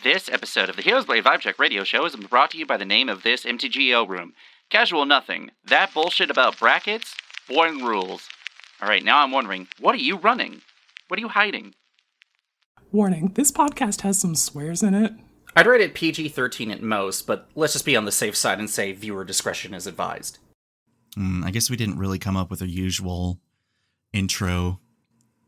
This episode of the Heroes Blade Vibe Check radio show is brought to you by the name of this MTGO room. Casual nothing. That bullshit about brackets? Boring rules. Alright, now I'm wondering, what are you running? What are you hiding? Warning, this podcast has some swears in it. I'd rate it PG-13 at most, but let's just be on the safe side and say viewer discretion is advised. I guess we didn't really come up with our usual intro.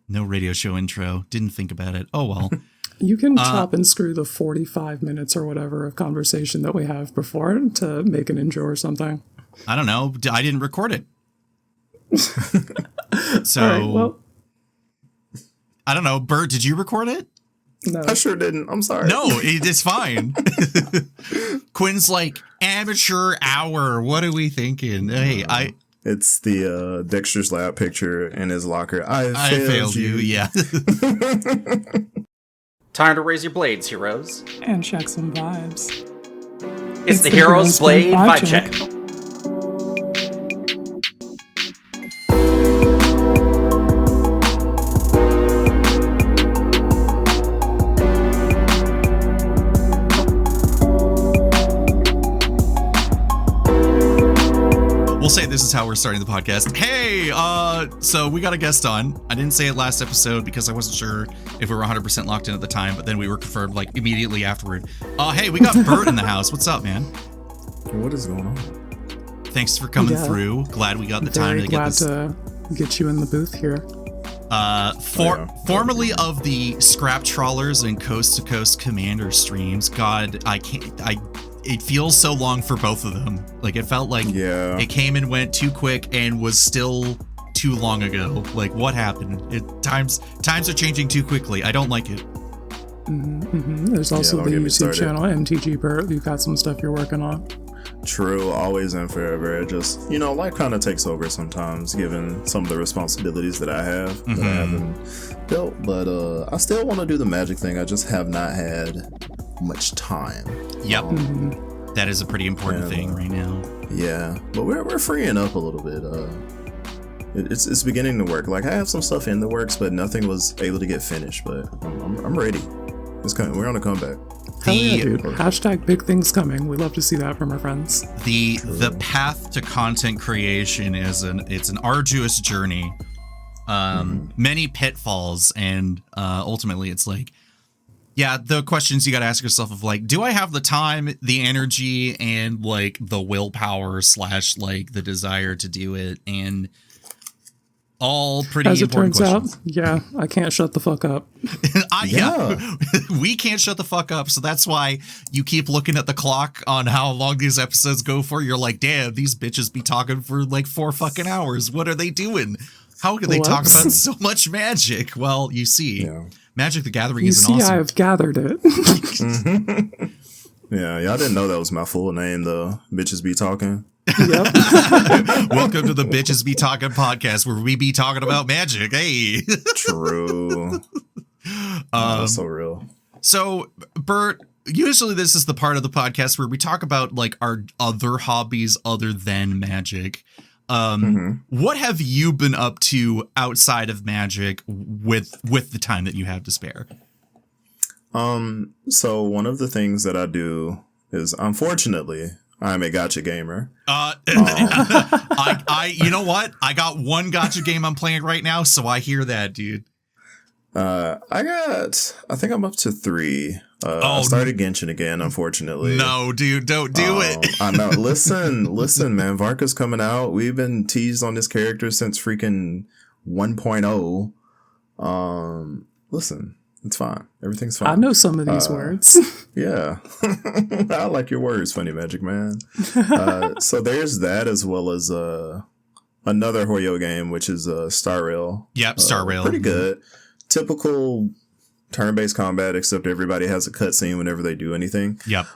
No radio show intro. Didn't think about it. Oh, well. You can chop and screw the 45 minutes or whatever of conversation that we have before to make an intro or something. I don't know. I didn't record it. So, all right, well, I don't know. Bert, did you record it? No. I sure didn't. I'm sorry. No, it's fine. Quinn's like, amateur hour. What are we thinking? Hey, It's the Dexter's Lab picture in his locker. I failed you. Yeah. Time to raise your blades, heroes. And check some vibes. It's the Heroes Blade Vibe Check. We'll say this is how we're starting the podcast. Hey, so we got a guest on. I didn't say it last episode because I wasn't sure if we were 100% locked in at the time, but then we were confirmed like immediately afterward. Hey, we got Bert in the house. What's up, man? What is going on? Thanks for coming through. Glad we got the time to get this. Glad to get you in the booth here. Formerly of the Scrap Trawlers and Coast to Coast Commander streams. God, it feels so long for both of them. Like, it felt like it came and went too quick and was still too long ago. Like, what happened? Times are changing too quickly. I don't like it. There's also the YouTube channel, MTGBert. You've got some stuff you're working on. True, always and forever. It just, life kind of takes over sometimes, given some of the responsibilities that I have that I haven't built. But I still want to do the Magic thing. I just have not had much time. Yep. That is a pretty important thing right now. Yeah, but we're freeing up a little bit. It's beginning to work. Like, I have some stuff in the works, but nothing was able to get finished. But I'm ready. It's coming. We're on a comeback. Hell yeah, dude. Hashtag big things coming. We love to see that from our friends. The path to content creation it's an arduous journey. Many pitfalls, and ultimately it's like, the questions you got to ask yourself of like, do I have the time, the energy, and like the willpower / like the desire to do it? And all pretty As it important turns questions. out, I can't shut the fuck up. We can't shut the fuck up. So that's why you keep looking at the clock on how long these episodes go for. You're like, damn, these bitches be talking for like 4 fucking hours. What are they doing? How can they talk about so much Magic? Well, you see, Magic the Gathering is an awesome. I've gathered it. Yeah, y'all didn't know that was my full name, though. Bitches be talking. Yep. Welcome to the Bitches Be Talking podcast, where we be talking about Magic. Hey. True. That's so real. So, Bert, usually this is the part of the podcast where we talk about like our other hobbies other than Magic. What have you been up to outside of Magic with the time that you have to spare? So one of the things that I do is, unfortunately, I'm a gacha gamer. You know what? I got one gacha game I'm playing right now, so I hear that, dude. I think I'm up to 3. I started Genshin again, unfortunately. No, dude, don't do it. I know. Listen, man. Varka's coming out. We've been teased on this character since freaking 1.0. Listen, it's fine. Everything's fine. I know some of these words. Yeah. I like your words, Funny Magic Man. So there's that, as well as another Hoyo game, which is Star Rail. Yep, Star Rail. Pretty good. Typical turn-based combat, except everybody has a cutscene whenever they do anything. Yep.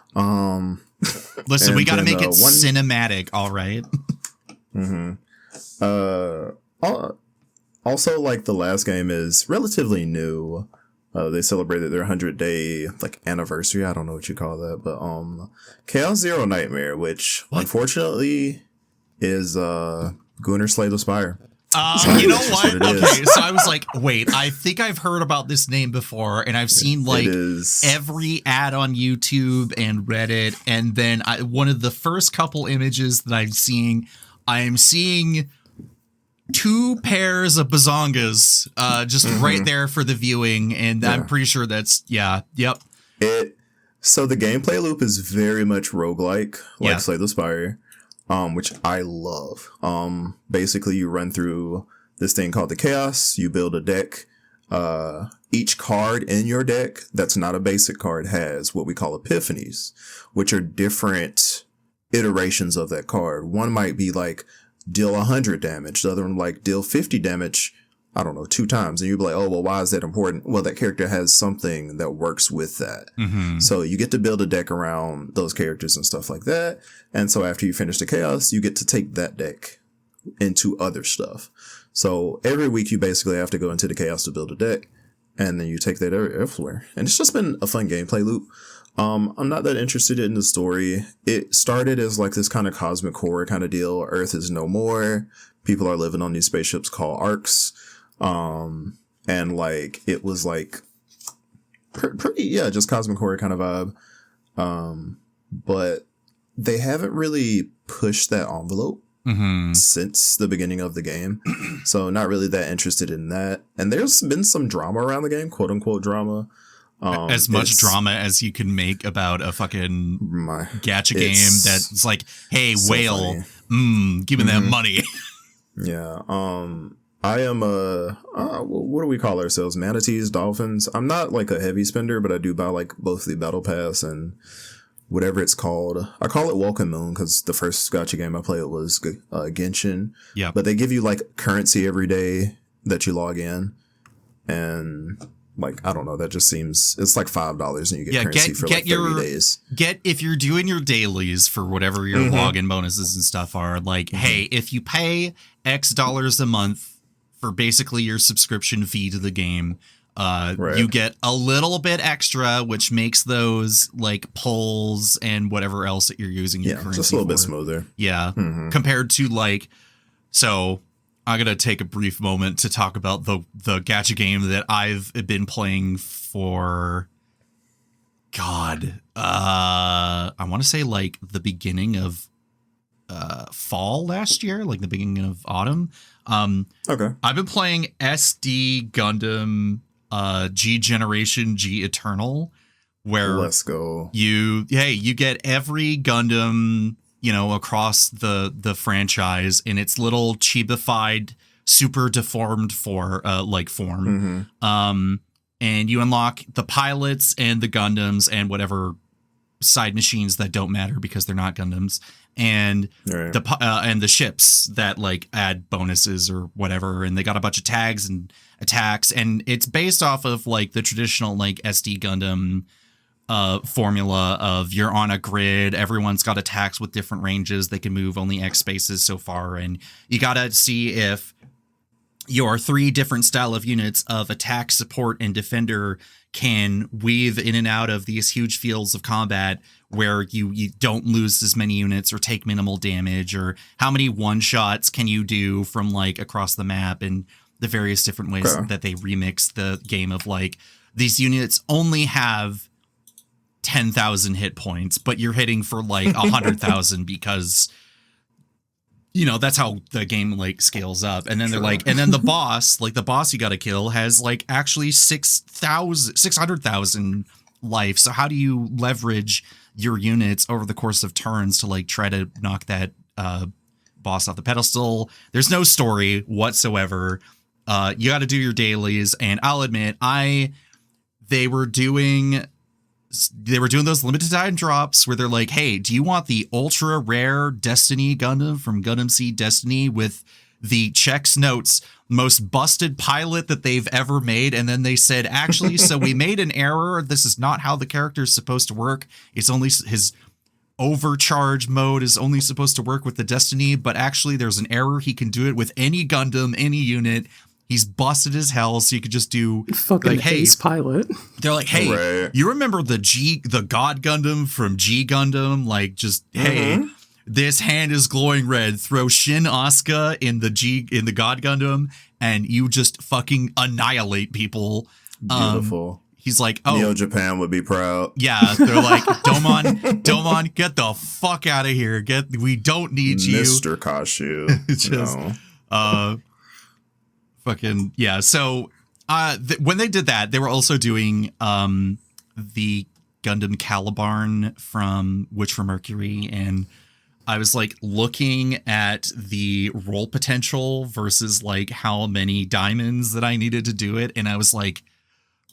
Listen, we got to make it cinematic, all right? Also, like, the last game is relatively new. They celebrated their 100-day like anniversary. I don't know what you call that, but Chaos Zero Nightmare, which unfortunately is Gunnar Slay the Spire. You know what? That's what it Okay, is. so I was like, wait, I think I've heard about this name before, and I've seen like every ad on YouTube and Reddit, and then one of the first couple images that I am seeing 2 pairs of bazongas just right there for the viewing, and I'm pretty sure that's yep. So the gameplay loop is very much roguelike, like Slay the Spire. Which I love. Basically you run through this thing called the Chaos, you build a deck. Each card in your deck that's not a basic card has what we call epiphanies, which are different iterations of that card. One might be like deal 100 damage, the other one like deal 50 damage, I don't know, 2 times. And you'd be like, oh, well, why is that important? Well, that character has something that works with that. Mm-hmm. So you get to build a deck around those characters and stuff like that. And so after you finish the Chaos, you get to take that deck into other stuff. So every week you basically have to go into the Chaos to build a deck, and then you take that everywhere. And it's just been a fun gameplay loop. I'm not that interested in the story. It started as like this kind of cosmic horror kind of deal. Earth is no more. People are living on these spaceships called arcs. And like, it was like pretty, just cosmic horror kind of vibe. But they haven't really pushed that envelope since the beginning of the game. So not really that interested in that. And there's been some drama around the game, quote unquote drama. As much drama as you can make about a fucking gacha game that's like, hey, so whale, give me that money. Yeah. I am what do we call ourselves? Manatees, dolphins. I'm not like a heavy spender, but I do buy like both the battle pass and whatever it's called. I call it Welcome Moon because the first gacha game I played was Genshin. Yeah. But they give you like currency every day that you log in, and like, I don't know, that just seems, it's like $5 and you get currency for like 30 days. If you're doing your dailies for whatever your login bonuses and stuff are, like, hey, if you pay X dollars a month for basically your subscription fee to the game, you get a little bit extra, which makes those like polls and whatever else that you're using your currency just a little bit smoother. Yeah. Compared to like, so I'm going to take a brief moment to talk about the gacha game that I've been playing for, I want to say like the beginning of fall last year, like the beginning of autumn. Okay. I've been playing SD Gundam G Generation G Eternal, where let's go. You get every Gundam, across the franchise in its little chibified, super deformed form. And you unlock the pilots and the Gundams and whatever side machines that don't matter because they're not Gundams, and the ships that like add bonuses or whatever, and they got a bunch of tags and attacks, and it's based off of like the traditional like SD Gundam formula of you're on a grid, everyone's got attacks with different ranges, they can move only X spaces so far, and you gotta see if your 3 different style of units of attack, support, and defender can weave in and out of these huge fields of combat where you don't lose as many units or take minimal damage, or how many one-shots can you do from like across the map, and the various different ways that they remix the game of like these units only have 10,000 hit points, but you're hitting for like 100,000 because that's how the game like scales up. And then they're like, and then the boss you got to kill has like actually 600,000 life. So how do you leverage your units over the course of turns to like try to knock that boss off the pedestal? There's no story whatsoever. You got to do your dailies, and I'll admit, they were doing those limited time drops where they're like, hey, do you want the ultra rare Destiny Gundam from Gundam Seed Destiny with the checks notes most busted pilot that they've ever made? And then they said, actually, so we made an error. This is not how the character is supposed to work. It's only his overcharge mode is only supposed to work with the Destiny, but actually there's an error. He can do it with any Gundam, any unit. He's busted as hell, so you could just do fucking like, hey, ace pilot. They're like, hey, you remember the God Gundam from G Gundam? Like, just hey, this hand is glowing red. Throw Shin Asuka in the God Gundam, and you just fucking annihilate people. Beautiful. He's like, oh, Neo Japan would be proud. yeah. They're like, Domon, get the fuck out of here. We don't need you, Mr. Kashu. Just, fucking yeah. So, when they did that, they were also doing the Gundam Calibarn from Witch from Mercury, and I was like looking at the roll potential versus like how many diamonds that I needed to do it, and I was like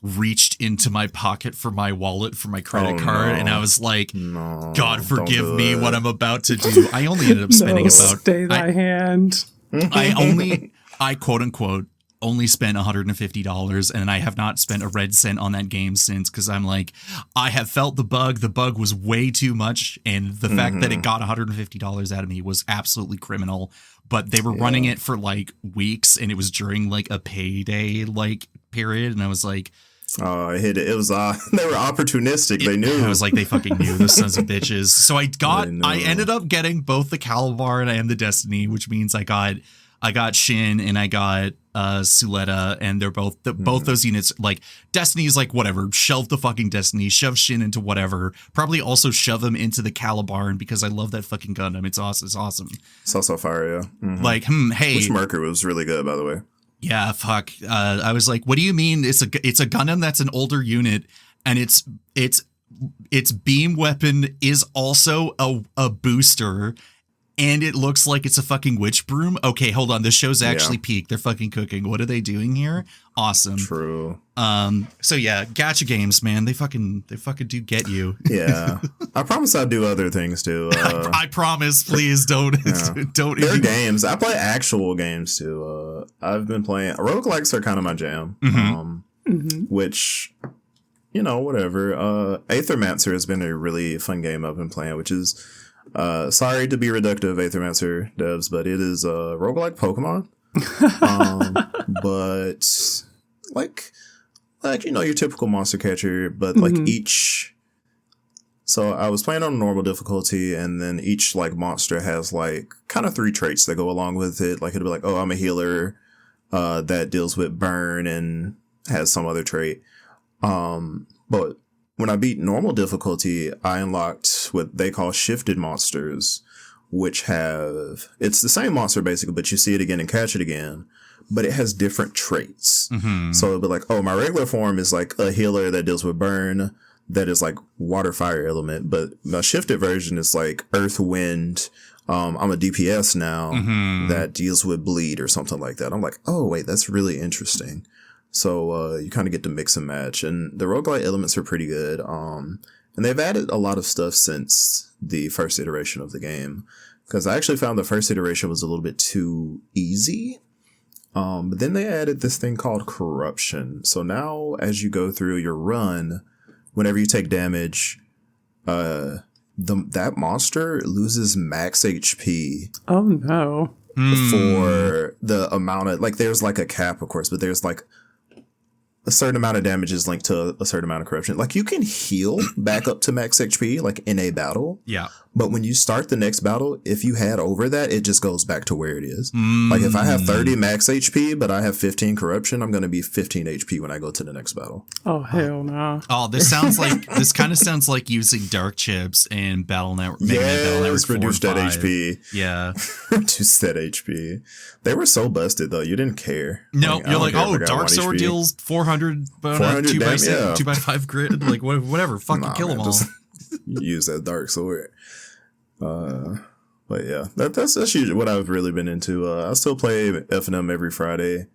reached into my pocket for my wallet for my credit card, and I was like, God forgive me what I'm about to do. I only ended up spending stay thy hand. I quote unquote only spent $150, and I have not spent a red cent on that game since, because I'm like, I have felt the bug. The bug was way too much, and the fact that it got $150 out of me was absolutely criminal. But they were running it for like weeks, and it was during like a payday like period, and I was like, oh, I hit it. It was they were opportunistic. They knew. I was like, they fucking knew, those sons of bitches. So I ended up getting both the Calibar and the Destiny, which means I got Shin and I got Suletta, and they're both those units. Like, Destiny's like, whatever, shelve the fucking Destiny, shove Shin into whatever, probably also shove them into the Calibarn, because I love that fucking Gundam. It's awesome. It's also fire, yeah. Mm-hmm. Like, hey, Which Mercury was really good, by the way. Yeah, fuck. I was like, what do you mean it's a Gundam that's an older unit, and its beam weapon is also a booster, and it looks like it's a fucking witch broom? Okay, hold on. This show's actually peaked. They're fucking cooking. What are they doing here? Awesome. True. So yeah, gacha games, man. They fucking do get you. Yeah. I promise I'll do other things too. I promise. Please don't. Don't. They're games. I play actual games too. I've been playing. Roguelikes are kind of my jam. Which, you know, whatever. Aethermancer has been a really fun game I've been playing, which is. Sorry to be reductive, Aethermancer devs, but it is a roguelike Pokemon. But like you know, your typical monster catcher, but like each. So I was playing on normal difficulty, and then each like monster has like kind of 3 traits that go along with it. Like, it'll be like, oh, I'm a healer that deals with burn and has some other trait. But when I beat normal difficulty, I unlocked what they call shifted monsters, which it's the same monster basically, but you see it again and catch it again, but it has different traits. So it'll be like, oh, my regular form is like a healer that deals with burn, that is like water, fire element, but my shifted version is like earth, wind. I'm a DPS now that deals with bleed or something like that. I'm like, oh, wait, that's really interesting. So you kind of get to mix and match, and the roguelite elements are pretty good. And they've added a lot of stuff since the first iteration of the game, because I actually found the first iteration was a little bit too easy. But then they added this thing called corruption. So now as you go through your run, whenever you take damage, that monster loses max HP. Oh no. For the amount of, like, there's like a cap, of course, but there's like a certain amount of damage is linked to a certain amount of corruption. Like, you can heal back up to max HP, like in a battle. Yeah. But when you start the next battle, if you had over that, it just goes back to where it is. Like, if I have 30 max HP, but I have 15 corruption, I'm going to be 15 HP when I go to the next battle. Oh, hell no. Oh, this kind of sounds like using dark chips and Battle Network. Yes, reduce that HP. Yeah. Reduce that HP. They were so busted, though. You didn't care. No, you're like, oh, Dark Sword deals 400 2 by 5 grid. Like, whatever. Fucking kill them all. Just use that Dark Sword. But yeah, that's usually what I've really been into. I still play F&M every Friday.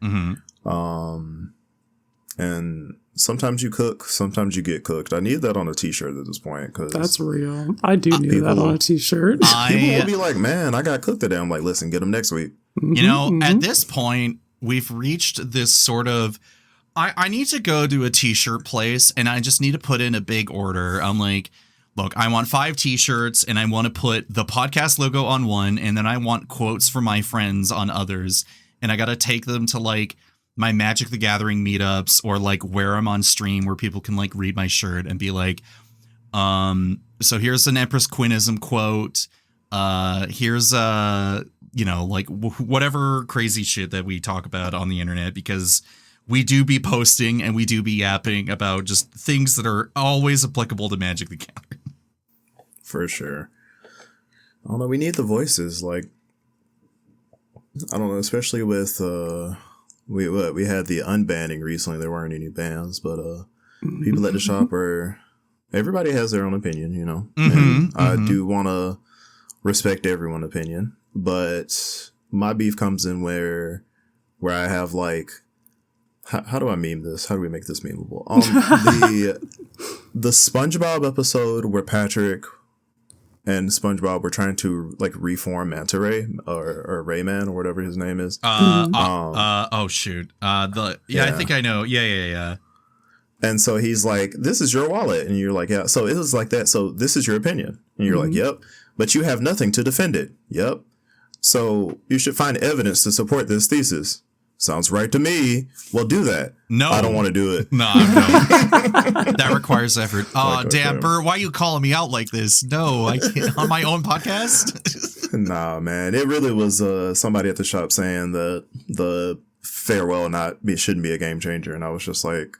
And sometimes you cook, sometimes you get cooked. I need that on a t-shirt at this point, because that's real. I do need that on a t-shirt. People will be like, man, I got cooked today. I'm like, listen, get them next week. You know, at this point, we've reached this sort of, I need to go to a t-shirt place, and I just need to put in a big order. I'm like, look, I want 5 t-shirts, and I want to put the podcast logo on one, and then I want quotes from my friends on others, and I got to take them to like my Magic the Gathering meetups, or like where I'm on stream where people can like read my shirt and be like, so here's an Empress Quinnism quote. here's like whatever crazy shit that we talk about on the internet, because we do be posting and we do be yapping about just things that are always applicable to Magic the Gathering. For sure. I don't know. We need the voices. Like, I don't know, especially with we had the unbanning recently. There weren't any bans, but people at the shop are. Everybody has their own opinion, you know. And I do want to respect everyone's opinion, but my beef comes in where I have like. How do I meme this? How do we make this memeable? The SpongeBob episode where Patrick and SpongeBob were trying to like reform Manta Ray or Rayman or whatever his name is. Oh shoot. I think I know. Yeah. And so he's like, "This is your wallet," and you're like, "Yeah." So it was like that. So this is your opinion, and you're like, "Yep," but you have nothing to defend it. Yep. So you should find evidence to support this thesis. Sounds right to me. Well, do that. No. I don't want to do it. No. That requires effort. Oh, damn, Bert, why are you calling me out like this? No, I can't. On my own podcast? Nah, man. It really was somebody at the shop saying that the farewell shouldn't be a game changer. And I was just like,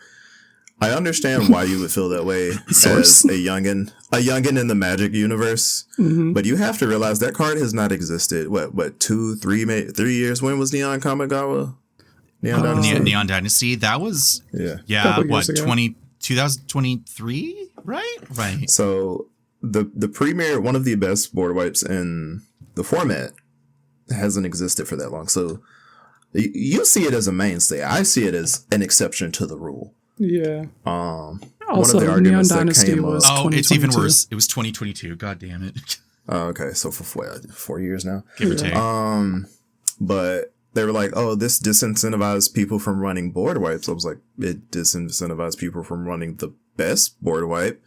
I understand why you would feel that way as a youngin in the Magic universe. But you have to realize that card has not existed. What, 3 years? When was Neon Kamigawa? Neon Dynasty. That was what 2023, right? So the premier, one of the best board wipes in the format, hasn't existed for that long. So you see it as a mainstay. I see it as an exception to the rule. Yeah. Also, one of the arguments Neon that Dynasty came was up. Oh, it's even worse. It was 2022. God damn it. Okay, so for 4 years now, give or take. But they were like, "Oh, this disincentivized people from running board wipes." I was like, "It disincentivized people from running the best board wipe."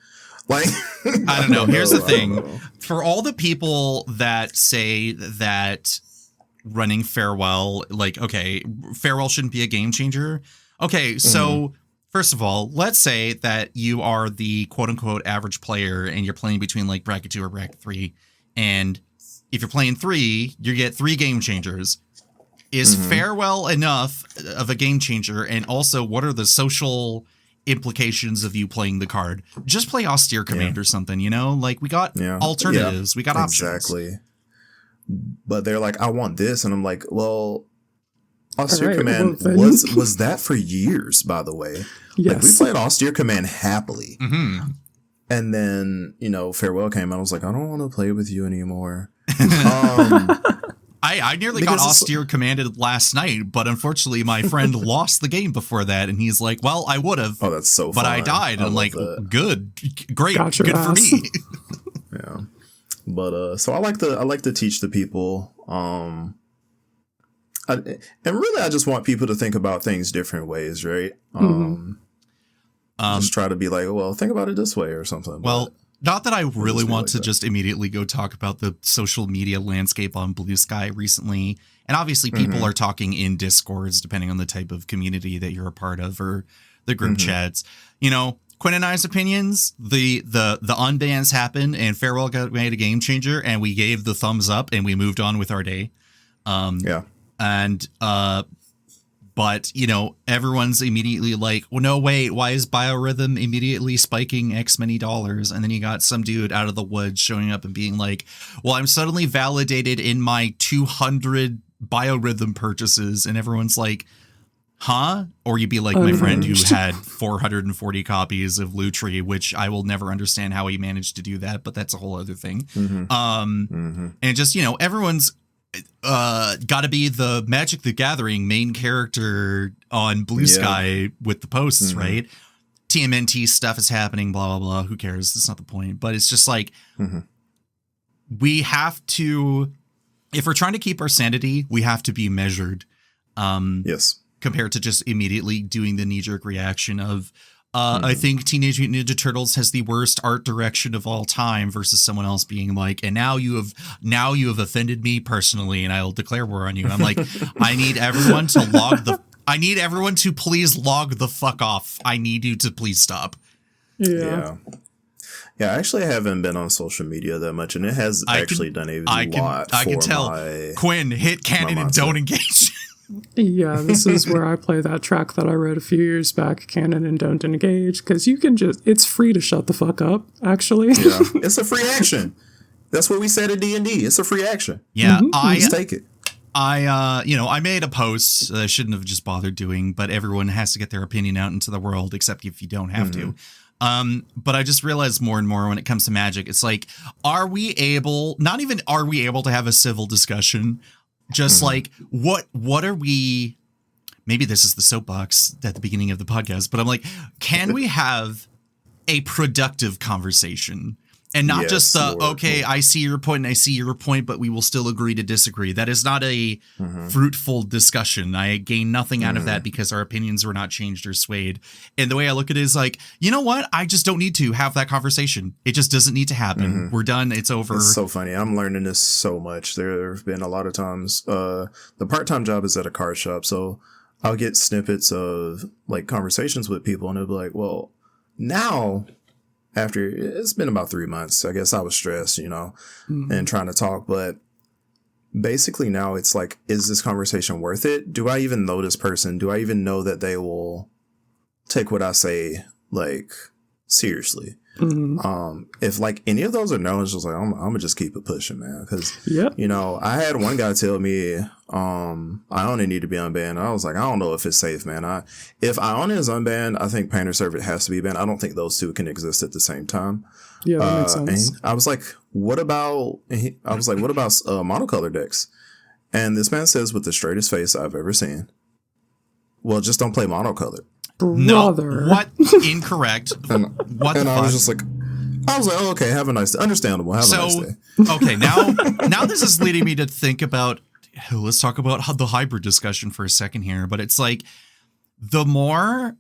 Like, I don't know. Here's the thing: for all the people that say that running Farewell, like, okay, Farewell shouldn't be a game changer. Okay, so first of all, let's say that you are the quote unquote average player and you're playing between like bracket 2 or bracket 3, and if you're playing 3, you get 3 game changers. Is Farewell enough of a game changer? And also, what are the social implications of you playing the card? Just play Austere Command or something, you know? Like, we got alternatives. We got options. Exactly. But they're like, I want this. And I'm like, well, Austere Command was that for years, by the way. Yes. Like, we played Austere Command happily. And then, Farewell came out. I was like, I don't want to play with you anymore. I nearly got Austere Commanded last night, but unfortunately my friend lost the game before that, and he's like, well, I would have. Oh, that's so fun. But I died. And I'm like, good, great, Got your good ass. for me. Yeah. But so I like to teach the people. And really I just want people to think about things different ways, right? Just try to be like, well, think about it this way or something. Well, not that I really want to just immediately go talk about the social media landscape on Bluesky recently. And obviously people are talking in Discords, depending on the type of community that you're a part of or the group chats. Quinn and I's opinions, the unbans happened and Farewell got made a game changer and we gave the thumbs up and we moved on with our day. But, everyone's immediately like, well, no, wait, why is Biorhythm immediately spiking X many dollars? And then you got some dude out of the woods showing up and being like, well, I'm suddenly validated in my 200 Biorhythm purchases. And everyone's like, huh? Or you'd be like my friend who had 440 copies of Lutri, which I will never understand how he managed to do that, but that's a whole other thing. And just, everyone's got to be the Magic the Gathering main character on Bluesky with the posts, right? TMNT stuff is happening, blah, blah, blah. Who cares? That's not the point. But it's just like, we have to, if we're trying to keep our sanity, we have to be measured. Yes. Compared to just immediately doing the knee-jerk reaction of, I think Teenage Mutant Ninja Turtles has the worst art direction of all time versus someone else being like, and now you have offended me personally and I'll declare war on you. And I'm like, I need everyone to please log the fuck off. I need you to please stop. Yeah. Yeah, I actually haven't been on social media that much, and it has actually done a lot I can for tell. Quinn, hit canon and don't engage. Yeah, this is where I play that track that I wrote a few years back, Canon and Don't Engage, because you can it's free to shut the fuck up, actually. Yeah, it's a free action. That's what we said at D&D. It's a free action. Yeah, Just take it. I made a post that I shouldn't have just bothered doing, but everyone has to get their opinion out into the world, except if you don't have to. But I just realized more and more when it comes to Magic, it's like, are we able to have a civil discussion? Just like, what are we, maybe this is the soapbox at the beginning of the podcast, but I'm like, can we have a productive conversation? And not just okay, I see your point and I see your point, but we will still agree to disagree. That is not a fruitful discussion. I gain nothing out of that because our opinions were not changed or swayed. And the way I look at it is like, you know what? I just don't need to have that conversation. It just doesn't need to happen. We're done. It's over. It's so funny. I'm learning this so much. There have been a lot of times. The part-time job is at a card shop, so I'll get snippets of like conversations with people, and they'll be like, well, now... After it's been about 3 months, I guess I was stressed, and trying to talk. But basically now it's like, is this conversation worth it? Do I even know this person? Do I even know that they will take what I say, like, seriously? If like any of those are no, it's just like, I'm gonna just keep it pushing, man. Because, I had one guy tell me, I only need to be unbanned. I was like, I don't know if it's safe, man. If Iona is unbanned, I think Painter Servant has to be banned. I don't think those two can exist at the same time. Yeah, that makes sense. And I was like, what about monocolor decks? And this man says with the straightest face I've ever seen, well, just don't play monocolor. Brother. No, what? Incorrect. What and the I fuck? was just like, oh, okay, have a nice day. Understandable. Have a nice day. Okay, now this is leading me to think about, let's talk about the hybrid discussion for a second here. But it's like, the more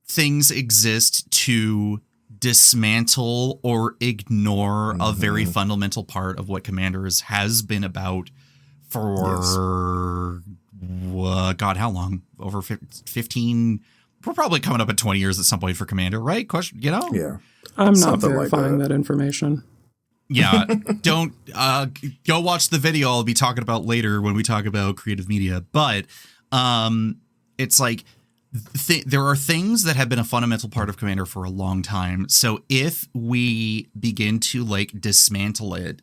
things exist to dismantle or ignore a very fundamental part of what Commanders has been about for... God, how long? Over 15? We're probably coming up at 20 years at some point for Commander, right? Question, Yeah. I'm not Something verifying like that information. Yeah, don't go watch the video I'll be talking about later when we talk about creative media. But it's like there are things that have been a fundamental part of Commander for a long time. So if we begin to like dismantle it,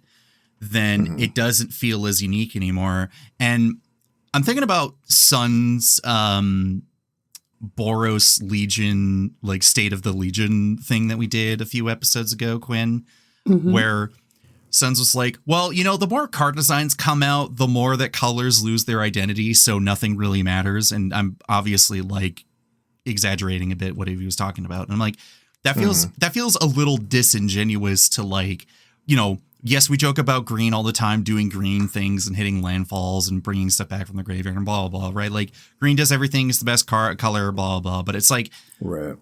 then it doesn't feel as unique anymore. And I'm thinking about Sun's Boros Legion, like State of the Legion thing that we did a few episodes ago, Quinn, where Suns was like, well, the more card designs come out, the more that colors lose their identity, so nothing really matters. And I'm obviously like exaggerating a bit what he was talking about. And I'm like, that feels a little disingenuous to like, yes, we joke about green all the time, doing green things and hitting landfalls and bringing stuff back from the graveyard and blah, blah, blah, right? Like, green does everything. It's the best color, blah, blah. But it's like, right.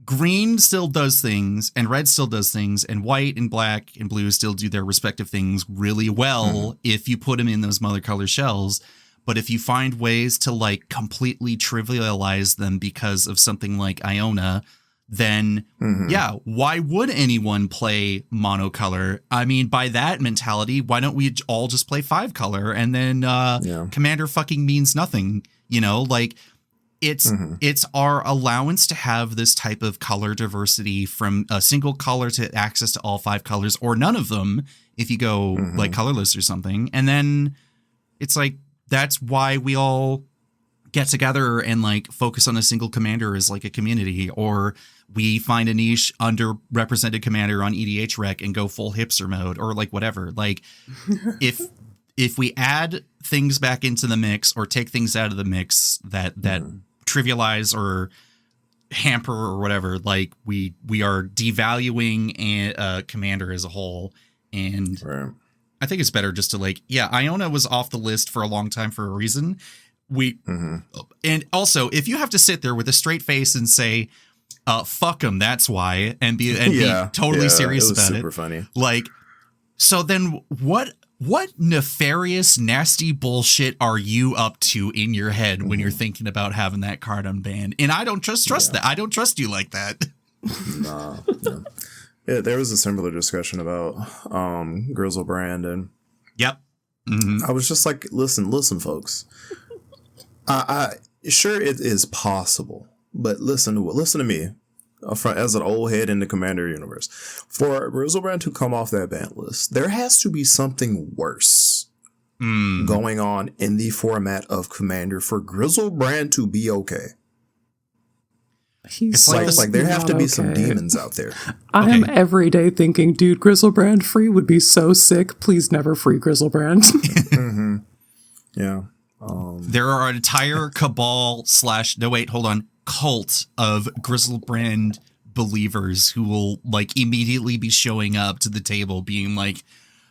Green still does things, and red still does things, and white and black and blue still do their respective things really well if you put them in those mother color shells. But if you find ways to, like, completely trivialize them because of something like Iona, then why would anyone play monocolor? I mean, by that mentality, why don't we all just play 5-color and then Commander fucking means nothing, like it's our allowance to have this type of color diversity from a single color to access to all 5 colors or none of them if you go like colorless or something. And then it's like, that's why we all get together and like focus on a single commander as like a community, or we find a niche underrepresented commander on EDH Rec and go full hipster mode or like whatever. Like if we add things back into the mix or take things out of the mix that trivialize or hamper or whatever, like we are devaluing a commander as a whole. And I think it's better just to like, Iona was off the list for a long time for a reason. And also, if you have to sit there with a straight face and say, fuck them, that's why, and be totally serious about it. Super funny. Like, so then what nefarious, nasty bullshit are you up to in your head when you're thinking about having that card unbanned? And I don't trust that. I don't trust you like that. Nah. there was a similar discussion about Grizzlebrand, and Yep. Mm-hmm. I was just like, listen, folks. I sure it is possible, but listen to me. As an old head in the Commander universe, for Grizzlebrand to come off that ban list, there has to be something worse going on in the format of Commander for Grizzlebrand to be okay. He's Like there have to be okay. some demons out there. I am every day thinking, dude, Grizzlebrand free would be so sick. Please never free Grizzlebrand. Mm-hmm. Yeah. There are an entire cabal cult of Grizzlebrand believers who will like immediately be showing up to the table being like,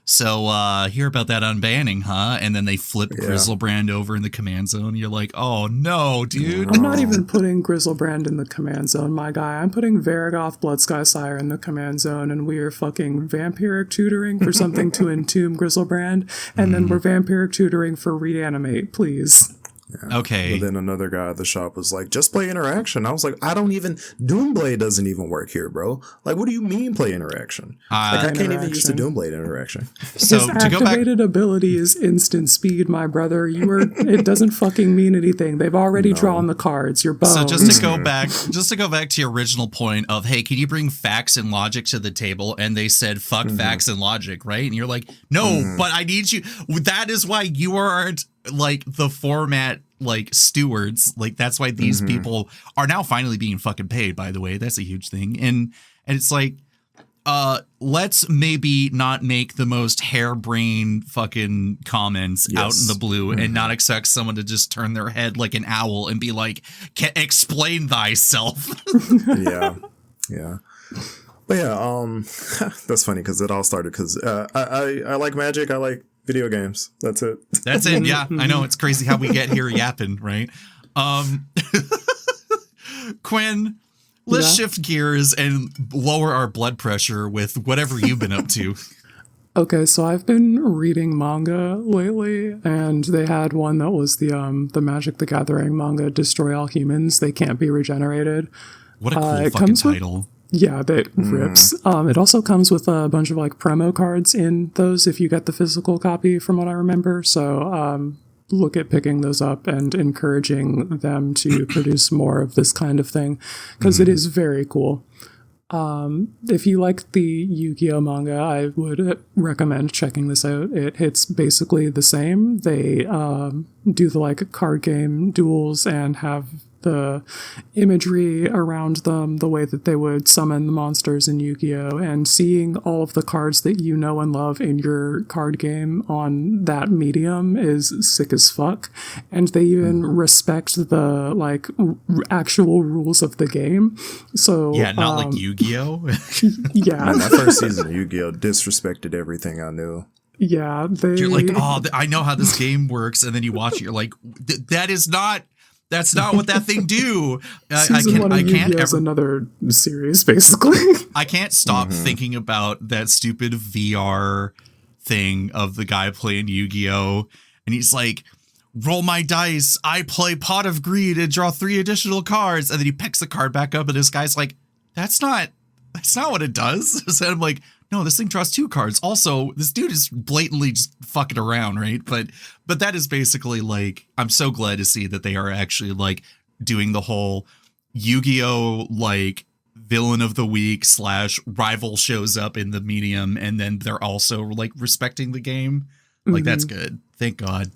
so hear about that unbanning, huh? And then they flip Grizzlebrand over in the command zone. You're like, oh no, dude. I'm not even putting Grizzlebrand in the command zone, my guy. I'm putting Varragoth Bloodsky Sire in the command zone, and we are fucking vampiric tutoring for something to entomb Grizzlebrand, and then we're vampiric tutoring for reanimate, please. Yeah. Okay. But then another guy at the shop was like, just play interaction. I was like, Doomblade doesn't even work here, bro. Like, what do you mean play interaction? I can't even use the Doomblade interaction. So His to go back, activated ability is instant speed, my brother. It doesn't fucking mean anything. They've already drawn the cards. You're boned. so just to go back to your original point of, hey, can you bring facts and logic to the table? And they said, fuck facts and logic, right? And you're like, no, but I need you. That is why you aren't like the format like stewards. Like that's why these people are now finally being fucking paid, by the way. That's a huge thing. And it's like, let's maybe not make the most harebrained fucking comments out in the blue and not expect someone to just turn their head like an owl and be like, explain thyself. Yeah. But yeah, that's funny because it all started because I like Magic. I like video games. That's it. That's it. Yeah, I know. It's crazy how we get here yapping, right? Quinn, let's shift gears and lower our blood pressure with whatever you've been up to. Okay, so I've been reading manga lately, and they had one that was the Magic the Gathering manga, Destroy All Humans. They Can't Be Regenerated. What a cool fucking title. Yeah, that rips. It also comes with a bunch of like promo cards in those if you get the physical copy, from what I remember. So look at picking those up and encouraging them to produce more of this kind of thing, because it is very cool. If you like the Yu-Gi-Oh manga, I would recommend checking this out. It's basically the same. They do the like card game duels and have the imagery around them, the way that they would summon the monsters in Yu-Gi-Oh, and seeing all of the cards that you know and love in your card game on that medium is sick as fuck. And they even respect the like actual rules of the game. So yeah, not like Yu-Gi-Oh. Yeah, Man, that first season of Yu-Gi-Oh disrespected everything I knew. Yeah, you're like, oh, I know how this game works, and then you watch it, you're like, that's not what that thing do. I can't ever. Another series, basically. I can't stop thinking about that stupid VR thing of the guy playing Yu-Gi-Oh, and he's like, roll my dice, I play Pot of Greed and draw 3 additional cards, and then he picks the card back up, and this guy's like, that's not what it does. So I'm like, no, this thing draws 2 cards. Also, this dude is blatantly just fucking around, right? But that is basically like, I'm so glad to see that they are actually like doing the whole Yu-Gi-Oh like villain of the week / rival shows up in the medium, and then they're also like respecting the game. Like that's good. Thank God.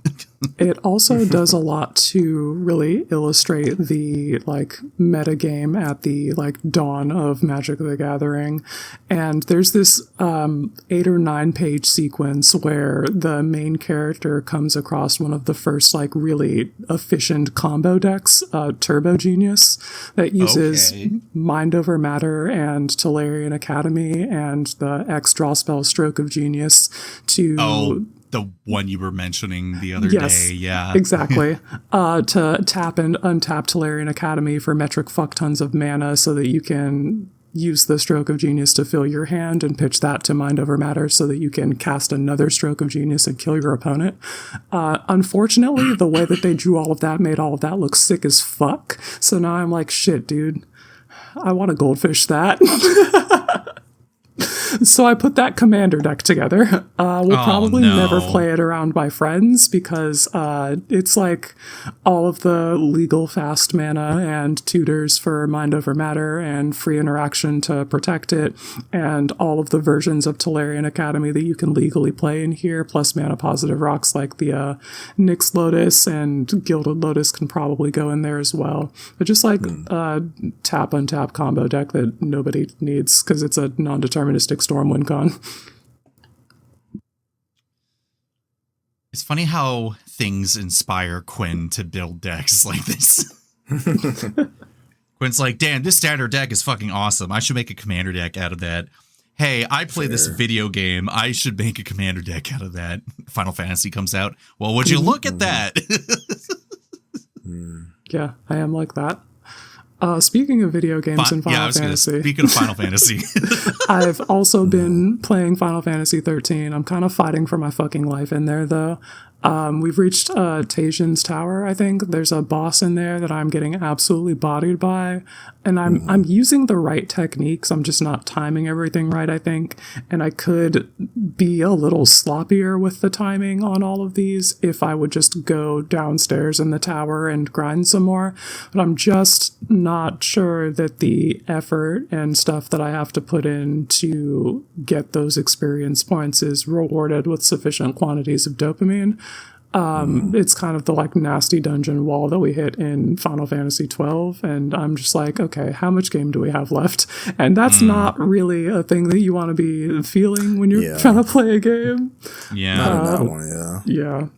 It also does a lot to really illustrate the like meta game at the like dawn of Magic the Gathering. And there's this 8 or 9 page sequence where the main character comes across one of the first like really efficient combo decks, Turbo Genius, that uses Mind Over Matter and Tolarian Academy and the X draw spell Stroke of Genius to the one you were mentioning the other day, yeah. Exactly. To tap and untap Tolarian Academy for metric fuck tons of mana so that you can use the Stroke of Genius to fill your hand and pitch that to Mind Over Matter so that you can cast another Stroke of Genius and kill your opponent. Unfortunately, the way that they drew all of that made all of that look sick as fuck. So now I'm like, shit, dude, I want to goldfish that. So I put that commander deck together. We'll probably never play it around my friends because it's like all of the legal fast mana and tutors for Mind Over Matter and free interaction to protect it, and all of the versions of Tolarian Academy that you can legally play in here, plus mana positive rocks like the Nyx Lotus and Gilded Lotus can probably go in there as well. But just like tap untap combo deck that nobody needs because it's a non-deterministic storm win con. It's funny how things inspire Quinn to build decks like this. Quinn's like, damn, this standard deck is fucking awesome. I should make a commander deck out of that. Hey, I play this video game. I should make a commander deck out of that. Final Fantasy comes out. Well, would you look at that? Yeah, I am like that. Speaking of video games and Final Fantasy. Speaking of Final Fantasy. I've also been playing Final Fantasy 13. I'm kind of fighting for my fucking life in there, though. We've reached Tajian's Tower, I think. There's a boss in there that I'm getting absolutely bodied by. And I'm using the right techniques. I'm just not timing everything right, I think. And I could be a little sloppier with the timing on all of these if I would just go downstairs in the tower and grind some more. But I'm just not sure that the effort and stuff that I have to put in to get those experience points is rewarded with sufficient quantities of dopamine. It's kind of the like nasty dungeon wall that we hit in Final Fantasy 12, and I'm just like, okay, how much game do we have left? And that's not really a thing that you want to be feeling when you're trying to play a game. Yeah. Not in that one, Yeah.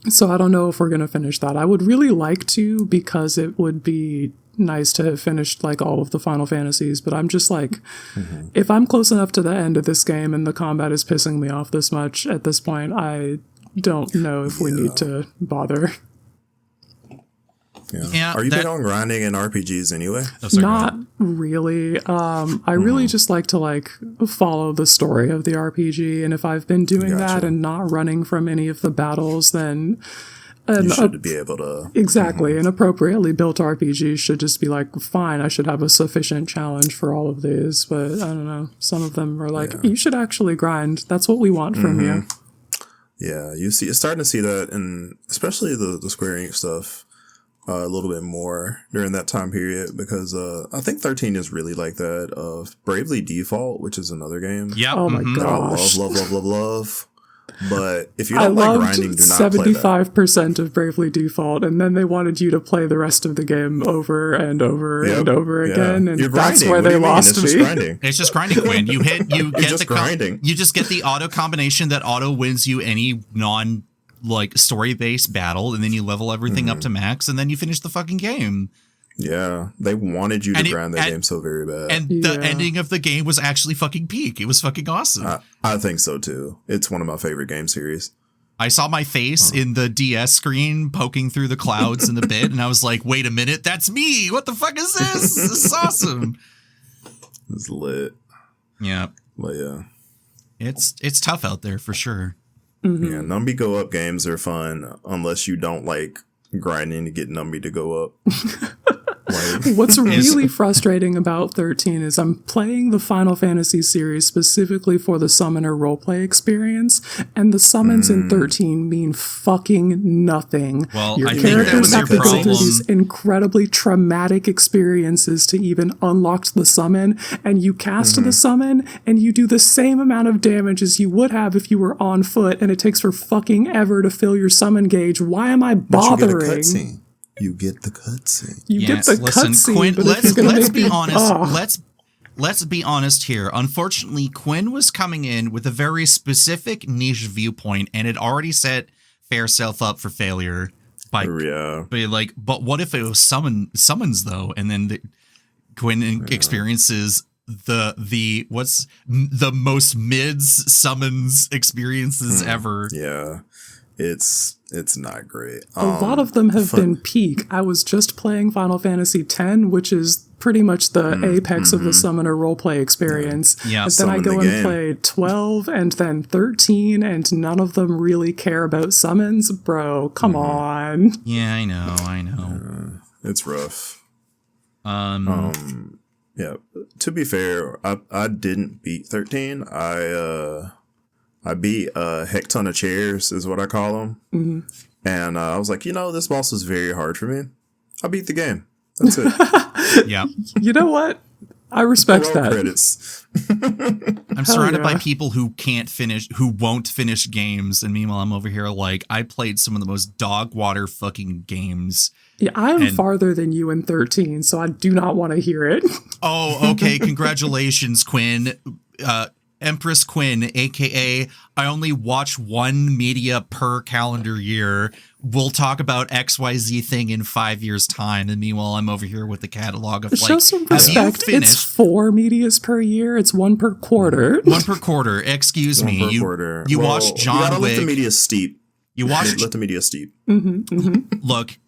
So I don't know if we're going to finish that. I would really like to, because it would be nice to have finished like all of the Final Fantasies, but I'm just like, if I'm close enough to the end of this game and the combat is pissing me off this much at this point, I don't know if we need to bother. Yeah. Are you big on grinding in RPGs anyway? Not really. I really just like to like follow the story of the RPG, and if I've been doing that and not running from any of the battles, then you should be able to... Exactly. An appropriately built RPG should just be like, fine, I should have a sufficient challenge for all of these, but I don't know. Some of them are like, you should actually grind. That's what we want from you. Yeah, you're starting to see that, and especially the Square Enix stuff a little bit more during that time period, because I think 13 is really like that. Bravely Default, which is another game. Yeah. Oh my gosh. I love. But if you don't like grinding, do not play that. 75% of Bravely Default, and then they wanted you to play the rest of the game over and over and over again, and that's where they lost me. It's just grinding, Quinn. You get just grinding. You just get the auto combination that auto wins you any non like story based battle, and then you level everything up to max, and then you finish the fucking game. Yeah, they wanted you to grind that game so very bad. And the ending of the game was actually fucking peak. It was fucking awesome. I think so too. It's one of my favorite game series. I saw my face in the DS screen poking through the clouds in the bit, and I was like, wait a minute, that's me. What the fuck is this? This is awesome. It's lit. Yeah. But yeah. It's tough out there for sure. Yeah, Numby go up games are fun unless you don't like grinding to get Numby to go up. What's really frustrating about 13 is I'm playing the Final Fantasy series specifically for the summoner roleplay experience, and the summons in 13 mean fucking nothing. Well, your I think that characters was have your to go through problem. these incredibly traumatic experiences to even unlock the summon, and you cast the summon, and you do the same amount of damage as you would have if you were on foot, and it takes for fucking ever to fill your summon gauge. Why am I bothering? You get the cutscene. You get the cutscene. Quinn, but let's be honest. Let's be honest here. Unfortunately, Quinn was coming in with a very specific niche viewpoint, and had already set Fairself up for failure. But what if it was summons though, and then Quinn experiences the what's the most mids summons experiences ever. Yeah. It's not great. A lot of them have been peak. I was just playing Final Fantasy X, which is pretty much the apex of the summoner roleplay experience. Yeah. But then I go and play 12 and then 13, and none of them really care about summons. Bro, come on. Yeah, I know. It's rough. Yeah. To be fair, I didn't beat 13. I beat a heck ton of chairs, is what I call them. Mm-hmm. And I was like, this boss was very hard for me. I beat the game. That's it. Yeah. You know what? I respect Roll that. credits. I'm surrounded by people who won't finish games, and meanwhile I'm over here like, I played some of the most dog water fucking games. Yeah, I am farther than you in 13, so I do not want to hear it. Oh, okay. Congratulations, Quinn. Empress Quinn, aka I only watch one media per calendar year. We'll talk about XYZ thing in 5 years' time. And meanwhile, I'm over here with the catalog of Show some respect. It's 4 medias per year. It's 1 per quarter. 1 per quarter. Excuse me. You watched John Wick. You gotta let the media steep. Let the media steep. Mm-hmm, mm-hmm. Look,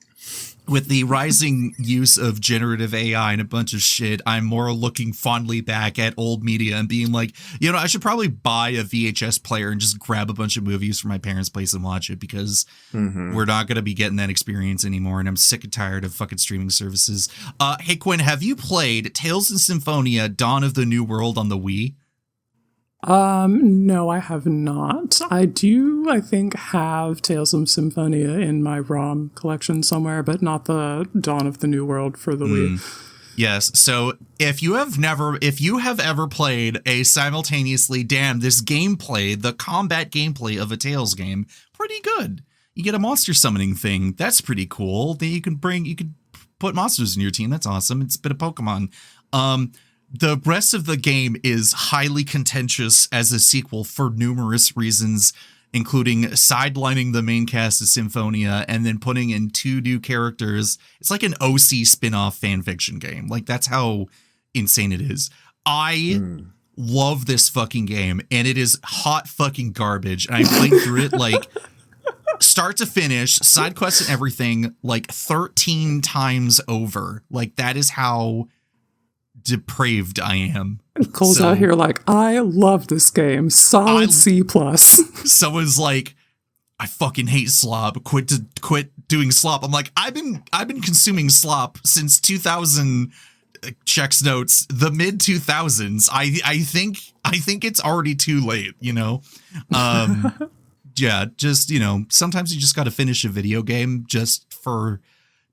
with the rising use of generative AI and a bunch of shit, I'm more looking fondly back at old media and being like, I should probably buy a VHS player and just grab a bunch of movies from my parents' place and watch it, because we're not going to be getting that experience anymore. And I'm sick and tired of fucking streaming services. Hey, Quinn, have you played Tales of Symphonia Dawn of the New World on the Wii? No, I have not. I do, I think, have Tales of Symphonia in my ROM collection somewhere, but not the Dawn of the New World for the Wii. Yes. So if you have ever played a simultaneously, this gameplay, the combat gameplay of a Tales game, pretty good. You get a monster summoning thing. That's pretty cool. Then you can put monsters in your team. That's awesome. It's a bit of Pokemon. The rest of the game is highly contentious as a sequel for numerous reasons, including sidelining the main cast of Symphonia and then putting in 2 new characters. It's like an OC spin-off fanfiction game. Like, that's how insane it is. I love this fucking game, and it is hot fucking garbage. And I played through it like start to finish, side quests and everything, like 13 times over. Like, that is how depraved I am. Cole's out here like, I love this game. Solid C+. Someone's like, I fucking hate slop. Quit doing slop. I'm like, I've been consuming slop since 2000. Checks notes, the mid 2000s. I think it's already too late. Yeah, just sometimes you just got to finish a video game just for.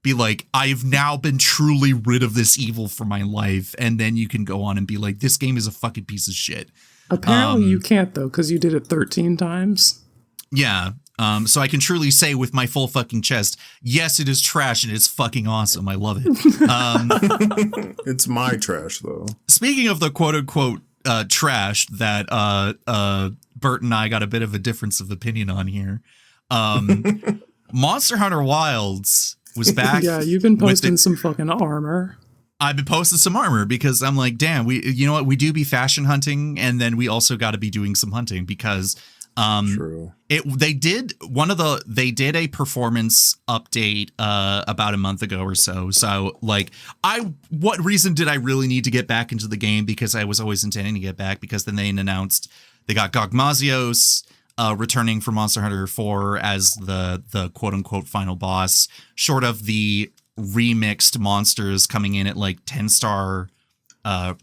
Be like, I've now been truly rid of this evil for my life. And then you can go on and be like, this game is a fucking piece of shit. Apparently you can't, though, because you did it 13 times. Yeah. So I can truly say with my full fucking chest, yes, it is trash and it's fucking awesome. I love it. It's my trash, though. Speaking of the quote unquote trash that Bert and I got a bit of a difference of opinion on here. Monster Hunter Wilds was back. Yeah, you've been posting some fucking armor. I've been posting some armor because I'm like, damn, you know what? We do be fashion hunting, and then we also got to be doing some hunting because True. They did a performance update about a month ago or so. So like, what reason did I really need to get back into the game? Because I was always intending to get back, because then they announced they got Gogmazios returning for Monster Hunter 4 as the quote unquote final boss, short of the remixed monsters coming in at like 10-star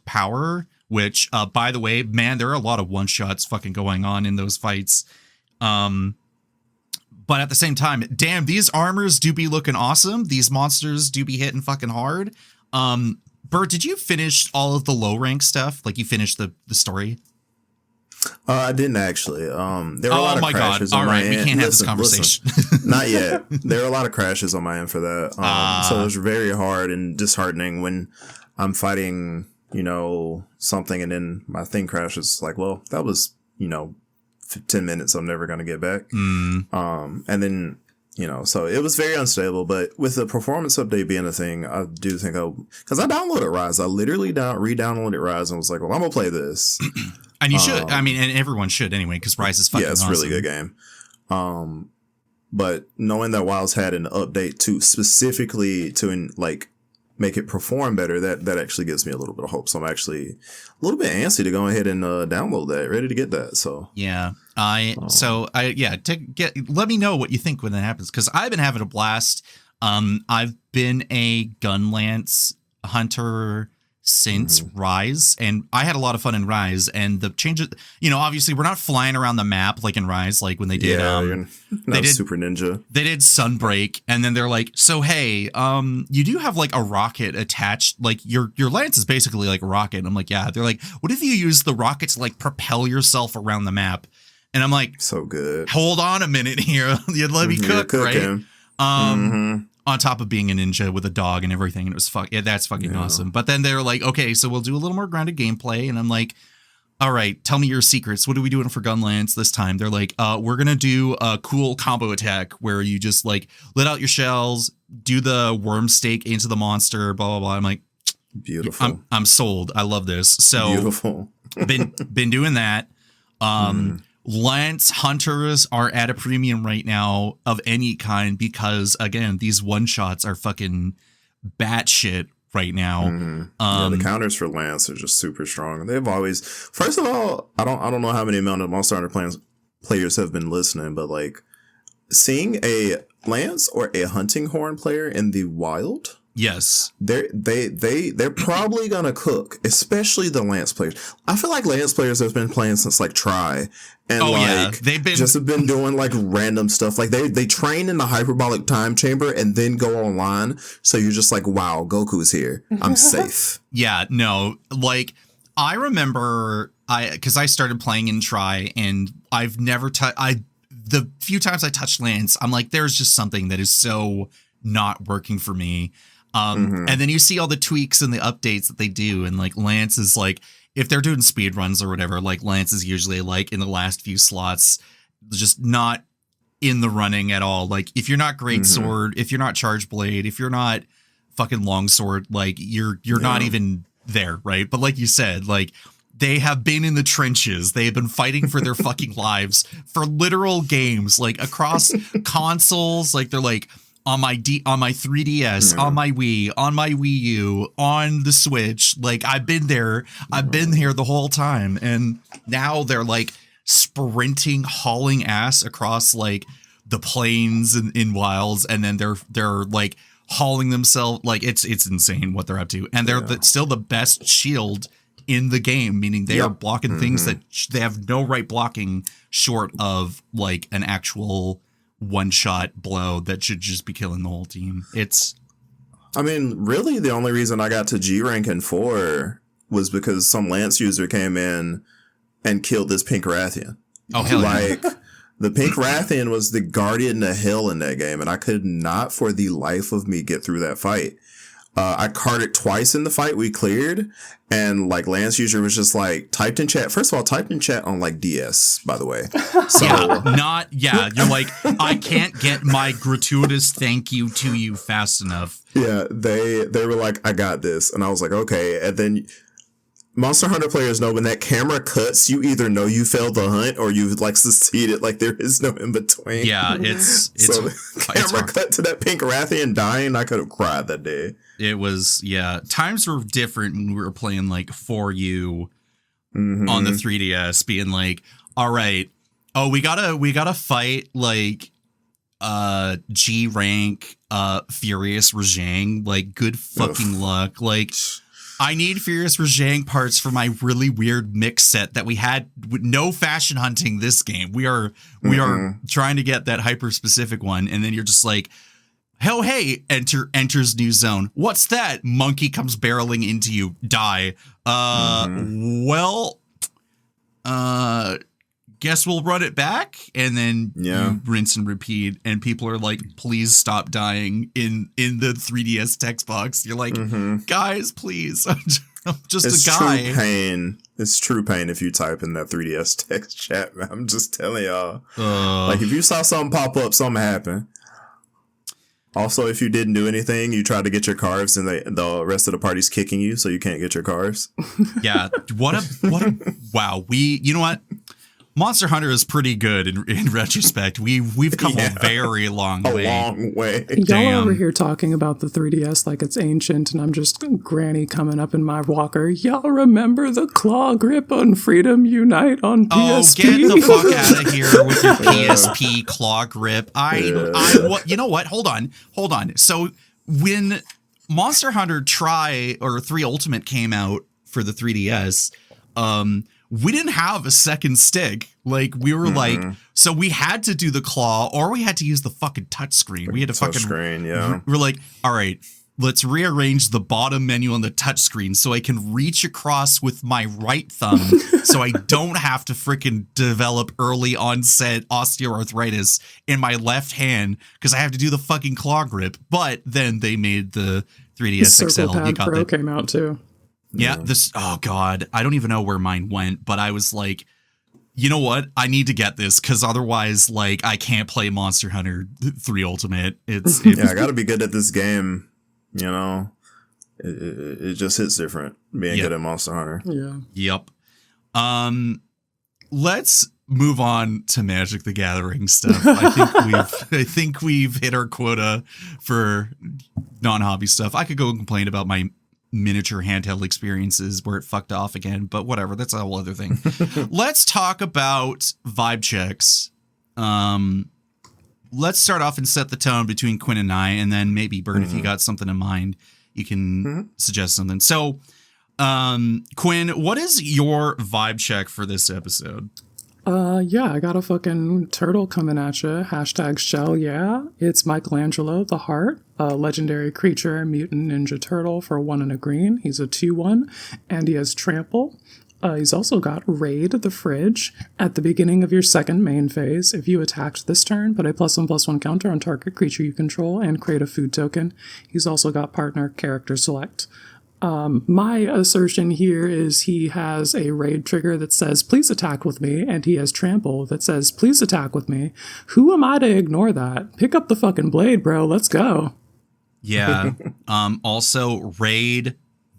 power, which by the way, man, there are a lot of one-shots fucking going on in those fights. But at the same time, damn, these armors do be looking awesome. These monsters do be hitting fucking hard. Bert, did you finish all of the low rank stuff? Like, you finished the story? I didn't actually. There were a lot of crashes on my end. We can't have this conversation. Not yet. There are a lot of crashes on my end for that. So it was very hard and disheartening when I'm fighting, something, and then my thing crashes. Like, well, that was, 10 minutes I'm never going to get back. And then, so it was very unstable. But with the performance update being a thing, I do think because I downloaded Rise. I literally re-downloaded Rise and was like, well, I'm going to play this. And you should. I mean, and everyone should anyway, because Rise is fucking awesome. Yeah, it's a really good game. But knowing that Wilds had an update specifically to make it perform better, that actually gives me a little bit of hope. So I'm actually a little bit antsy to go ahead and download that, ready to get that. So yeah, let me know what you think when that happens, because I've been having a blast. I've been a Gunlance hunter since Rise, and I had a lot of fun in Rise, and the changes, obviously we're not flying around the map like in Rise, like when they did they did Super Ninja. They did Sunbreak, and then they're like, so hey, you do have like a rocket attached, like your lance is basically like a rocket. And I'm like, yeah. They're like, what if you use the rocket to like propel yourself around the map? And I'm like, so good. Hold on a minute here. You'd let me cook, right? On top of being a ninja with a dog and everything. And it was that's fucking awesome. But then they're like, okay, so we'll do a little more grounded gameplay. And I'm like, all right, tell me your secrets. What are we doing for Gunlance this time? They're like, we're going to do a cool combo attack where you just like let out your shells, do the worm stake into the monster, blah, blah, blah. I'm like, beautiful. I'm sold. I love this. So beautiful. been doing that. Lance hunters are at a premium right now of any kind because, again, these one-shots are fucking batshit right now. The counters for Lance are just super strong. They've always, first of all, I don't know how many amount of Monster Hunter players have been listening, but like seeing a Lance or a Hunting Horn player in the wild. Yes, they're probably gonna cook, especially the Lance players. I feel like Lance players have been playing since like Try, and they've been doing like random stuff. Like they train in the hyperbolic time chamber and then go online. So you're just like, wow, Goku's here. I'm safe. Yeah, no, like I remember because I started playing in Try, and I've never the few times I touched Lance, I'm like, there's just something that is so not working for me. And then you see all the tweaks and the updates that they do. And like Lance is like, if they're doing speed runs or whatever, like Lance is usually like in the last few slots, just not in the running at all. Like if you're not Great Sword, if you're not Charge Blade, if you're not fucking Longsword, like you're not even there. Right. But like you said, like they have been in the trenches. They have been fighting for their fucking lives for literal games, like across consoles. Like they're like, on my 3DS, on my Wii, on my Wii U, on the Switch. Like I've been there. I've been here the whole time. And now they're like sprinting, hauling ass across like the plains in Wilds. And then they're like hauling themselves. Like it's insane what they're up to. And they're still the best shield in the game, meaning they are blocking things that they have no right blocking short of like an actual one-shot blow that should just be killing the whole team. Really the only reason I got to G rank in 4 was because some Lance user came in and killed this Pink Rathian. Oh, hell yeah. The Pink Rathian was the guardian of hell in that game, and I could not for the life of me get through that fight. I carded twice in the fight we cleared, and like Lance user was just like typed in chat. First of all, typed in chat on like DS, by the way. So you're like, I can't get my gratuitous thank you to you fast enough. Yeah, they were like, I got this, and I was like, okay. And then Monster Hunter players know when that camera cuts, you either know you failed the hunt or you've like succeeded. Like there is no in between. Yeah, it's so the camera cut to that Pink Rathian dying. I could have cried that day. It was times were different when we were playing like 4U on the 3DS, being like, all right, we gotta fight like G rank Furious Rajang. Like good fucking luck. Like I need Furious Rajang parts for my really weird mix set that we had with no fashion hunting this game. We are trying to get that hyper specific one, and then you're just like, hell, hey, enters new zone. What's that? Monkey comes barreling into you. Die. Guess we'll run it back. And then you rinse and repeat. And people are like, please stop dying in the 3DS text box. You're like, guys, please. I'm just a guy. It's true pain. It's true pain if you type in that 3DS text chat, man. I'm just telling y'all. Like, if you saw something pop up, something happened. Also, if you didn't do anything, you tried to get your carves and the rest of the party's kicking you, so you can't get your carves. Yeah. What a wow. You know what? Monster Hunter is pretty good in retrospect. We've come a very long way. A long way. Y'all over here talking about the 3DS like it's ancient, and I'm just granny coming up in my walker. Y'all remember the claw grip on Freedom Unite on PSP? Oh, get the fuck out of here with your PSP claw grip. You know what? Hold on. So when Monster Hunter 3 Ultimate came out for the 3DS, we didn't have a second stick. Like, we were like, so we had to do the claw, or we had to use the fucking touchscreen. We had to Touchscreen, yeah. We're like, all right, let's rearrange the bottom menu on the touchscreen so I can reach across with my right thumb so I don't have to freaking develop early onset osteoarthritis in my left hand because I have to do the fucking claw grip. But then they made the 3DS XL. Circle Pad Pro came out too. Yeah, oh God, I don't even know where mine went, but I was like, you know what? I need to get this because otherwise, like, I can't play Monster Hunter 3 Ultimate. Yeah, I got to be good at this game. You know, it just hits different being good at Monster Hunter. Yeah. Yep. Let's move on to Magic the Gathering stuff. I think we've hit our quota for non-hobby stuff. I could go and complain about my miniature handheld experiences where it fucked off again, but whatever, that's a whole other thing. Let's talk about vibe checks. Let's start off and set the tone between Quinn and I, and then maybe Bert, if you got something in mind, you can suggest something. So, Quinn, what is your vibe check for this episode? Yeah, I got a fucking turtle coming at you. Hashtag shell, yeah. It's Michelangelo, the Heart, a legendary creature, mutant ninja turtle for 1 and a green. He's a 2/1, and he has trample. He's also got Raid the Fridge. At the beginning of your second main phase, if you attacked this turn, put a +1/+1 counter on target creature you control and create a food token. He's also got Partner Character Select. My assertion here is he has a raid trigger that says, please attack with me, and he has trample that says, please attack with me. Who am I to ignore that? Pick up the fucking blade, bro. Let's go. Yeah. Also, Raid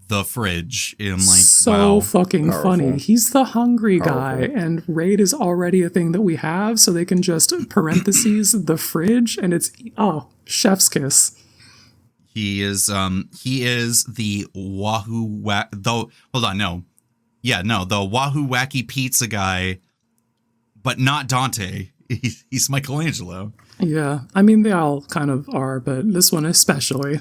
the Fridge. I'm like, so wow. fucking Powerful. funny. He's the hungry guy, and Raid is already a thing that we have, so they can just parentheses the fridge, and it's, chef's kiss. He is the Wahoo the Wahoo Wacky Pizza guy, but not Dante. He's Michelangelo. Yeah, I mean they all kind of are, but this one especially.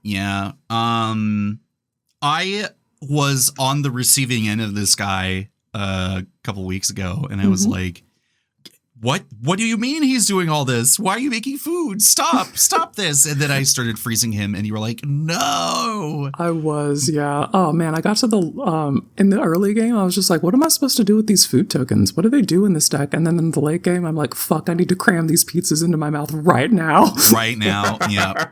Yeah. I was on the receiving end of this guy a couple weeks ago, and I was like, What do you mean he's doing all this? Why are you making food? Stop this. And then I started freezing him, and you were like, no. I was, yeah. Oh man, I got to the in the early game, I was just like, what am I supposed to do with these food tokens? What do they do in this deck? And then in the late game, I'm like, fuck, I need to cram these pizzas into my mouth right now. Right now, yeah.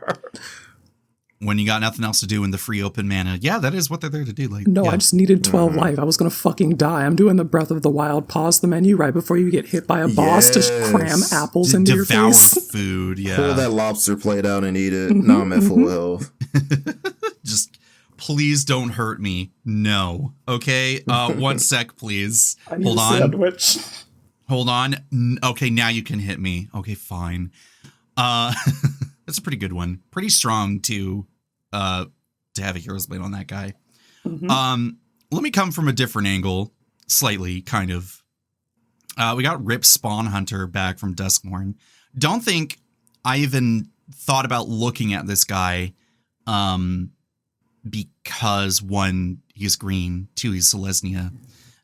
When you got nothing else to do in the free open mana, yeah, that is what they're there to do. Like, no, yeah. I just needed 12 life. I was gonna fucking die. I'm doing the Breath of the Wild. Pause the menu right before you get hit by a boss to cram apples into your devour face. food. Yeah, pull that lobster plate out and eat it. Now I'm at full health. Just please don't hurt me. No. Okay. 1 sec, please. I need Hold a on. sandwich. Hold on. Okay, now you can hit me. Okay, fine. That's a pretty good one. Pretty strong to have a Hero's Blade on that guy. Let me come from a different angle, slightly, kind of. We got Rip Spawn Hunter back from Duskmorn. Don't think I even thought about looking at this guy, because 1, he's green, 2, he's Selesnya,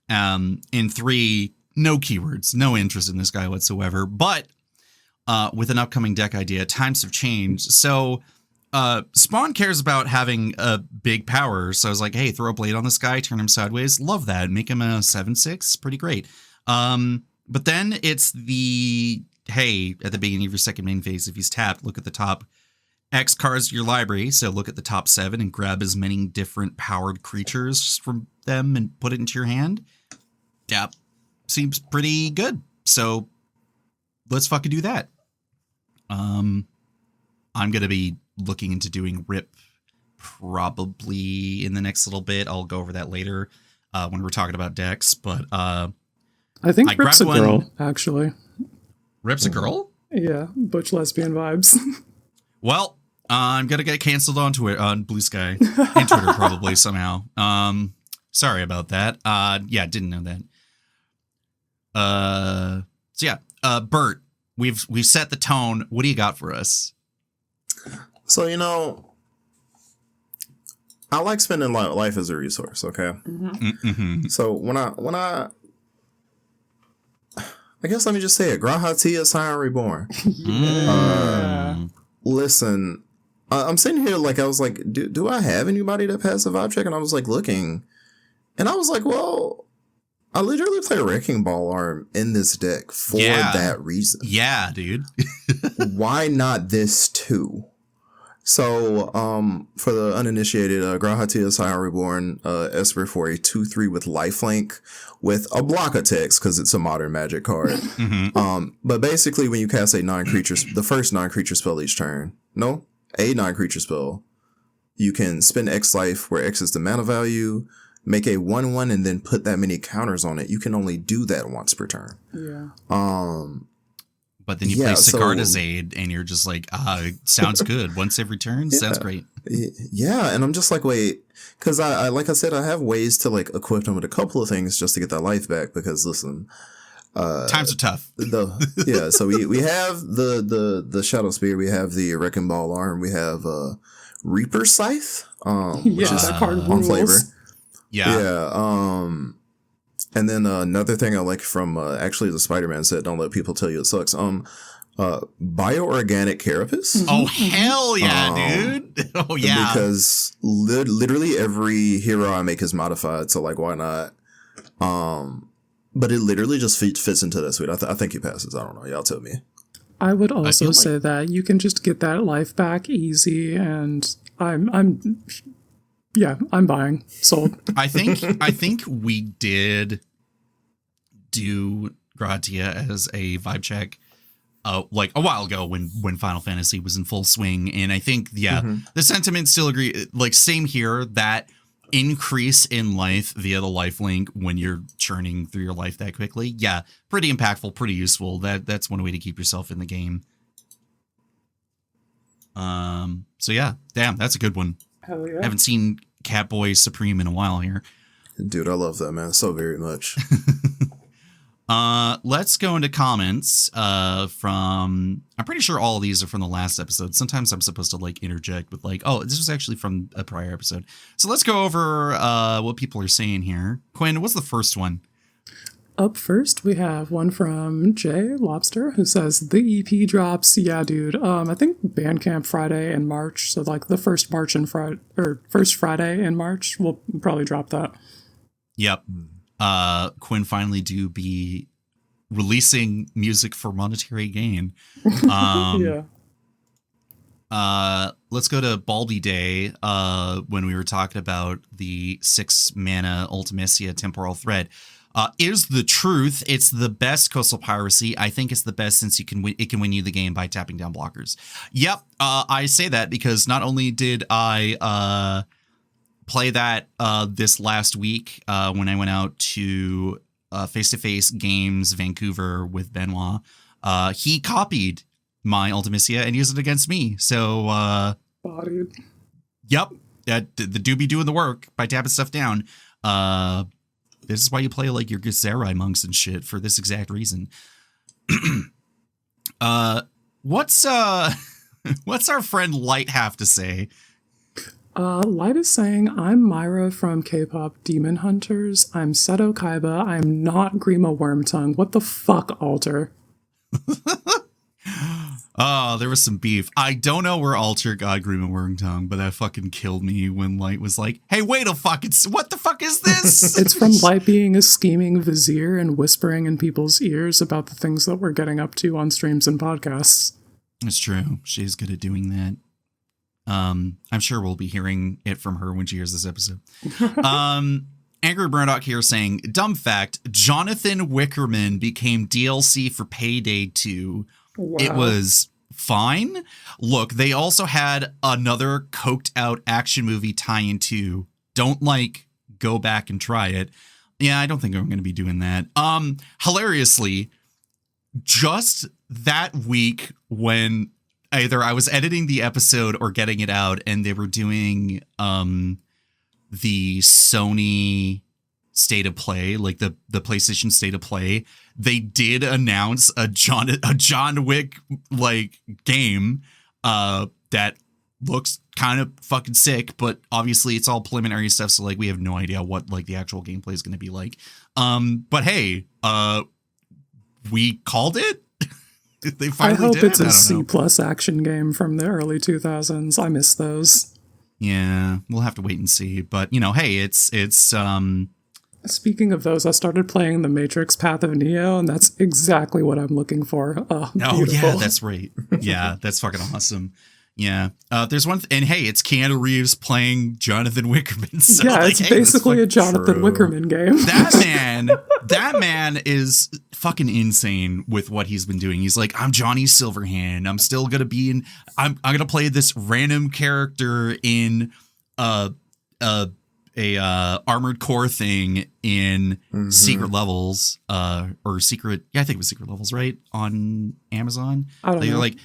and 3, no keywords, no interest in this guy whatsoever. But with an upcoming deck idea, times have changed. So Spawn cares about having a big power. So I was like, hey, throw a blade on this guy, turn him sideways. Love that. Make him a 7/6. Pretty great. But then it's the, hey, at the beginning of your second main phase, if he's tapped, look at the top X cards of your library. So look at the top 7 and grab as many different powered creatures from them and put it into your hand. Yeah, seems pretty good. So let's fucking do that. I'm going to be looking into doing Rip probably in the next little bit. I'll go over that later when we're talking about decks. But I think Rip's a girl, actually. Rip's a girl? Yeah, butch lesbian vibes. Well, I'm going to get canceled on Twitter, on Bluesky, and Twitter probably somehow. Sorry about that. Yeah, didn't know that. So yeah, Bert, we've set the tone. What do you got for us? So, you know, I like spending life as a resource. Okay. Mm-hmm. So when I guess let me just say it. Grahatia Scion Reborn. Listen, I'm sitting here like I was like, do I have anybody that passed the vibe check? And I was like looking, and I was like, well, I literally play Wrecking Ball Arm in this deck for that reason. Yeah, dude. Why not this too? So, for the uninitiated, Grahatia Scion Reborn, Esper for a 2/3 with lifelink with a block of text because it's a modern magic card. But basically, when you cast a non-creature, the first non-creature spell each turn, a non-creature spell, you can spend X life where X is the mana value, make a 1/1, and then put that many counters on it. You can only do that once per turn. Yeah. But then you play Sigarda's Aid, and you're just like, sounds good. Once every turn, sounds great. Yeah, and I'm just like, wait, because I like I said, I have ways to like equip them with a couple of things just to get that life back. Because listen, times are tough. So we have the Shadow Spear, we have the Wrecking Ball Arm, we have Reaper Scythe, which is that card on flavor. Yeah. And then another thing I like from actually the Spider-Man set, don't let people tell you it sucks. Bioorganic Carapace. Oh hell yeah, dude! Oh yeah, because literally every hero I make is modified, so like why not? But it literally just fits into that suite. I think he passes. I don't know. Y'all tell me. I would also say that you can just get that life back easy, and I'm buying. Sold. I think we did do Gratia as a vibe check like a while ago when Final Fantasy was in full swing, and I think the sentiment still agree, like same here, that increase in life via the life link when you're churning through your life that quickly, pretty impactful, pretty useful. That's one way to keep yourself in the game. So yeah, damn, that's a good one. Hell yeah. I haven't seen Catboy Supreme in a while here. Dude, I love that, man, so very much. Let's go into comments from, I'm pretty sure all of these are from the last episode. Sometimes I'm supposed to like interject with like, oh, this was actually from a prior episode. So let's go over what people are saying here. Quinn, what's the first one? Up first, we have one from Jay Lobster, who says, the EP drops. Yeah, dude. I think Bandcamp Friday in March. So like the first Friday in March, we'll probably drop that. Yep. Quinn finally do be releasing music for monetary gain. Yeah. Let's go to Baldy Day, when we were talking about the 6 mana Ultimecia Temporal Thread. Is the truth. It's the best Coastal Piracy. I think it's the best since it can win you the game by tapping down blockers. Yep. I say that because not only did I play that this last week when I went out to face-to-face games Vancouver with Benoit, he copied my Ultimecia and used it against me. So Bodied. Yep. The dude be doing the work by tapping stuff down. This is why you play like your Gesserai monks and shit, for this exact reason. What's our friend Light have to say? Light is saying, I'm Myra from K-pop Demon Hunters. I'm Seto Kaiba. I'm not Grima Wormtongue. What the fuck, Alter? Oh, there was some beef. I don't know where Alter got Grima Wormtongue, but that fucking killed me when Light was like, hey, wait a fuck, what the fuck is this? It's from Light being a scheming vizier and whispering in people's ears about the things that we're getting up to on streams and podcasts. It's true. She's good at doing that. I'm sure we'll be hearing it from her when she hears this episode. Angry Murdoch here saying, dumb fact, Jonathan Wickerman became DLC for Payday 2. Wow. It was fine. Look, they also had another coked out action movie tie-in too. Don't go back and try it. Yeah, I don't think I'm going to be doing that. Hilariously, just that week when either I was editing the episode or getting it out, and they were doing the Sony State of Play, like the PlayStation State of Play, they did announce a John Wick game that looks kind of fucking sick, but obviously it's all preliminary stuff, so like we have no idea what like the actual gameplay is going to be like. But hey, we called it. They finally I hope did it's it. a C+ action game from the early 2000s. I miss those. Yeah, we'll have to wait and see. But you know, hey, it's Speaking of those, I started playing The Matrix Path of Neo, and that's exactly what I'm looking for. Oh, yeah, that's right. Yeah, that's fucking awesome. Yeah, there's one, and hey, it's Keanu Reeves playing Jonathan Wickerman. So, yeah, like, it's hey, basically a Jonathan Wickerman game. That man is fucking insane with what he's been doing. He's like, I'm Johnny Silverhand. I'm still gonna be in. I'm gonna play this random character in Armored Core thing in Secret Levels, or Secret. Yeah, I think it was Secret Levels, right, on Amazon. I don't know. Like,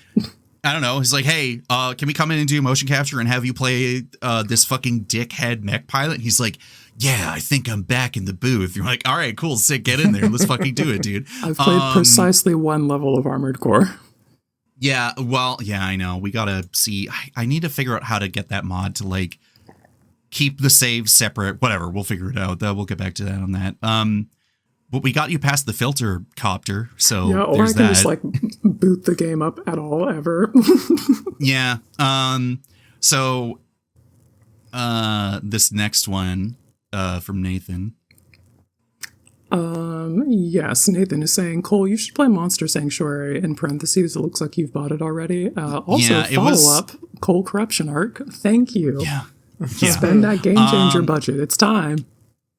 I don't know. He's like, hey, can we come in and do motion capture and have you play this fucking dickhead mech pilot? He's like, yeah, I think I'm back in the booth. You're like, all right, cool, sick, get in there. Let's fucking do it, dude. I've played precisely one level of Armored Core. Yeah, well, yeah, I know. We gotta see. I need to figure out how to get that mod to like keep the saves separate. Whatever, we'll figure it out. We'll get back to that on that. But we got you past the filter copter, so yeah, or I can just like boot the game up at all ever. Yeah. So this next one from Nathan. Yes, Nathan is saying, Cole, you should play Monster Sanctuary. In parentheses, it looks like you've bought it already. Also, Yeah, it follow was- up, Cole Corruption Arc. Thank you. Yeah. Spend that game changer budget. It's time.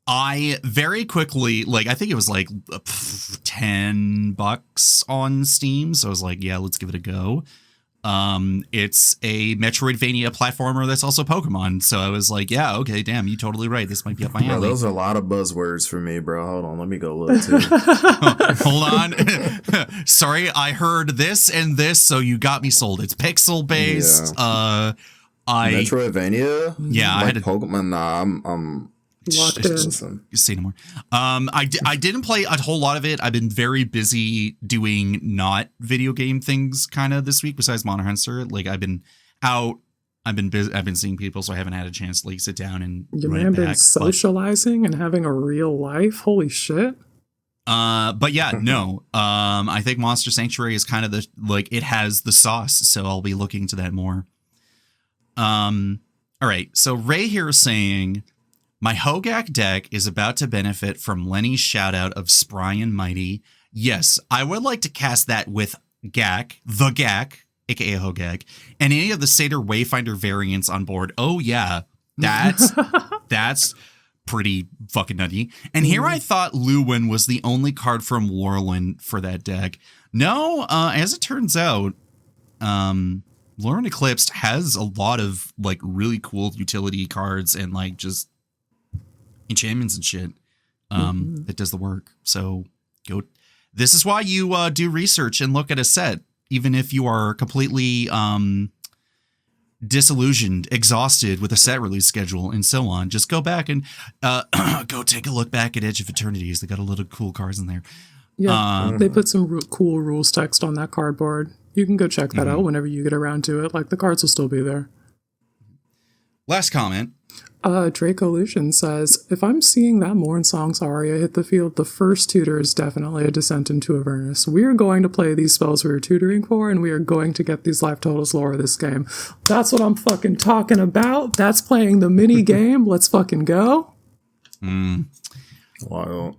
I very quickly, like, I think it was like $10 on Steam. So I was like, yeah, let's give it a go. It's a Metroidvania platformer that's also Pokemon. So I was like, yeah, okay, damn, you're totally right. This might be up my Bro, alley. those are a lot of buzzwords for me, bro. Hold on, let me go look too. Hold on. Sorry, I heard this and this, so you got me sold. It's pixel based. Metroidvania? Yeah, I like had to Pokemon. Nah, I'm Locked in. listen. say no more. I didn't play a whole lot of it. I've been very busy doing not video game things kind of this week besides Monster Hunter. Like I've been out, I've been busy, I've been seeing people, so I haven't had a chance to like sit down and Your run man it been back. socializing and having a real life. Holy shit. But yeah, no. I think Monster Sanctuary is kind of the like it has the sauce, so I'll be looking to that more. All right. So Ray here is saying, my Hogak deck is about to benefit from Lenny's shout out of Spry and Mighty. Yes, I would like to cast that with Gak, the Gak, aka Hogak, and any of the Satyr Wayfinder variants on board. Oh yeah, that's pretty fucking nutty. And here I thought Luwin was the only card from Lorwyn for that deck. No, as it turns out, Lorwyn Eclipsed has a lot of like really cool utility cards and like just enchantments and shit that does the work. So go. This is why you do research and look at a set, even if you are completely disillusioned, exhausted with a set release schedule and so on. Just go back and go take a look back at Edge of Eternities. They got a lot of cool cards in there. Yeah, they put some cool rules text on that cardboard. You can go check that out whenever you get around to it. Like, the cards will still be there. Last comment. Draco Lucian says, if I'm seeing that Morn Song's aria hit the field, the first tutor is definitely a Descent into Avernus. We are going to play these spells we were tutoring for, and we are going to get these life totals lower this game. That's what I'm fucking talking about. That's playing the mini game. Let's fucking go. Wild.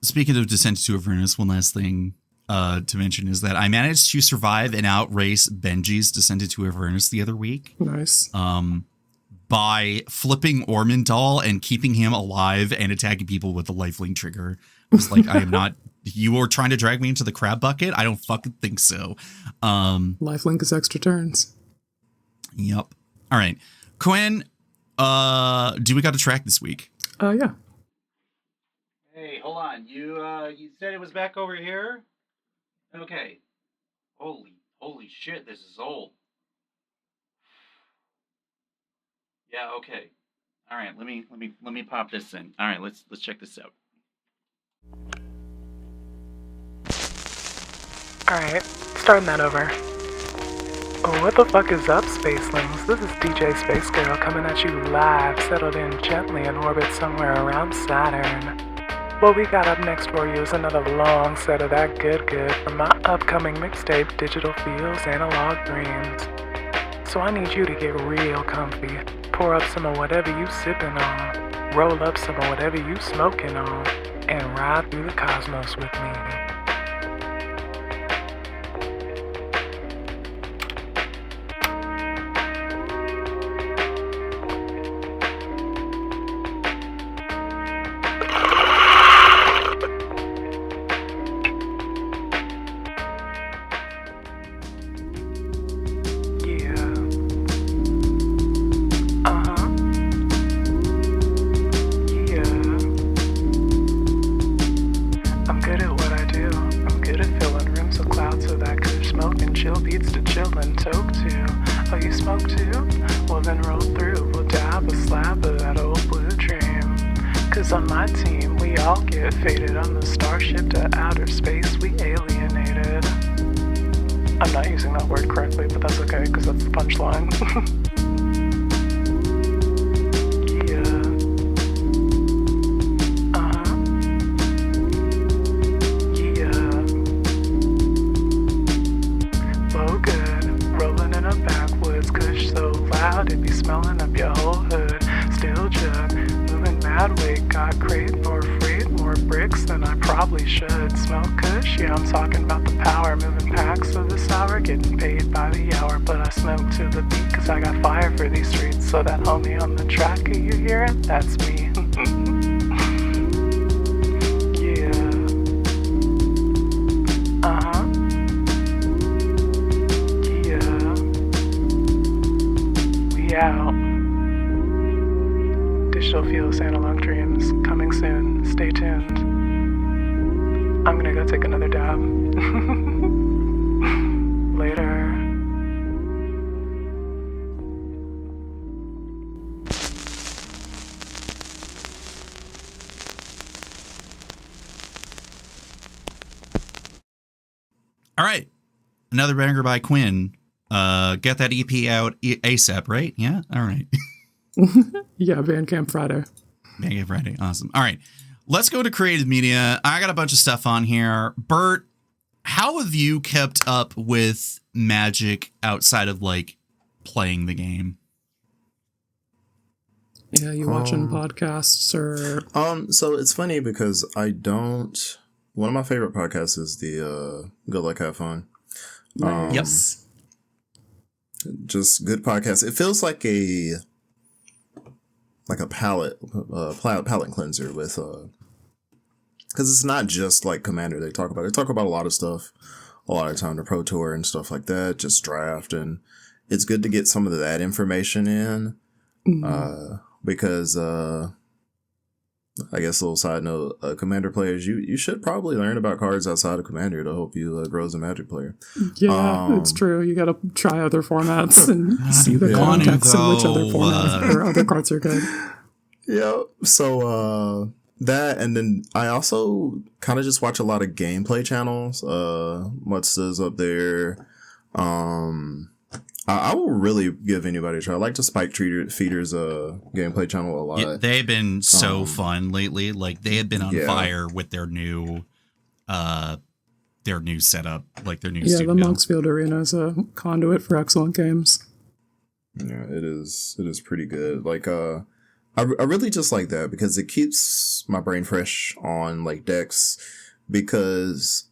Speaking of Descent into Avernus, one last thing to mention is that I managed to survive and outrace Benji's Descent into Avernus the other week. Nice. By flipping Ormondal and keeping him alive and attacking people with the lifelink trigger. I was like, I am not. You are trying to drag me into the crab bucket? I don't fucking think so. Lifelink is extra turns. Yep. All right. Quinn, do we got a track this week? Yeah. Hey, hold on. You said it was back over here? Okay. Holy shit, this is old. Yeah, okay. All right, let me pop this in. All right, let's check this out. All right, starting that over. What the fuck is up, Spacelings? This is DJ Space Girl coming at you live, settled in gently in orbit somewhere around Saturn. What we got up next for you is another long set of that good from my upcoming mixtape, Digital Feels, Analog Dreams. So I need you to get real comfy, pour up some of whatever you sipping on, roll up some of whatever you smoking on, and ride through the cosmos with me. So that homie on the track, are you hearing? That's me. Yeah. Yeah. We out. Digital Feels, Analog Dreams, coming soon. Stay tuned. I'm gonna go take another dab. Later. All right. Another banger by Quinn. Get that EP out ASAP, right? Yeah? All right. Yeah, Bandcamp Friday. Bandcamp Friday. Awesome. All right. Let's go to creative media. I got a bunch of stuff on here. Bert, how have you kept up with Magic outside of, like, playing the game? Yeah, you watching podcasts or... So it's funny because I don't... One of my favorite podcasts is the Good Luck Have Fun. Yes. Just good podcast. It feels like a palate cleanser with because it's not just like Commander they talk about. They talk about a lot of stuff. A lot of time the Pro Tour and stuff like that, just draft, and it's good to get some of that information in. Because I guess a little side note, Commander players, you should probably learn about cards outside of Commander to help you grow as a Magic player. Yeah, it's true. You got to try other formats and see the context in which other formats or other cards are good. Yeah, so that, and then I also kind of just watch a lot of gameplay channels. Mutsta's up there. I will really give anybody a try. I like to Spike Feeder's gameplay channel a lot. Yeah, they've been so fun lately. Like they had been on fire with their new setup, like their new studio. The Monksfield Arena is a conduit for excellent games. Yeah, it is. It is pretty good. Like I really just like that because it keeps my brain fresh on like decks because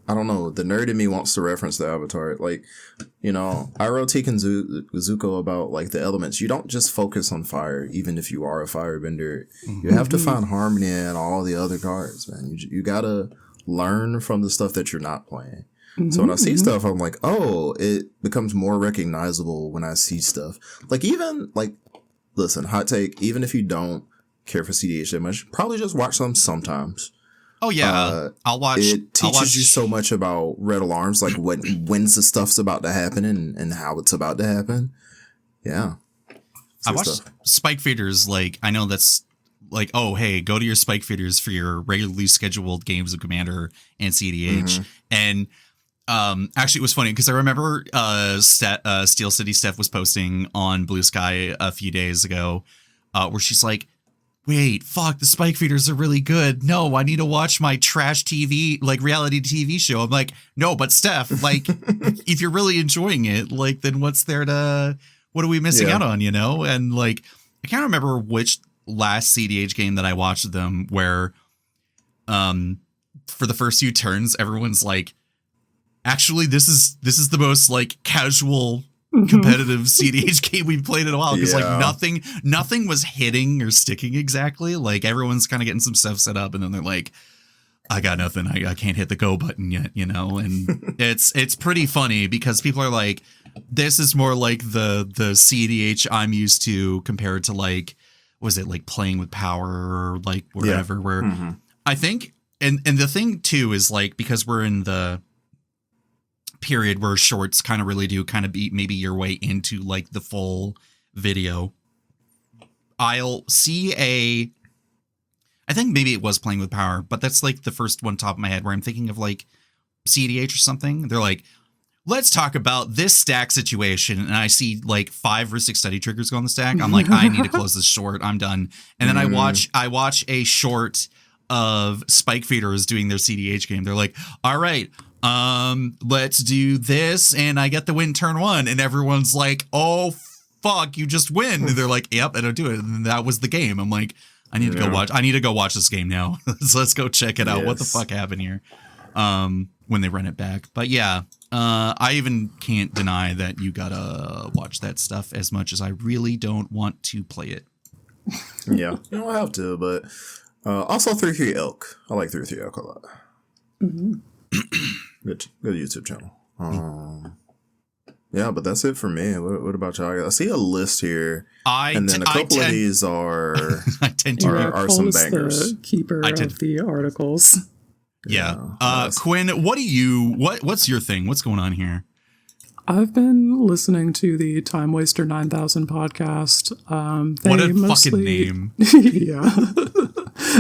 I don't know, the nerd in me wants to reference the Avatar. Like, you know, I wrote Tekken Zuko about like the elements. You don't just focus on fire, even if you are a firebender. You have to find harmony in all the other cards, man. You gotta learn from the stuff that you're not playing. So when I see stuff, I'm like, oh, it becomes more recognizable when I see stuff. Like even like, listen, hot take, even if you don't care for CDH that much, probably just watch them sometimes. Oh yeah, I'll watch. It teaches you so much about red alarms, like when's the stuff's about to happen and how it's about to happen. Yeah, I watched Spike Feeders. Like I know that's like, oh hey, go to your Spike Feeders for your regularly scheduled games of Commander and CDH. And Actually, it was funny because I remember Steel City Steph was posting on Bluesky a few days ago where she's like, wait, fuck, the spike feeders are really good. No, I need to watch my trash TV, like reality TV show. I'm like, no, but Steph, like, if you're really enjoying it, like, then what are we missing out on, you know? And like, I can't remember which last CDH game that I watched them where, for the first few turns, everyone's like, actually, this is the most like casual competitive CDH game we've played in a while because like nothing was hitting or sticking exactly. Like everyone's kind of getting some stuff set up and then they're like, I got nothing. I can't hit the go button yet, you know? And it's pretty funny because people are like, this is more like the CDH I'm used to compared to like, was it like Playing with Power or like whatever where I think, and the thing too is like, because we're in the period where shorts kind of really do kind of be maybe your way into like the full video. I'll see I think maybe it was Playing with Power, but that's like the first one top of my head where I'm thinking of like CDH or something. They're like, let's talk about this stack situation. And I see like 5 or 6 study triggers go on the stack. I'm like, I need to close this short. I'm done. And then I watch a short of Spike Feeders doing their CDH game. They're like, all right, let's do this. And I get the win turn 1. And everyone's like, oh, fuck, you just win. And they're like, yep, I don't do it. And that was the game. I'm like, I need to go watch this game now. So let's go check it out. Yes. What the fuck happened here? When they run it back. But yeah, I even can't deny that you gotta watch that stuff as much as I really don't want to play it. Yeah, you don't have to, but also 3-3 Elk. I like 3-3 Elk a lot. Mm-hmm. Good YouTube channel. Yeah, but that's it for me. What about y'all? I see a list here, and then a couple of these are are some bangers. The keeper of the articles. Yeah. Quinn, what's your thing? What's going on here? I've been listening to the Time Waster 9000 podcast. What a fucking name. Yeah.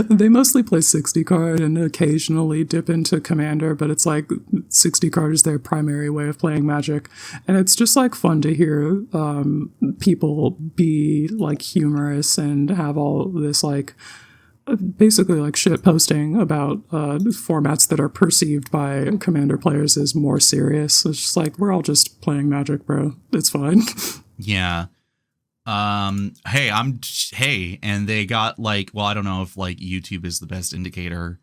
They mostly play 60 card and occasionally dip into Commander, but it's like 60 card is their primary way of playing Magic. And it's just like fun to hear people be like humorous and have all this like basically like shit posting about formats that are perceived by Commander players as more serious. It's just like, we're all just playing Magic, bro. It's fine. Yeah. Hey, and they got like, well, I don't know if like YouTube is the best indicator,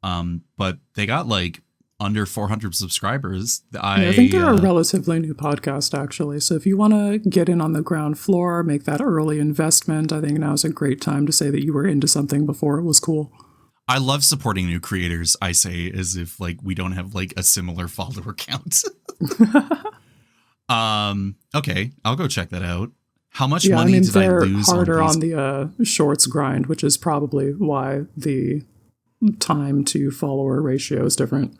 but they got like under 400 subscribers. I think they're a relatively new podcast, actually. So if you want to get in on the ground floor, make that early investment, I think now is a great time to say that you were into something before it was cool. I love supporting new creators, I say, as if like we don't have like a similar follower count. Okay, I'll go check that out. How much money did I lose? They're harder on the shorts grind, which is probably why the time to follower ratio is different.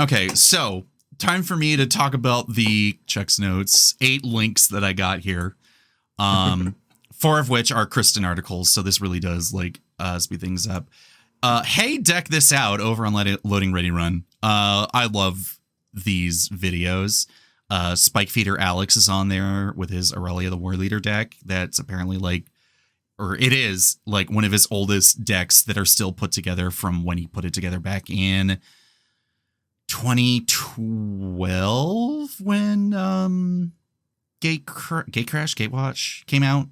Okay, so time for me to talk about the checks notes. 8 links that I got here. 4 of which are Kristen articles, so this really does like speed things up. Hey, deck this out over on Loading Ready Run. I love these videos. Spike Feeder Alex is on there with his Aurelia the War Leader deck. That's apparently like, or it is like one of his oldest decks that are still put together from when he put it together back in 2012 when Gatewatch came out.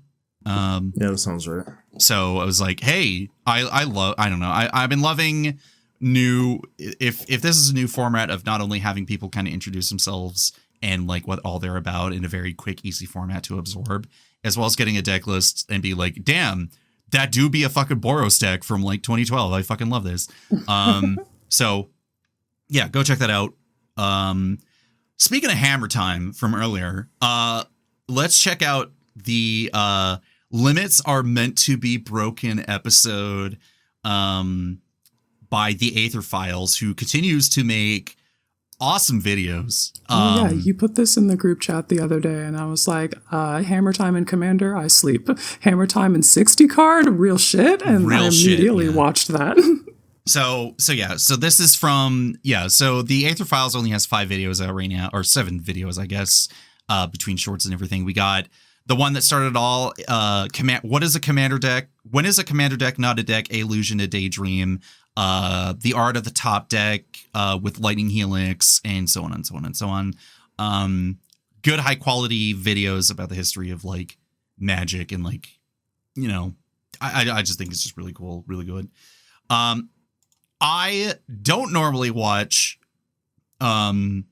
Yeah, that sounds right. So I was like, hey, I don't know. I've been loving new, if this is a new format of not only having people kind of introduce themselves and like what all they're about in a very quick, easy format to absorb, as well as getting a deck list and be like, damn, that do be a fucking Boros deck from like 2012. I fucking love this. So yeah, go check that out. Speaking of Hammer Time from earlier, let's check out the Limits Are Meant to Be Broken episode by the Aether Files, who continues to make awesome videos. Yeah, you put this in the group chat the other day, and I was like, Hammer Time and Commander, I sleep. Hammer Time and 60 card, real shit? And I immediately watched that. So this is from, so the Aether Files only has 5 videos out right now, or 7 videos, I guess, between shorts and everything. We got the one that started it all, what is a commander deck? When is a commander deck not a deck? Illusion, a daydream, the art of the top deck, with lightning helix, and so on and so on and so on. Good high quality videos about the history of like Magic, and like, you know, I just think it's just really cool, really good. I don't normally watch, excuse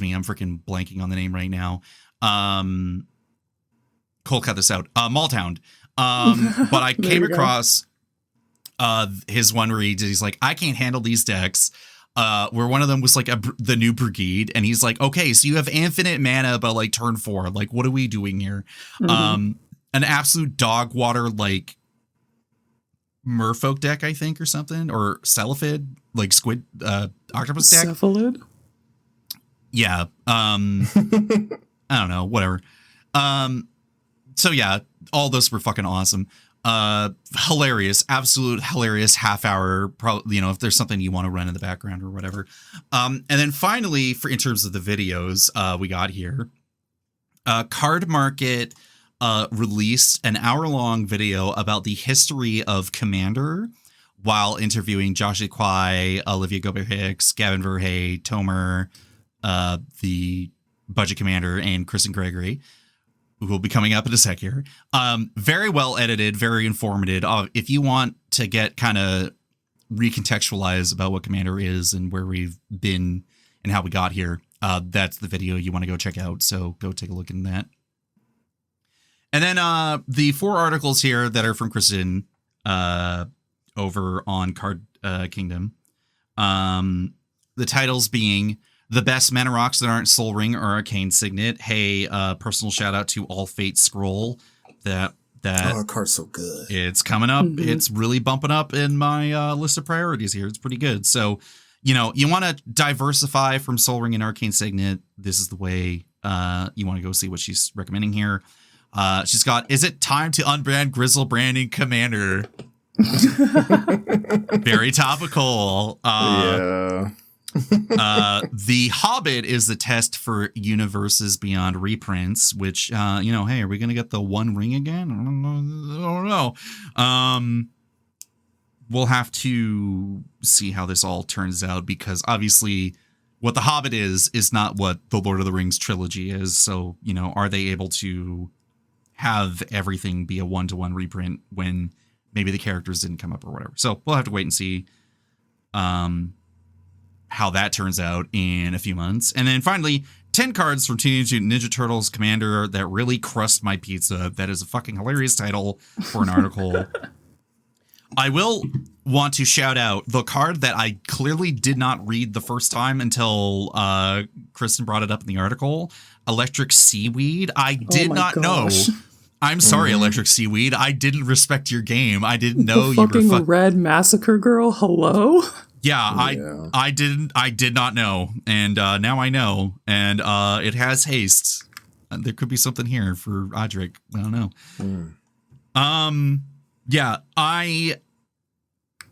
me, I'm freaking blanking on the name right now. Cole, cut this out. Malthound. But I came across his one where he's like, I can't handle these decks. Where one of them was like the new Brigade, and he's like, okay, so you have infinite mana, but like turn 4, like what are we doing here? An absolute dog water like Merfolk deck, I think, or something, or Cephaloid, like squid, octopus deck. Cephaloid? Yeah. I don't know, whatever. So yeah, all those were fucking awesome. Hilarious, absolute hilarious half hour, probably, you know, if there's something you want to run in the background or whatever. And then finally, in terms of the videos, we got here, Card Market released an hour-long video about the history of Commander while interviewing Josh Quay, Olivia Gobert-Hicks, Gavin Verhey, Tomer, the Budget Commander, and Kristen Gregory, who will be coming up in a sec here. Very well edited, very informative. If you want to get kind of recontextualized about what Commander is and where we've been and how we got here, that's the video you want to go check out. So go take a look in that. And then the 4 articles here that are from Kristen over on Card Kingdom. The titles being The Best Mana Rocks That Aren't Soul Ring or Arcane Signet. Hey, personal shout out to All Fate Scroll. That card's so good. It's coming up. Mm-hmm. It's really bumping up in my list of priorities here. It's pretty good. So, you know, you want to diversify from Soul Ring and Arcane Signet. This is the way you want to go see what she's recommending here. She's got, is it time to unbrand Grizzle branding Commander? Very topical. Yeah. The Hobbit is the test for Universes Beyond reprints, which, you know, hey, are we going to get the One Ring again? I don't know. We'll have to see how this all turns out, because obviously what the Hobbit is not what the Lord of the Rings trilogy is. So, you know, are they able to have everything be a 1-to-1 reprint when maybe the characters didn't come up or whatever? So we'll have to wait and see how that turns out in a few months. And then finally, 10 cards from Teenage Mutant Ninja Turtles Commander that really crust my pizza. That is a fucking hilarious title for an article. I will want to shout out the card that I clearly did not read the first time until Kristen brought it up in the article. Electric Seaweed. I did not know. I'm sorry, Electric Seaweed. I didn't respect your game. I didn't know you were fucking Red Massacre Girl. Hello. Yeah, I did not know, and now I know, and it has haste. There could be something here for Adric. I don't know. Yeah, I,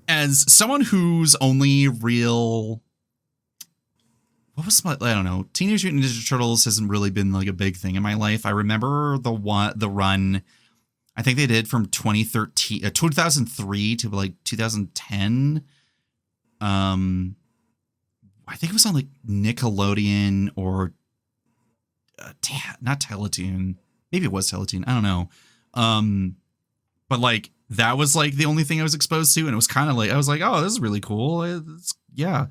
as someone who's only real, I don't know, Teenage Mutant Ninja Turtles hasn't really been like a big thing in my life. I remember the run, I think they did from 2003 to like 2010. I think it was on like Nickelodeon or not Teletoon. Maybe it was Teletoon. I don't know. But like that was like the only thing I was exposed to, and it was kind of like I was like, oh, this is really cool. Yeah.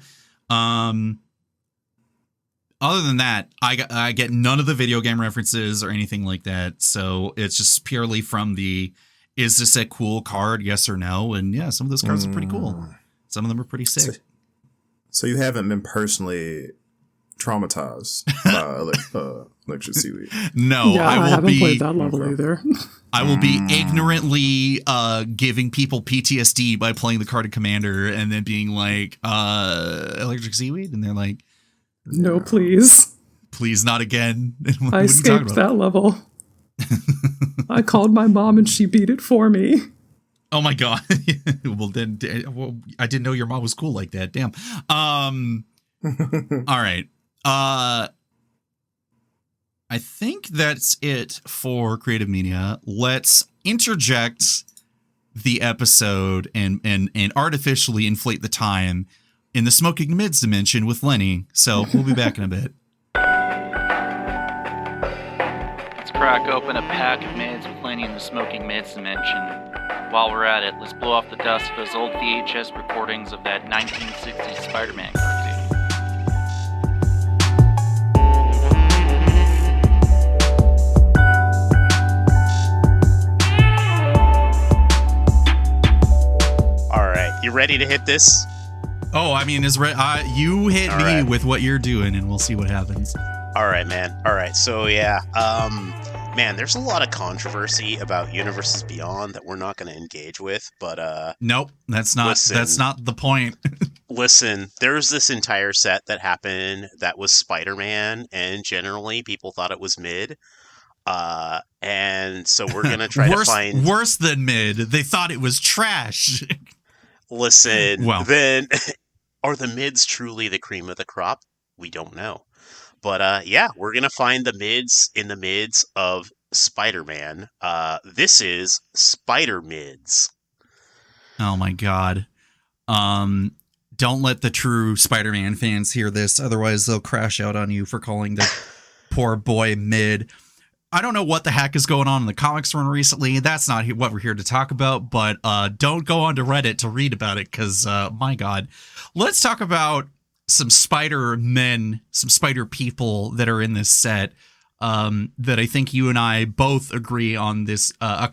Other than that, I get none of the video game references or anything like that. So it's just purely from the, is this a cool card? Yes or no? And yeah, some of those cards are pretty cool. Some of them are pretty sick. So you haven't been personally traumatized by Electric Seaweed? No, yeah, I haven't played that level either. I will be ignorantly giving people PTSD by playing the card of Commander and then being like, Electric Seaweed? And they're like, no, please. Please, not again. I escaped that level. I called my mom and she beat it for me. Oh my god. Well, then, I didn't know your mom was cool like that. Damn. All right. I think that's it for creative media. Let's interject the episode and artificially inflate the time in the smoking mids dimension with Lenny. So we'll be back in a bit. Let's crack open a pack of mids with Lenny in the smoking mids dimension. While we're at it, let's blow off the dust of those old VHS recordings of that 1960s Spider-Man cartoon. All right, you ready to hit this? Oh, I mean, you hit All me right. with what you're doing, and we'll see what happens. All right, man. All right, so yeah, man, there's a lot of controversy about Universes Beyond that we're not going to engage with, but Nope, that's not the point. listen, there's this entire set that happened that was Spider-Man, and generally people thought it was mid. And so we're gonna try to find worse than mid. They thought it was trash. Listen, Well. then are the mids truly the cream of the crop? We don't know. But yeah, we're gonna find the mids in the mids of Spider-Man. This is Spider Mids. Oh my god. Don't let the true Spider-Man fans hear this, otherwise they'll crash out on you for calling the poor boy mid. I don't know what the heck is going on in the comics run recently. That's not what we're here to talk about, but don't go onto Reddit to read about it, because, my god. Let's talk about some Spider-Men, some Spider people that are in this set, that I think you and I both agree on this. A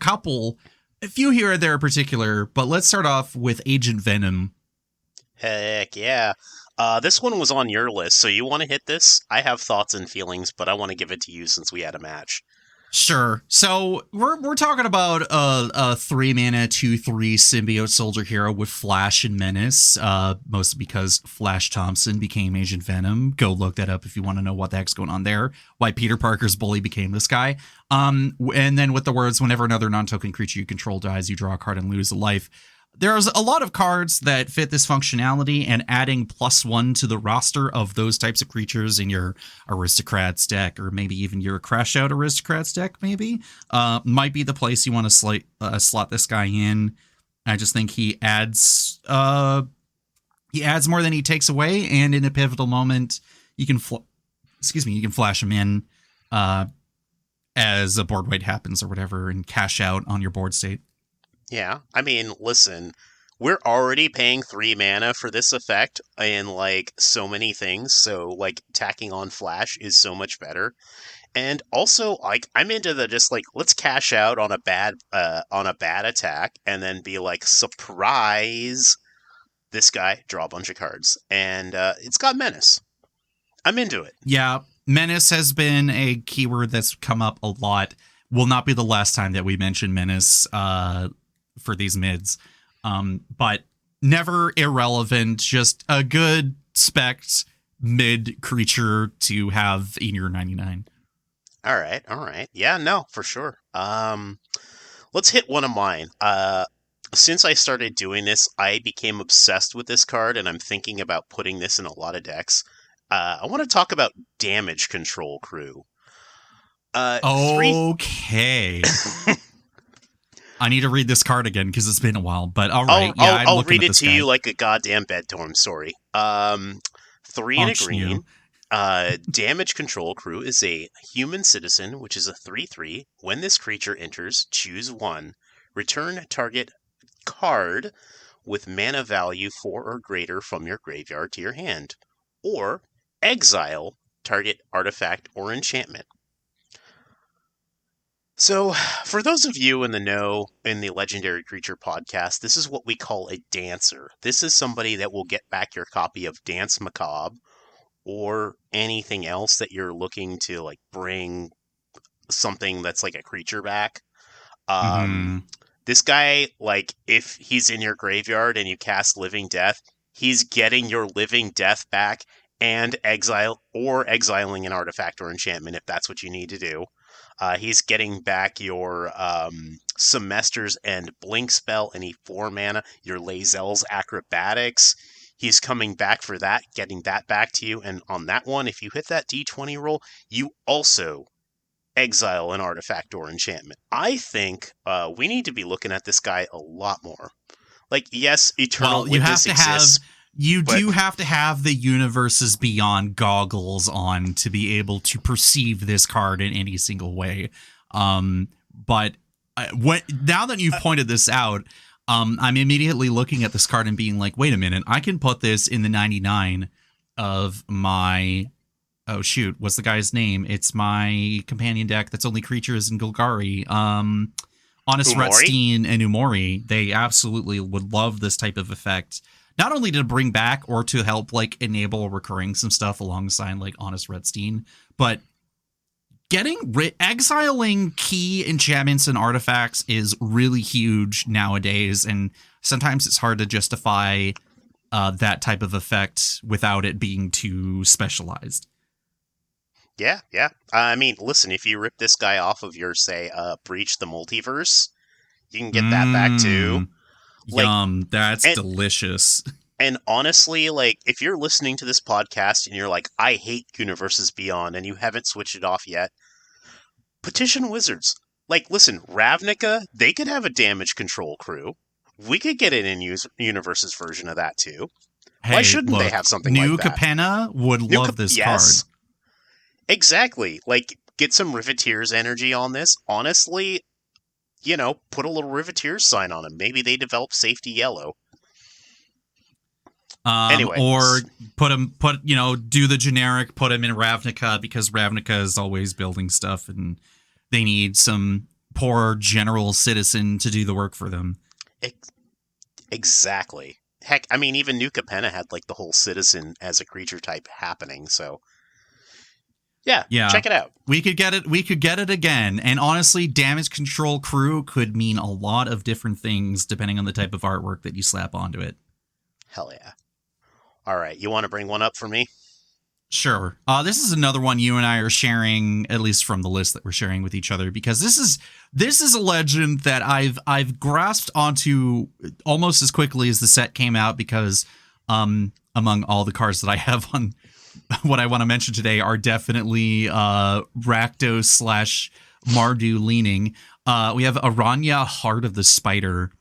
few here or there in particular, but let's start off with Agent Venom. Heck yeah. This one was on your list, so you want to hit this? I have thoughts and feelings, but I want to give it to you since we had a match. Sure. So we're talking about a 3-mana 2/3 symbiote soldier hero with Flash and Menace, mostly because Flash Thompson became Agent Venom. Go look that up if you want to know what the heck's going on there. Why Peter Parker's bully became this guy. And then with the words, whenever another non-token creature you control dies, you draw a card and lose a life. There's a lot of cards that fit this functionality, and adding +1 to the roster of those types of creatures in your Aristocrats deck, or maybe even your Crash Out Aristocrats deck, maybe, might be the place you want to slot this guy in. I just think he adds more than he takes away, and in a pivotal moment, you can flash him in as a board wipe happens or whatever, and cash out on your board state. Yeah, I mean, listen, we're already paying 3 mana for this effect in, like, so many things, so, like, tacking on Flash is so much better. And also, like, I'm into the just, like, let's cash out on a bad attack, and then be like, surprise, this guy, draw a bunch of cards. And it's got Menace. I'm into it. Yeah, Menace has been a keyword that's come up a lot. Will not be the last time that we mention Menace, for these mids, but never irrelevant, just a good spec mid creature to have in your 99. All right. Yeah, no, for sure. Let's hit one of mine. Since I started doing this, I became obsessed with this card, and I'm thinking about putting this in a lot of decks. I want to talk about Damage Control Crew. Okay. I need to read this card again because it's been a while, but all right. I'll read it to you like a goddamn bedtime story. 3 and a green. Damage Control Crew is a human citizen, which is a 3/3. When this creature enters, choose 1. Return target card with mana value 4 or greater from your graveyard to your hand. Or exile target artifact or enchantment. So, for those of you in the know, in the Legendary Creature podcast, this is what we call a dancer. This is somebody that will get back your copy of Dance Macabre, or anything else that you're looking to, like, bring something that's like a creature back. This guy, like, if he's in your graveyard and you cast Living Death, he's getting your Living Death back and exiling an artifact or enchantment if that's what you need to do. He's getting back your Semesters and Blink spell, any 4 mana, your Lae'zel's Acrobatics. He's coming back for that, getting that back to you, and on that one, if you hit that D20 roll, you also exile an artifact or enchantment. I think we need to be looking at this guy a lot more. Like, yes, Eternal Witness exists. You do have to have the Universes Beyond goggles on to be able to perceive this card in any single way. But now that you've pointed this out, I'm immediately looking at this card and being like, wait a minute, I can put this in the 99 of my... Oh, shoot, what's the guy's name? It's my companion deck that's only creatures in Golgari. Honest Retstein and Umori, they absolutely would love this type of effect. Not only to bring back or to help like enable recurring some stuff alongside like Honest Retstein, but exiling key enchantments and artifacts is really huge nowadays, and sometimes it's hard to justify that type of effect without it being too specialized. Yeah. I mean, listen, if you rip this guy off of your, say, Breach the Multiverse, you can get that back too. Like, yum, that's delicious. And honestly, like, if you're listening to this podcast and you're like, I hate Universes Beyond, and you haven't switched it off yet, petition Wizards. Like, listen, Ravnica, they could have a damage control crew. We could get it in Universes version of that too. Hey, why shouldn't they have something like that? New Capenna would love this card. Exactly. Like, get some Riveteers energy on this. Honestly, put a little Riveteers sign on him. Maybe they develop Safety Yellow. Anyway. Or do the generic, put him in Ravnica, because Ravnica is always building stuff and they need some poor general citizen to do the work for them. Exactly. Heck, I mean, even New Capenna had like the whole citizen as a creature type happening, so... Yeah, check it out. We could get it again. And honestly, Damage Control Crew could mean a lot of different things depending on the type of artwork that you slap onto it. Hell yeah. All right, you want to bring one up for me? Sure. This is another one you and I are sharing, at least from the list that we're sharing with each other, because this is a legend that I've grasped onto almost as quickly as the set came out, because among all the cards that I have on what I want to mention today are definitely Rakdos / Mardu leaning. We have Aranya, Heart of the Spider.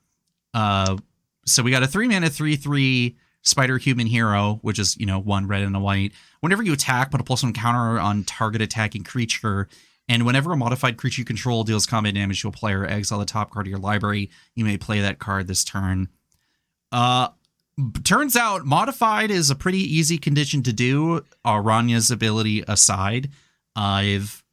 So we got a 3-mana 3/3 Spider Human Hero, which is 1 red and a white. Whenever you attack, put a +1 counter on target attacking creature, and whenever a modified creature you control deals combat damage to a player, exile the top card of your library. You may play that card this turn. Turns out modified is a pretty easy condition to do, Aranya's ability aside. I've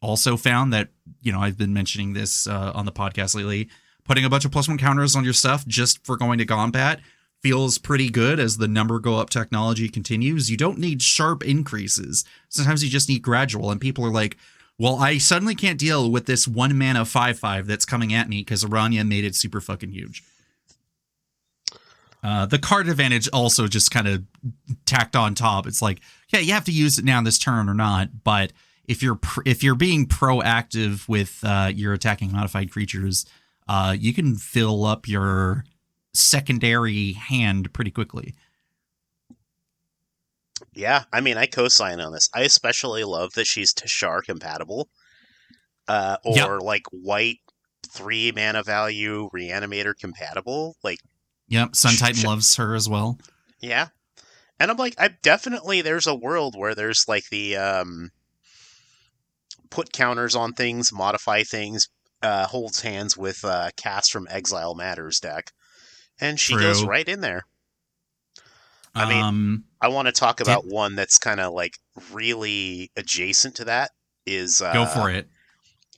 also found that, I've been mentioning this on the podcast lately, putting a bunch of +1 counters on your stuff just for going to combat feels pretty good as the number go up technology continues. You don't need sharp increases. Sometimes you just need gradual, and people are like, well, I suddenly can't deal with this 1 mana 5/5 that's coming at me because Aranya made it super fucking huge. The card advantage also just kind of tacked on top. It's like, yeah, you have to use it now this turn or not, but if you're being proactive with your attacking modified creatures, you can fill up your secondary hand pretty quickly. Yeah, I mean, I co-sign on this. I especially love that she's Tashar compatible, like white 3 mana value Reanimator compatible. Like, yep, Sun Titan loves her as well. Yeah. And I'm like, there's a world where there's like the put counters on things, modify things, holds hands with Cast from Exile Matters deck. And she goes right in there. I mean, I want to talk about one that's kind of like really adjacent to that is... go for it.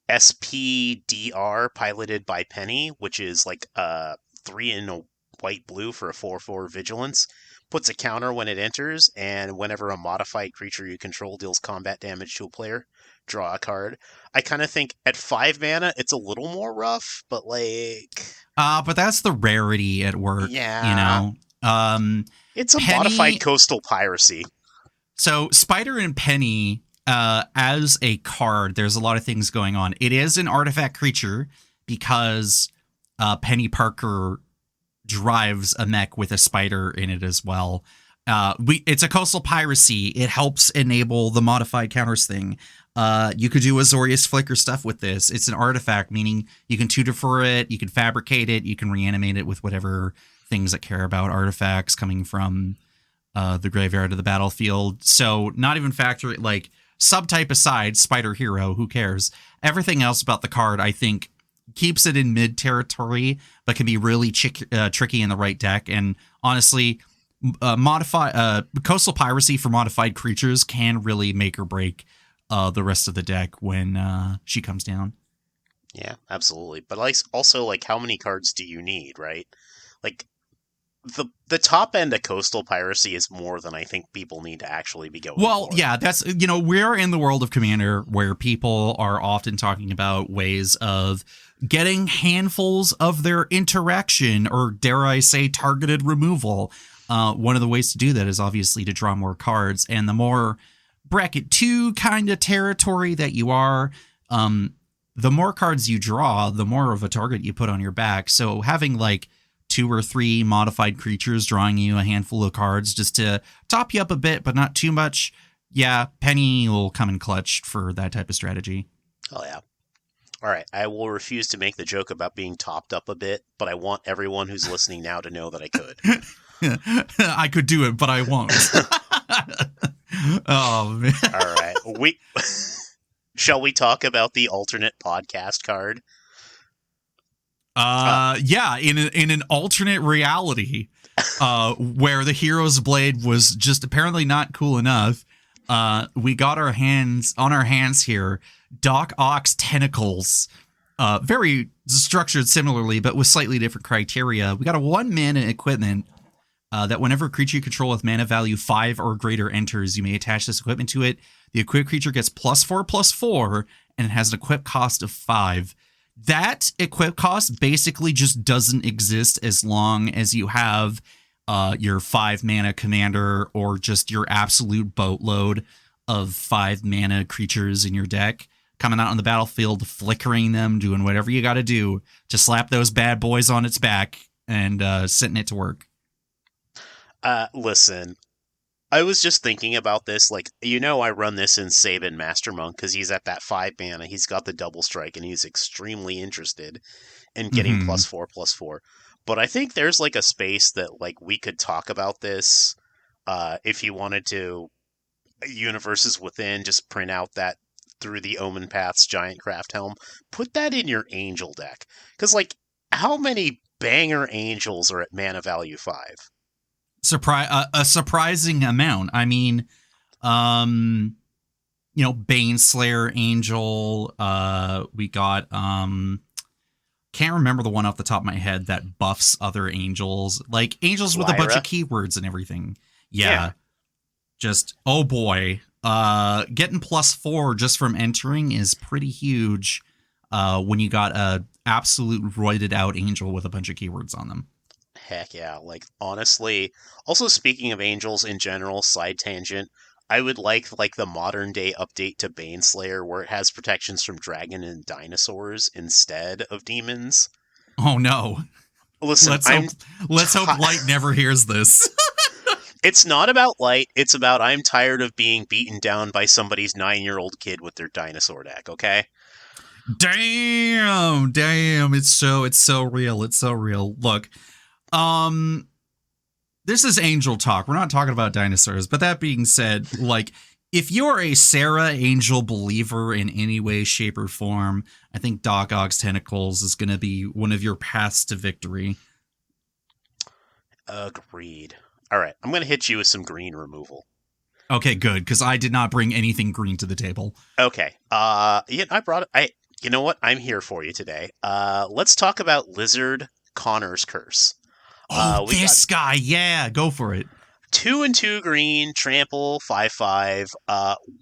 SPDR, piloted by Penny, which is like 3 in a white-blue for a 4/4 vigilance. Puts a counter when it enters, and whenever a modified creature you control deals combat damage to a player, draw a card. I kind of think at 5 mana, it's a little more rough, but like... but that's the rarity at work, yeah. It's a modified coastal piracy. So Spider and Penny as a card, there's a lot of things going on. It is an artifact creature because Penny Parker drives a mech with a spider in it as well. It's a coastal piracy. It helps enable the modified counters thing. You could do Azorius Flicker stuff with this. It's an artifact, meaning you can tutor it, you can fabricate it, you can reanimate it with whatever things that care about artifacts coming from the graveyard to the battlefield. So not even factor like subtype aside, Spider Hero, who cares? Everything else about the card, I think, keeps it in mid territory, but can be really tricky in the right deck. And honestly, coastal piracy for modified creatures can really make or break the rest of the deck when she comes down. Yeah, absolutely. But also, how many cards do you need, right? Like, the top end of coastal piracy is more than I think people need to actually be going for. Yeah, that's, we're in the world of Commander where people are often talking about ways of getting handfuls of their interaction, or dare I say targeted removal. One of the ways to do that is obviously to draw more cards, and the more bracket 2 kind of territory that you are, the more cards you draw, the more of a target you put on your back. So having 2 or 3 modified creatures drawing you a handful of cards just to top you up a bit, but not too much. Yeah, Penny will come in clutch for that type of strategy. Oh, yeah. All right, I will refuse to make the joke about being topped up a bit, but I want everyone who's listening now to know that I could. I could do it, but I won't. Oh, man. All right. Shall we talk about the alternate podcast card? Yeah, in an alternate reality, where the Hero's Blade was just apparently not cool enough, we got our hands here, Doc Ock's Tentacles, very structured similarly, but with slightly different criteria. We got a 1-mana equipment that whenever a creature you control with mana value 5 or greater enters, you may attach this equipment to it. The equipped creature gets +4/+4, and it has an equip cost of 5. That equip cost basically just doesn't exist as long as you have your 5-mana commander or just your absolute boatload of 5-mana creatures in your deck coming out on the battlefield, flickering them, doing whatever you got to do to slap those bad boys on its back and setting it to work. Listen, I was just thinking about this. I run this in Sabin Master Monk because he's at that 5 mana. He's got the double strike, and he's extremely interested in getting +4/+4. But I think there's a space that we could talk about this. If you wanted to, Universes Within, just print out that Through the Omen Paths Giant Craft Helm. Put that in your Angel deck. Because how many banger Angels are at mana value 5? A surprising amount. I mean, Baneslayer Angel. We got can't remember the one off the top of my head that buffs other angels, angels with a bunch of keywords and everything. Yeah. Just oh boy, getting +4 just from entering is pretty huge. When you got a absolute roided out angel with a bunch of keywords on them. Heck yeah. Honestly, also speaking of angels in general, side tangent, I would like the modern day update to Baneslayer where it has protections from dragon and dinosaurs instead of demons. Oh no. Listen, let's hope Light never hears this. It's not about Light, it's about I'm tired of being beaten down by somebody's 9-year-old kid with their dinosaur deck, okay? Damn, it's so real. It's so real. Look, this is angel talk. We're not talking about dinosaurs, but that being said, if you're a Sarah Angel believer in any way, shape, or form, I think Doc Ock's Tentacles is going to be one of your paths to victory. Agreed. All right, I'm going to hit you with some green removal. Okay, good, because I did not bring anything green to the table. Okay. I brought it. You know what? I'm here for you today. Let's talk about Lizard Connor's Curse. This guy, yeah, go for it. 2 and 2 green, trample, 5/5.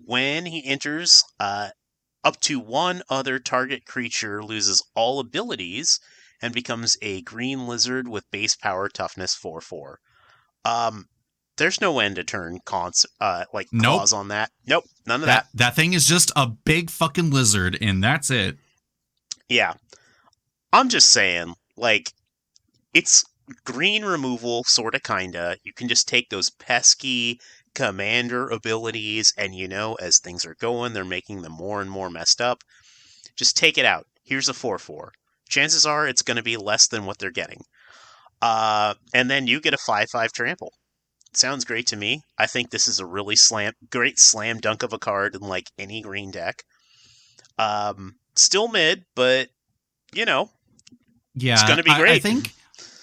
When he enters, up to one other target creature loses all abilities and becomes a green lizard with base power toughness 4/4. There's no end to turn clause on that. Nope. None of that. That thing is just a big fucking lizard, and that's it. Yeah. I'm just saying, like, it's green removal, sorta, kinda. You can just take those pesky commander abilities, and as things are going, they're making them more and more messed up. Just take it out. Here's a 4/4. Chances are it's going to be less than what they're getting. And then you get a 5/5 trample. Sounds great to me. I think this is a really great slam dunk of a card in like any green deck. Still mid, but Yeah, it's going to be great. I think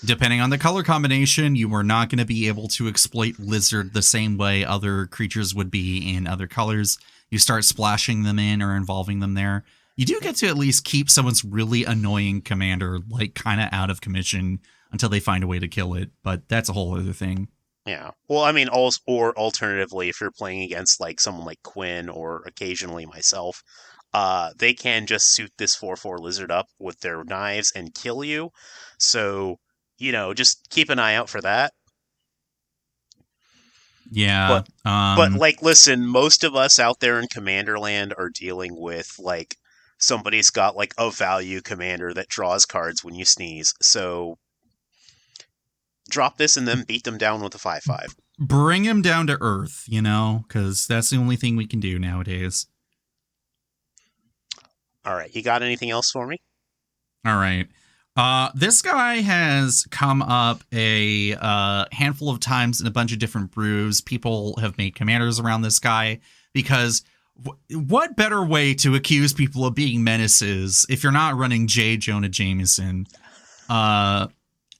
depending on the color combination, you are not going to be able to exploit lizard the same way other creatures would be in other colors. You start splashing them in or involving them there. You do get to at least keep someone's really annoying commander like kind of out of commission until they find a way to kill it, but that's a whole other thing. Yeah. Well, I mean, or alternatively, if you're playing against like someone like Quinn or occasionally myself, they can just suit this 4/4 lizard up with their knives and kill you. So, just keep an eye out for that. Yeah. But like, listen, most of us out there in Commanderland are dealing with like somebody's got like a value commander that draws cards when you sneeze. So drop this and then beat them down with a 5/5. Bring him down to earth, because that's the only thing we can do nowadays. All right. You got anything else for me? All right. This guy has come up a handful of times in a bunch of different brews. People have made commanders around this guy because what better way to accuse people of being menaces if you're not running J. Jonah Jameson?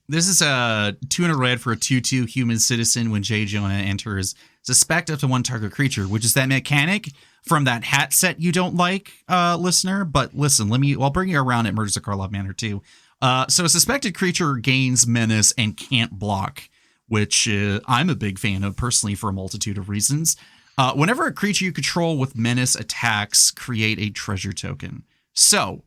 This is a 200 red for a 2/2 human citizen. When J. Jonah enters, suspect up to one target creature, which is that mechanic from that hat set you don't like, listener. But listen, I'll bring you around at Murders of Karlov Manor too. So a suspected creature gains menace and can't block, which I'm a big fan of personally for a multitude of reasons. Whenever a creature you control with menace attacks, create a treasure token. So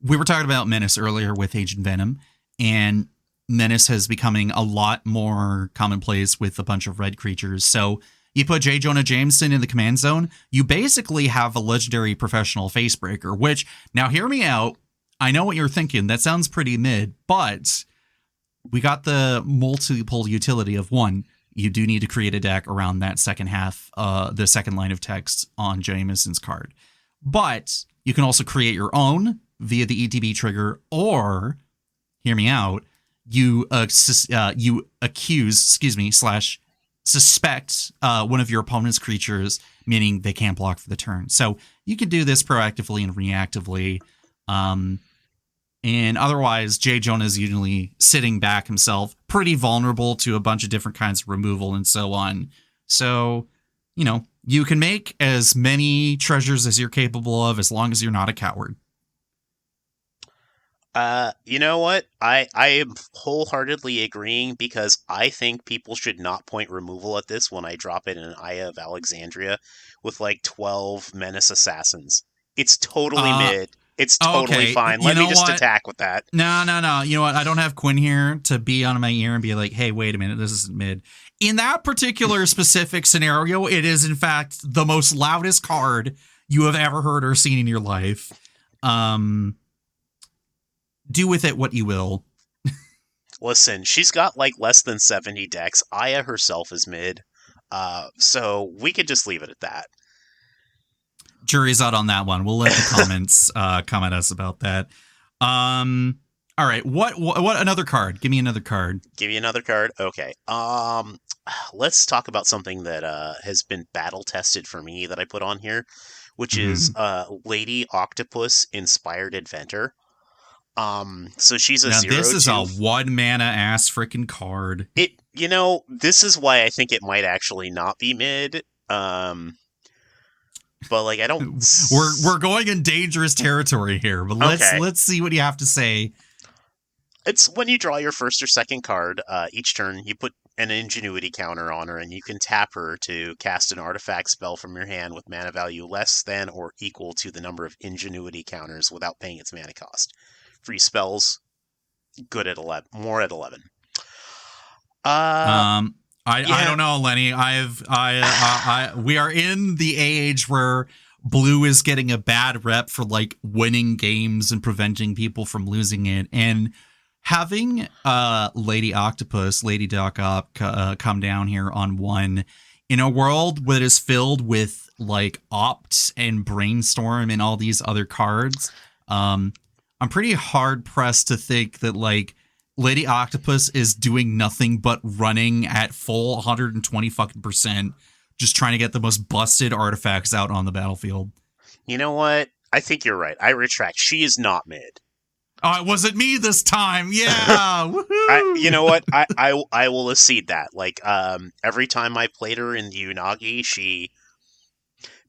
we were talking about menace earlier with Agent Venom, and menace has becoming a lot more commonplace with a bunch of red creatures. So you put J. Jonah Jameson in the command zone, you basically have a legendary professional facebreaker, which, now hear me out, I know what you're thinking, that sounds pretty mid, but we got the multiple utility of one, you do need to create a deck around that second half, the second line of text on Jameson's card. But you can also create your own via the ETB trigger, or, hear me out, you suspect one of your opponent's creatures, meaning they can't block for the turn. So you could do this proactively and reactively. And otherwise, J. Jonah is usually sitting back himself, pretty vulnerable to a bunch of different kinds of removal and so on. So, you can make as many treasures as you're capable of as long as you're not a coward. You know what? I am wholeheartedly agreeing because I think people should not point removal at this when I drop it in an Aya of Alexandria with like 12 Menace Assassins. It's totally mid. It's totally fine. Let me just attack with that. No. You know what? I don't have Quinn here to be on my ear and be like, hey, wait a minute, this isn't mid. In that particular specific scenario, it is, in fact, the most loudest card you have ever heard or seen in your life. Do with it what you will. Listen, she's got like less than 70 decks. Aya herself is mid. So we could just leave it at that. Jury's out on that one. We'll let the comments come at us about that. All right. What another card? Give me another card. Give me another card. Okay. Let's talk about something that has been battle tested for me that I put on here, which is Lady Octopus Inspired Inventor. So she's a now 0/2. This is a 1 mana ass freaking card. This is why I think it might actually not be mid. But like I don't. We're going in dangerous territory here, but let's see what you have to say. It's when you draw your first or second card each turn, you put an Ingenuity counter on her, and you can tap her to cast an artifact spell from your hand with mana value less than or equal to the number of Ingenuity counters without paying its mana cost. Free spells, good at 11, more at 11. I don't know, Lenny. We are in the age where Blue is getting a bad rep for like winning games and preventing people from losing it, and having Lady Octopus, Lady Doc Op come down here on one in a world that is filled with like Opt and Brainstorm and all these other cards. I'm pretty hard pressed to think that like Lady Octopus is doing nothing but running at full 120 fucking %, just trying to get the most busted artifacts out on the battlefield. You know what? I think you're right. I retract. She is not mid. Oh, it wasn't me this time. Yeah. You know what? I will accede that. Like, every time I played her in the Unagi,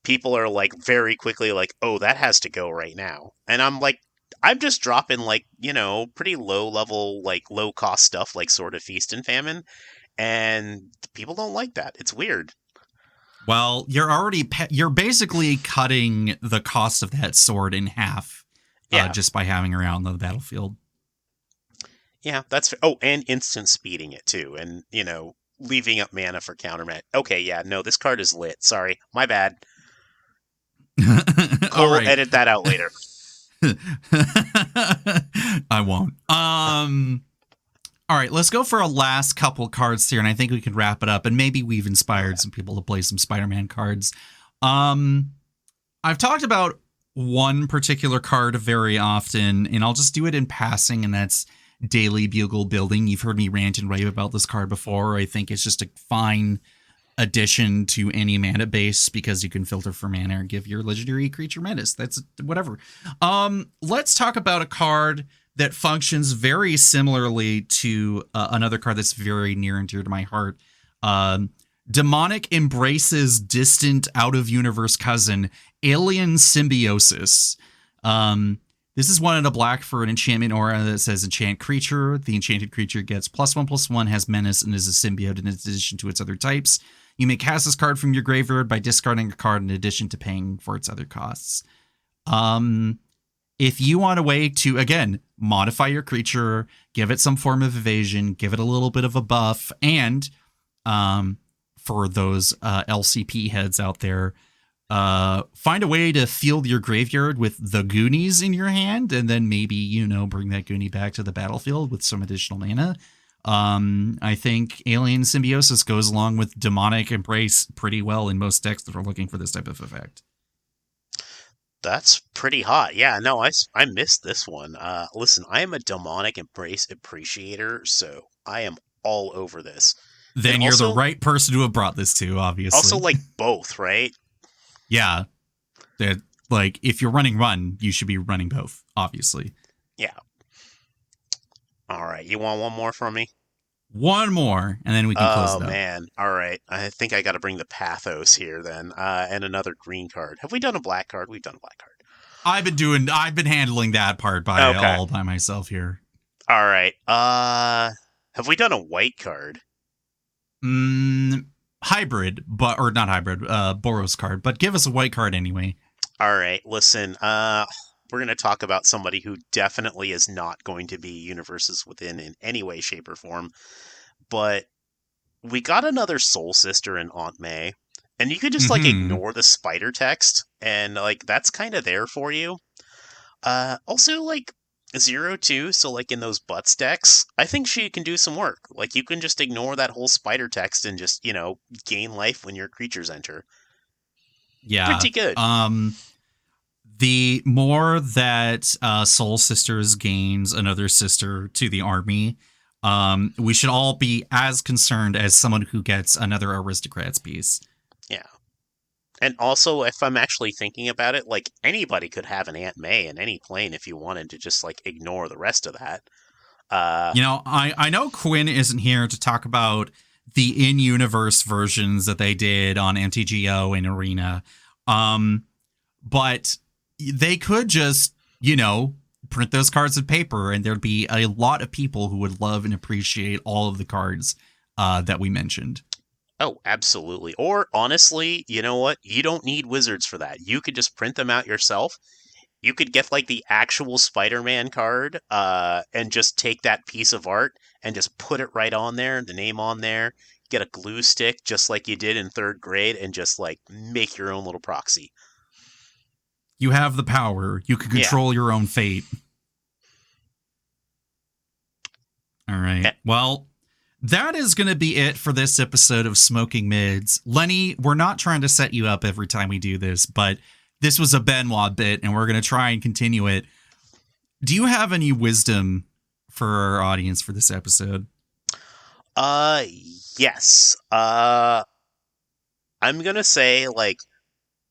people are like very quickly like, oh, that has to go right now. And I'm like, I'm just dropping like, pretty low level, like low cost stuff like Sword of Feast and Famine. And people don't like that. It's weird. Well, you're basically cutting the cost of that sword in half. Yeah. Just by having her out on the battlefield. Yeah, that's... Oh, and instant speeding it, too. And, leaving up mana for countermet. Okay, yeah, no, this card is lit. Sorry, my bad. All right. Edit that out later. I won't. All right, let's go for a last couple cards here, and I think we can wrap it up. And maybe we've inspired some people to play some Spider-Man cards. I've talked about one particular card very often, and I'll just do it in passing, and that's Daily Bugle Building. You've heard me rant and rave about this card before. I think it's just a fine addition to any mana base because you can filter for mana or give your legendary creature menace. That's whatever. Let's talk about a card that functions very similarly to another card that's very near and dear to my heart. Demonic Embrace's distant out-of-universe cousin, Alien Symbiosis. This is 1 in a black for an enchantment aura that says enchant creature. The enchanted creature gets +1/+1, has menace, and is a symbiote in addition to its other types. You may cast this card from your graveyard by discarding a card in addition to paying for its other costs. If you want a way to, again, modify your creature, give it some form of evasion, give it a little bit of a buff, and for those LCP heads out there, find a way to field your graveyard with the Goonies in your hand, and then maybe, bring that Goonie back to the battlefield with some additional mana. I think Alien Symbiosis goes along with Demonic Embrace pretty well in most decks that are looking for this type of effect. That's pretty hot. Yeah, no, I missed this one. Listen, I am a Demonic Embrace appreciator, so I am all over this. Then you're the right person to have brought this to, obviously. Also, like, both, right? Yeah. Like, if you're running Run, you should be running both, obviously. Yeah. All right, you want one more from me? One more, and then we can close it up. Oh, man. All right. I think I got to bring the Pathos here, then, and another green card. Have we done a black card? We've done a black card. I've been handling that part all by myself here. All right. Have we done a white card? Hybrid, or not hybrid, Boros card, but give us a white card anyway. All right, listen, we're going to talk about somebody who definitely is not going to be Universes Within in any way, shape, or form, but we got another Soul Sister in Aunt May, and you could just, ignore the spider text, and, that's kind of there for you. Also, 0-2, so in those butts decks, I think she can do some work. You can just ignore that whole spider text and just, gain life when your creatures enter. Yeah. Pretty good. The more that Soul Sisters gains another sister to the army, we should all be as concerned as someone who gets another Aristocrats piece. Yeah. And also, if I'm actually thinking about it, anybody could have an Aunt May in any plane if you wanted to just, ignore the rest of that. I know Quinn isn't here to talk about the in-universe versions that they did on MTGO and Arena. But they could just, print those cards in paper, and there'd be a lot of people who would love and appreciate all of the cards that we mentioned. Oh, absolutely. Or, honestly, you know what? You don't need wizards for that. You could just print them out yourself. You could get, the actual Spider-Man card and just take that piece of art and just put it right on there, the name on there, get a glue stick just like you did in 3rd grade and just like make your own little proxy. You have the power. You can control your own fate. All right. Okay. Well, that is going to be it for this episode of Smoking Mids. Lenny, we're not trying to set you up every time we do this, but this was a Benoit bit, and we're going to try and continue it. Do you have any wisdom for our audience for this episode? Yes. I'm going to say, like,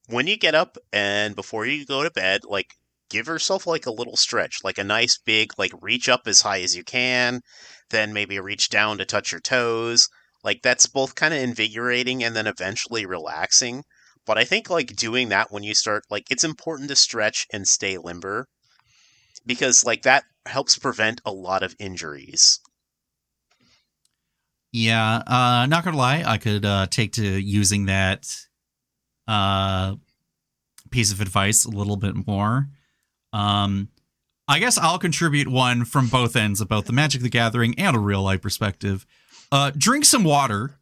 when you get up and before you go to bed, like, give yourself, like, a little stretch, like a nice big, like, reach up as high as you can, then maybe reach down to touch your toes. Like, that's both kind of invigorating and then eventually relaxing. But I think, like, doing that when you start, like, it's important to stretch and stay limber because, like, that helps prevent a lot of injuries. Yeah, not gonna lie, I could take to using that piece of advice a little bit more. I guess I'll contribute one from both ends about the Magic the Gathering and a real life perspective. Drink some water.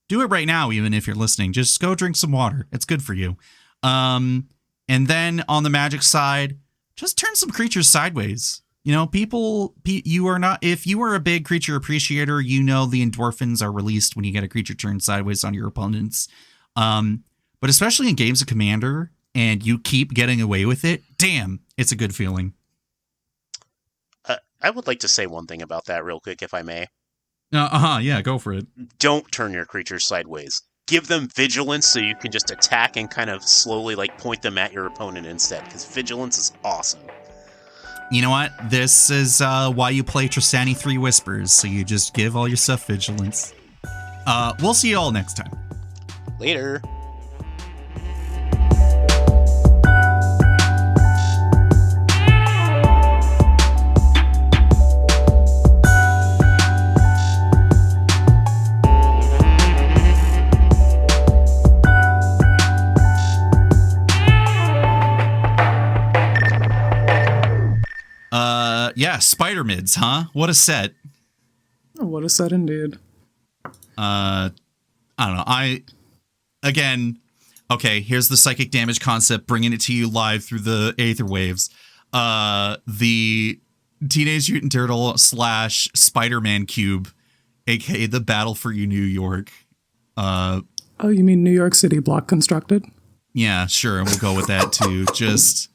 Do it right now, even if you're listening. Just go drink some water. It's good for you. And then on the Magic side, just turn some creatures sideways. You know, you are not, if you are a big creature appreciator, you know the endorphins are released when you get a creature turned sideways on your opponents. But especially in games of Commander, and you keep getting away with it, damn, it's a good feeling. I would like to say one thing about that real quick, if I may. Yeah, go for it. Don't turn your creatures sideways. Give them vigilance so you can just attack and kind of slowly, like, point them at your opponent instead, because vigilance is awesome. You know what? This is why you play Tristani 3 Whispers, so you just give all your stuff vigilance. We'll see you all next time. Later. Yeah, Spider Mids, huh? What a set. Oh, what a set indeed. I don't know. Okay, here's the psychic damage concept, bringing it to you live through the Aether Waves. The Teenage Mutant Turtle / Spider-Man Cube, aka the Battle for You, New York. Oh, you mean New York City block constructed? Yeah, sure, we'll go with that too. Just,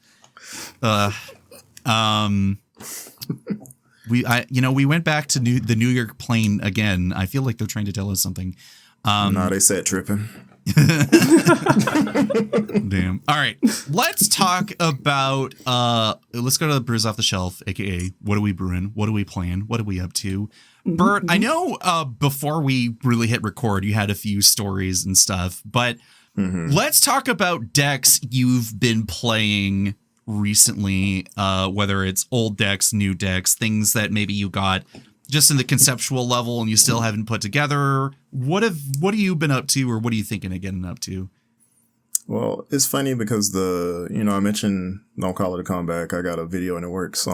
we went back to the New York plane again. I feel like they're trying to tell us something. No, they said tripping. Damn. All right, let's talk about. Let's go to the Brews Off the Shelf, aka what are we brewing? What are we playing? What are we up to? Bert, I know before we really hit record, you had a few stories and stuff, but let's talk about decks you've been playing recently, whether it's old decks, new decks, things that maybe you got just in the conceptual level and you still haven't put together. What have you been up to, or what are you thinking of getting up to? Well, it's funny because I mentioned Don't Call It a Comeback. I got a video and it works.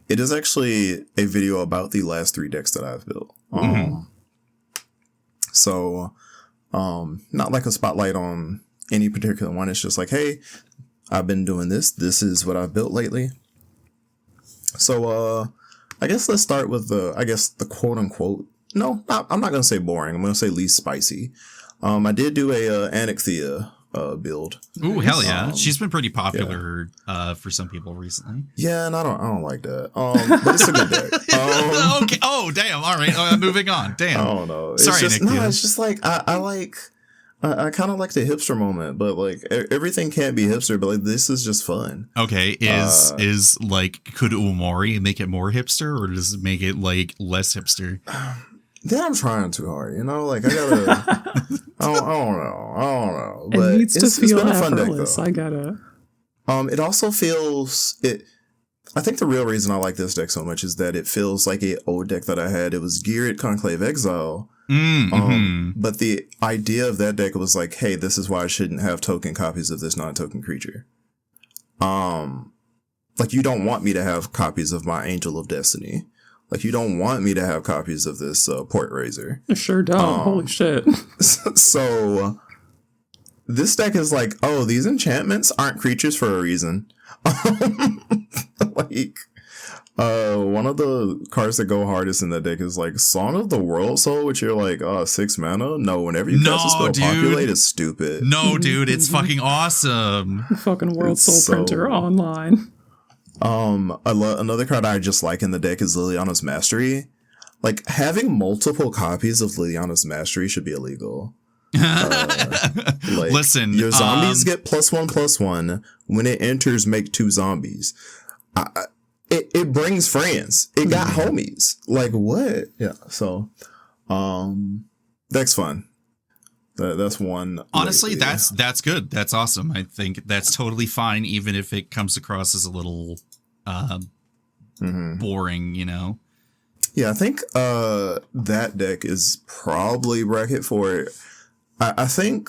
It is actually a video about the last 3 decks that I've built. So, not like a spotlight on any particular one. It's just like, hey, I've been doing this. This is what I've built lately. So, I guess let's start with the quote unquote. No, I'm not going to say boring. I'm going to say least spicy. I did do a Anixia build. Ooh, hell yeah. She's been pretty popular for some people recently. Yeah, and I don't like that. But it's a good deck. Okay. Oh, damn. All right. Moving on. Damn. I don't know. Sorry, Nick. No, it's just like I kind of like the hipster moment, but like everything can't be hipster, but like this is just fun. Okay, is like, could Umori make it more hipster, or does it make it like less hipster? Then I'm trying too hard, like I gotta. I don't know. But it needs to feel been a fun deck, effortless. though. I gotta. It also feels it. I think the real reason I like this deck so much is that it feels like an old deck that I had. It was geared Conclave Exile. But the idea of that deck was like, hey, this is why I shouldn't have token copies of this non-token creature. Like, you don't want me to have copies of my Angel of Destiny. Like, you don't want me to have copies of this Port Razor. I sure don't. Holy shit. So this deck is like, oh, these enchantments aren't creatures for a reason. Like, one of the cards that go hardest in that deck is like Song of the World Soul, which you're like, 6 mana? No, whenever you cast a spell, Populate is stupid. No, dude, it's fucking awesome. Fucking World Soul Printer online. Another card I just like in the deck is Liliana's Mastery. Like, having multiple copies of Liliana's Mastery should be illegal. Like, Listen, your zombies get +1/+1. When it enters, make 2 zombies. It brings friends. It got homies. Like, what? Yeah. So, deck's fun. That's one. Honestly, lately. that's good. That's awesome. I think that's totally fine, even if it comes across as a little boring, you know? Yeah, I think that deck is probably bracket for it. I think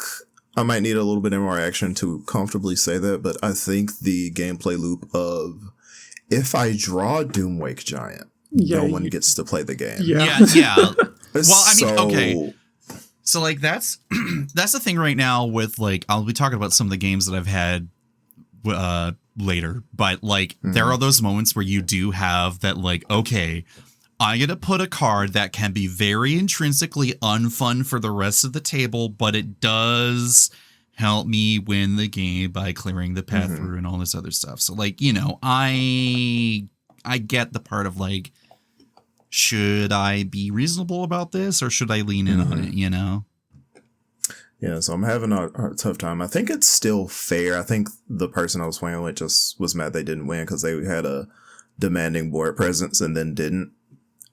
I might need a little bit more action to comfortably say that, but I think the gameplay loop of if I draw Doomwake Giant, no one gets to play the game. Yeah. Well, I mean, okay. So, like, that's the thing right now with, like, I'll be talking about some of the games that I've had later, but, like, there are those moments where you do have that, like, okay, I'm going to put a card that can be very intrinsically unfun for the rest of the table, but it does help me win the game by clearing the path through and all this other stuff. So, like, you know, I get the part of, like, should I be reasonable about this or should I lean in on it, you know? Yeah, so I'm having a tough time. I think it's still fair. I think the person I was playing with just was mad they didn't win because they had a demanding board presence and then didn't.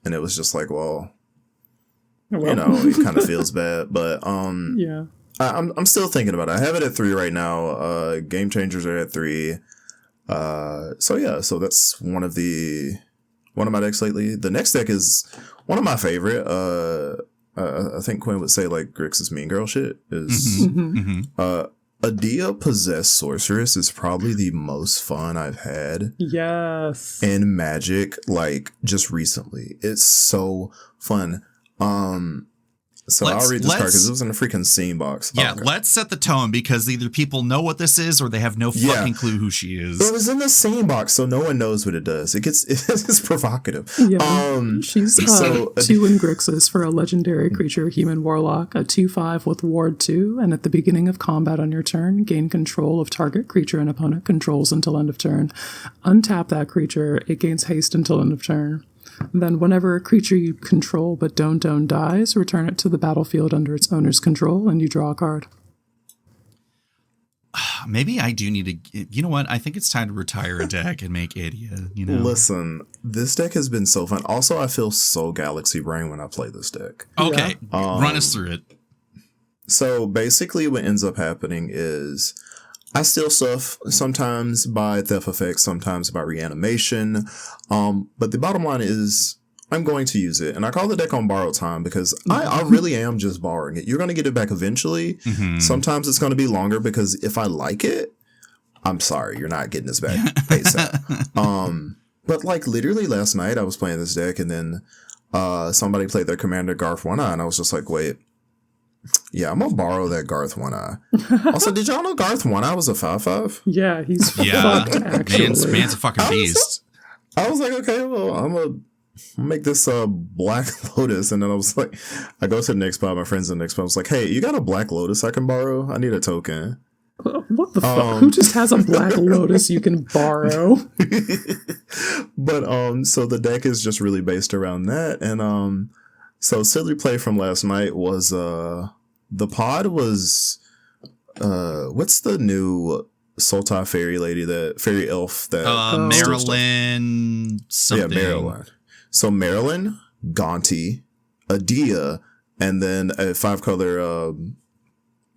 And it was just like, well, you know, it kind of feels bad. But yeah, I'm still thinking about it. I have it at 3 right now. Game Changers are at 3. So that's one of my decks lately. The next deck is one of my favorite. I think Quinn would say like Grixis Mean Girl shit is Adia Possessed Sorceress is probably the most fun I've had. Yes. In Magic, like just recently. It's so fun. I'll read this card because it was in a freaking scene box. Yeah, let's set the tone because either people know what this is or they have no fucking clue who she is. It was in the scene box, so no one knows what it does. It's provocative. Yeah, she's 2 in Grixis for a legendary creature, Human Warlock, a 2/5 with Ward 2, and at the beginning of combat on your turn, gain control of target creature an opponent controls until end of turn. Untap that creature, it gains haste until end of turn. Then whenever a creature you control but don't dies, return it to the battlefield under its owner's control and you draw a card. Maybe I do need to, you know what? I think it's time to retire a deck and make Adia, you know? Listen, this deck has been so fun. Also, I feel so Galaxy Brain when I play this deck. Okay, run us through it. So basically what ends up happening is I steal stuff, sometimes by Theft Effect, sometimes by Reanimation. But the bottom line is I'm going to use it. And I call the deck on borrowed time because I really am just borrowing it. You're going to get it back eventually. Sometimes it's going to be longer because if I like it, I'm sorry, you're not getting this back ASAP. But like literally last night I was playing this deck and then somebody played their commander Garth One-Eye and I was just like, wait. Yeah, I'm gonna borrow that Garth One-Eye. Also, did y'all know Garth One-Eye was a 5/5? Yeah, he's fucked, actually. Man's a fucking beast. I was like, okay, well, I'm gonna make this Black Lotus. And then I was like, I go to the next spot, my friends in the next spot. I was like, hey, you got a Black Lotus I can borrow? I need a token. What the fuck? Who just has a Black Lotus you can borrow? But, so the deck is just really based around that. And, so silly play from last night was, the pod was, what's the new Sultai fairy lady, that fairy elf that Marilyn something. Yeah, Marilyn. So Marilyn, Gonti, Adia, and then a 5-color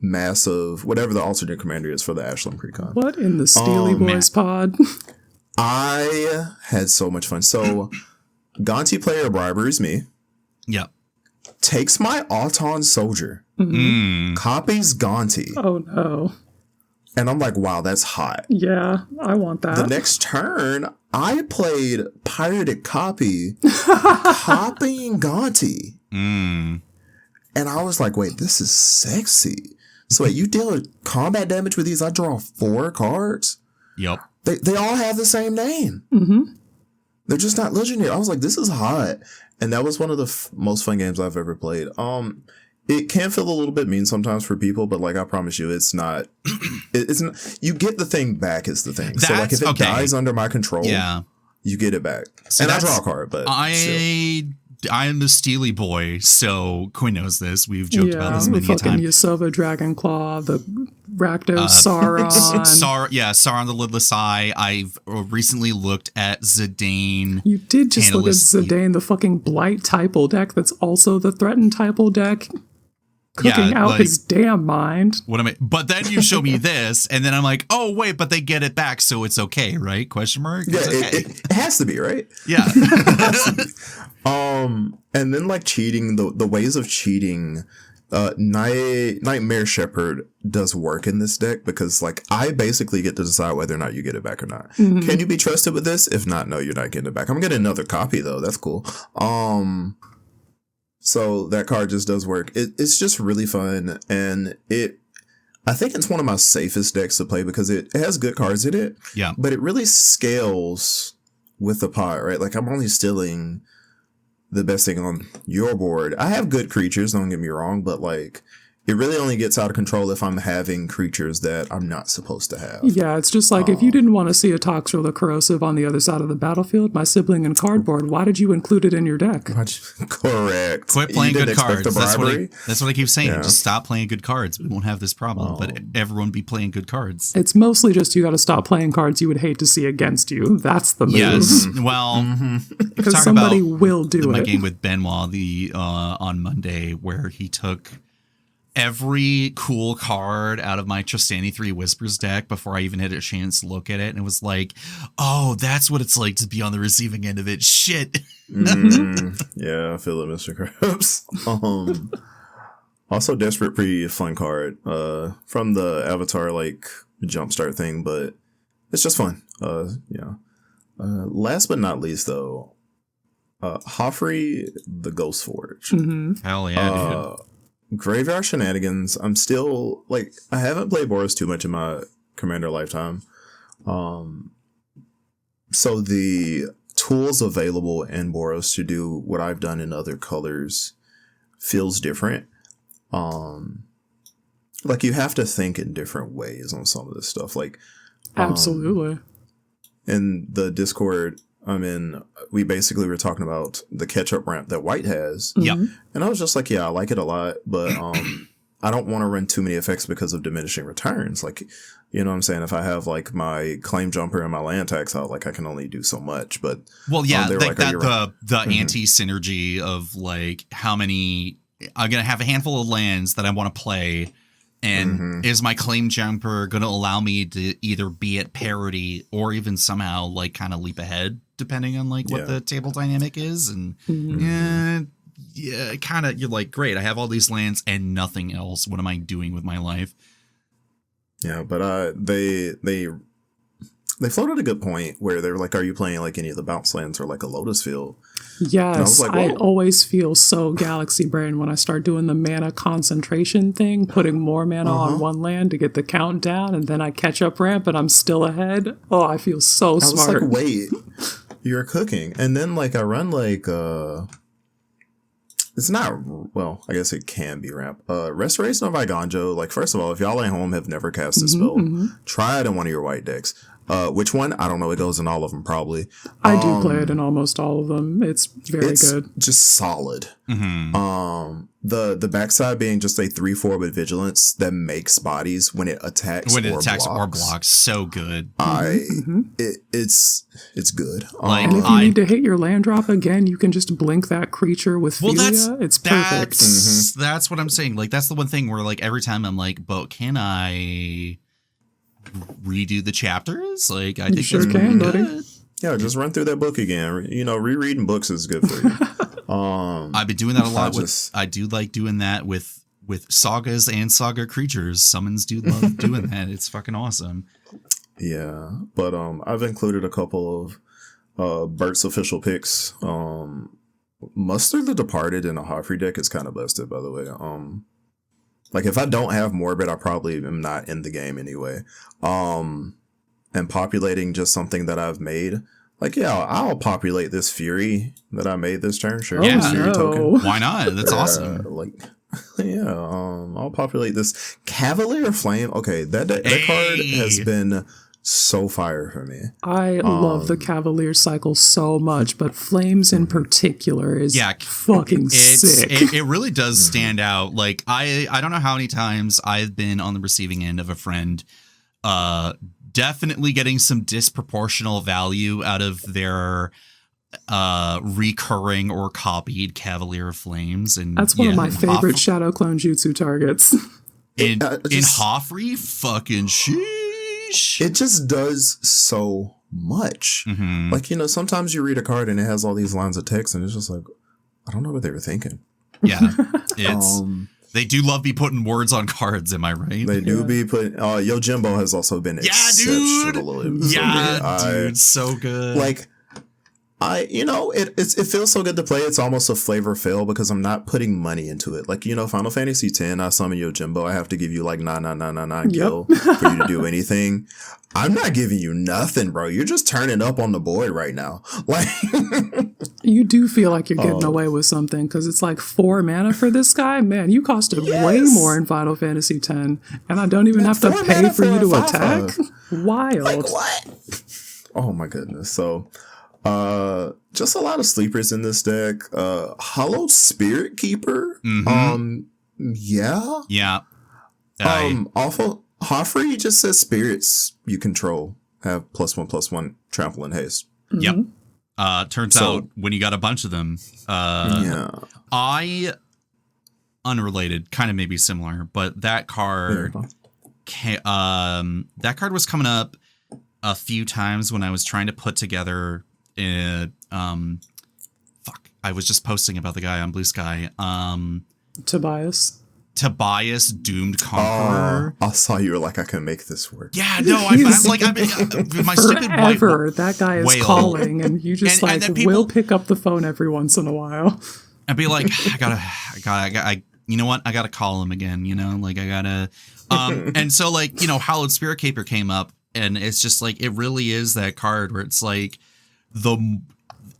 massive whatever the alternate commander is for the Ashland Precon. What in the Steely Boys pod? I had so much fun. So Gonti player briberies me. Yep. Takes my Auton soldier. Copies Gonti. Oh no. And I'm like, wow, that's hot. Yeah, I want that. The next turn, I played Pirated Copy, copying Gonti. Mm. And I was like, wait, this is sexy. So wait, you deal combat damage with these? I draw 4 cards? Yep. They all have the same name. Mm-hmm. They're just not legendary. I was like, this is hot. And that was one of the most fun games I've ever played. It can feel a little bit mean sometimes for people, but like I promise you, it's not. It's not. You get the thing back is the thing. So like if it dies under my control, you get it back. So and I draw a card, but I am the Steely boy, so Quinn knows this. We've joked about this many times. Fucking Yasova Dragonclaw, the Rakdos Sauron. Sauron the Lidless Eye. I've recently looked at Zidane. You did just look at Zidane, the fucking Blight typal deck that's also the Threatened typal deck. Cooking out his damn mind. What am I? But then you show me this, and then I'm like, oh wait, but they get it back, so it's okay, right? Question mark. Yeah, okay. it has to be, right? Yeah. And then like cheating, the ways of cheating. Nightmare Shepherd does work in this deck because like I basically get to decide whether or not you get it back or not. Mm-hmm. Can you be trusted with this? If not, no, you're not getting it back. I'm getting another copy though. That's cool. So that card just does work. It's just really fun, and I think it's one of my safest decks to play because it has good cards in it. Yeah. But it really scales with the pot, right? Like I'm only stealing the best thing on your board. I have good creatures, don't get me wrong, but like it really only gets out of control if I'm having creatures that I'm not supposed to have. Yeah, it's just like if you didn't want to see a Toxtril the Corrosive on the other side of the battlefield, my sibling in cardboard, why did you include it in your deck? Correct. Quit playing good cards. That's what I keep saying. Yeah. Just stop playing good cards. We won't have this problem, but everyone be playing good cards. It's mostly just you got to stop playing cards you would hate to see against you. That's the move. Yes. Well, because somebody will do it. My game with Benoit on Monday where he took every cool card out of my Tristani 3 Whispers deck before I even had a chance to look at it. And it was like, oh, that's what it's like to be on the receiving end of it. Shit. Yeah, I feel it, Mr. Krabs. Also, Desperate, pretty fun card from the Avatar, like, jumpstart thing, but it's just fun. Last but not least, though, Hoffrey, the Ghost Forge. Mm-hmm. Hell yeah, dude. Graveyard Shenanigans. I'm still like I haven't played Boros too much in my Commander lifetime. So the tools available in Boros to do what I've done in other colors feels different. Like you have to think in different ways on some of this stuff. Like absolutely. In the Discord I'm in, we basically were talking about the catch-up ramp that White has. Yep. And I was just like, yeah, I like it a lot, but I don't want to run too many effects because of diminishing returns. Like, you know what I'm saying? If I have like my Claim Jumper and my land tax out, like I can only do so much. But well, yeah, like that the anti-synergy of like how many I'm gonna have a handful of lands that I want to play. And is my Claim Jumper going to allow me to either be at parity or even somehow like kind of leap ahead depending on like what the table dynamic is? And kind of you're like, great, I have all these lands and nothing else. What am I doing with my life? Yeah, but they floated a good point where they were like, are you playing like any of the bounce lands or like a Lotus Field? Yes, I always feel so Galaxy Brain when I start doing the mana concentration thing, putting more mana on one land to get the count down, and then I catch up ramp and I'm still ahead. Oh, I feel so smart. I was like, wait, you're cooking. And then like I run like it's not, well, I guess it can be ramp. Restoration of Iganjo, like first of all, if y'all at home have never cast this spell, try it in one of your white decks. Which one? I don't know. It goes in all of them, probably. I do play it in almost all of them. It's very good. Just solid. The backside being just a 3/4 with vigilance that makes bodies when it attacks. Or blocks. So good. It's good. Like, and if you need to hit your land drop again, you can just blink that creature with Philia. It's perfect. That's what I'm saying. Like that's the one thing where like every time I'm like, but can I redo the chapters? Like I think sure can, buddy. Yeah, just run through that book again. You know, rereading books is good for you. I've been doing that a lot. I do like doing that with sagas and saga creatures. Summons do love doing that. It's fucking awesome. Yeah, but I've included a couple of Bert's official picks. Muster the Departed in a Joffrey deck is kind of busted, by the way. Like if I don't have Morbid, I probably am not in the game anyway. And populating just something that I've made. Like, yeah, I'll populate this Fury that I made this turn. Sure, Yeah. this Fury token. Why not? That's awesome. I'll populate this Cavalier Flame. Okay, that card has been so fire for me. I love the Cavalier cycle so much, but Flames in particular is fucking sick. It really does stand out. Like I don't know how many times I've been on the receiving end of a friend definitely getting some disproportional value out of their recurring or copied Cavalier Flames, and that's one of my favorite Shadow Clone Jutsu targets. in Joffrey, fucking sheesh. It just does so much. Mm-hmm. Like, sometimes you read a card and it has all these lines of text and it's just like, I don't know what they were thinking. Yeah, it's they do love be putting words on cards. Am I right? They do be putting. Yojimbo has also been exceptional. Dude, so good. Like, it feels so good to play. It's almost a flavor fail because I'm not putting money into it. Like, Final Fantasy X, I summon Yojimbo. I have to give you like 99999 gil for you to do anything. I'm not giving you nothing, bro. You're just turning up on the board right now. Like, you do feel like you're getting away with something because it's like 4 mana for this guy. Man, you costed way more in Final Fantasy X, and I don't even have to pay for you to attack. Wild. Like what? Oh my goodness. So, just a lot of sleepers in this deck. Hollowed Spirit Keeper. Yeah. Awful. Joffrey just says spirits you control have +1/+1 trample and haste. Yep. Turns out when you got a bunch of them, I unrelated, kind of maybe similar, but that card, that card was coming up a few times when I was trying to put together I was just posting about the guy on Bluesky. Tobias Doomed Conqueror. I saw you were like, I can make this work. Yeah, no, I'm my stupid white that guy is whale. Calling, and you just will pick up the phone every once in a while. I'd be like, you know what? I gotta call him again. I gotta. And so Hallowed Spirit Keeper came up, and it's just like it really is that card where it's like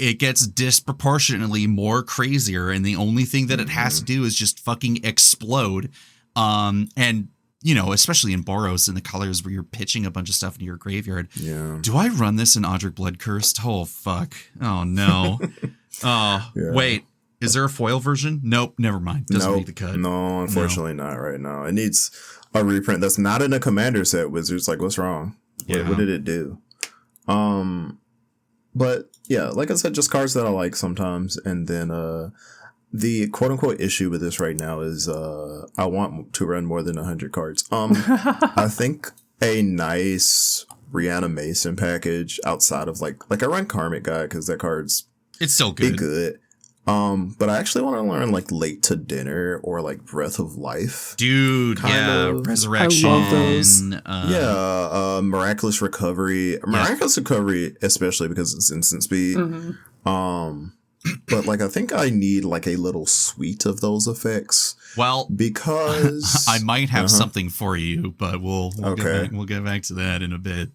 it gets disproportionately more crazier, and the only thing that it has to do is just fucking explode. And especially in Boros in the colors where you're pitching a bunch of stuff into your graveyard. Yeah. Do I run this in Odric Bloodcursed? Oh fuck. Oh no. Wait. Is there a foil version? Nope. Never mind. Doesn't make the cut. No, unfortunately not right now. It needs a reprint that's not in a commander set. Wizards like, what's wrong? What did it do? But yeah, like I said, just cards that I like sometimes. And then the quote unquote issue with this right now is I want to run more than 100 cards. I think a nice Reanimation package outside of like I run Karmic Guide because that card's it's still good. But I actually want to learn like Late to Dinner or like Breath of Life. Dude, Resurrection. I love those. Miraculous Recovery. Miraculous Recovery, especially because it's instant speed. But like I think I need like a little suite of those effects. Well, because I might have something for you, but we'll get back to that in a bit.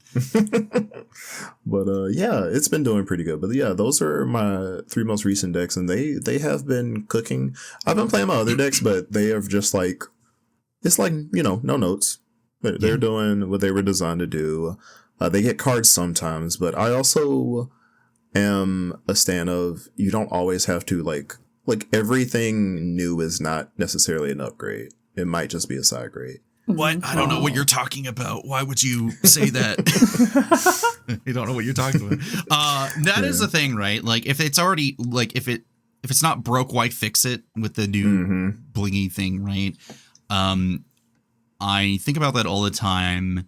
But it's been doing pretty good. But yeah, those are my 3 most recent decks, and they have been cooking. I've been playing my other decks, but they are just like it's like no notes. They're doing what they were designed to do. They get cards sometimes, but I also am a stan of you don't always have to like everything new is not necessarily an upgrade. It might just be a side grade. What? I don't know what you're talking about. Why would you say that? You don't know what you're talking about. That is the thing, right? Like if it's already like if it's not broke, why fix it with the new blingy thing, right? I think about that all the time.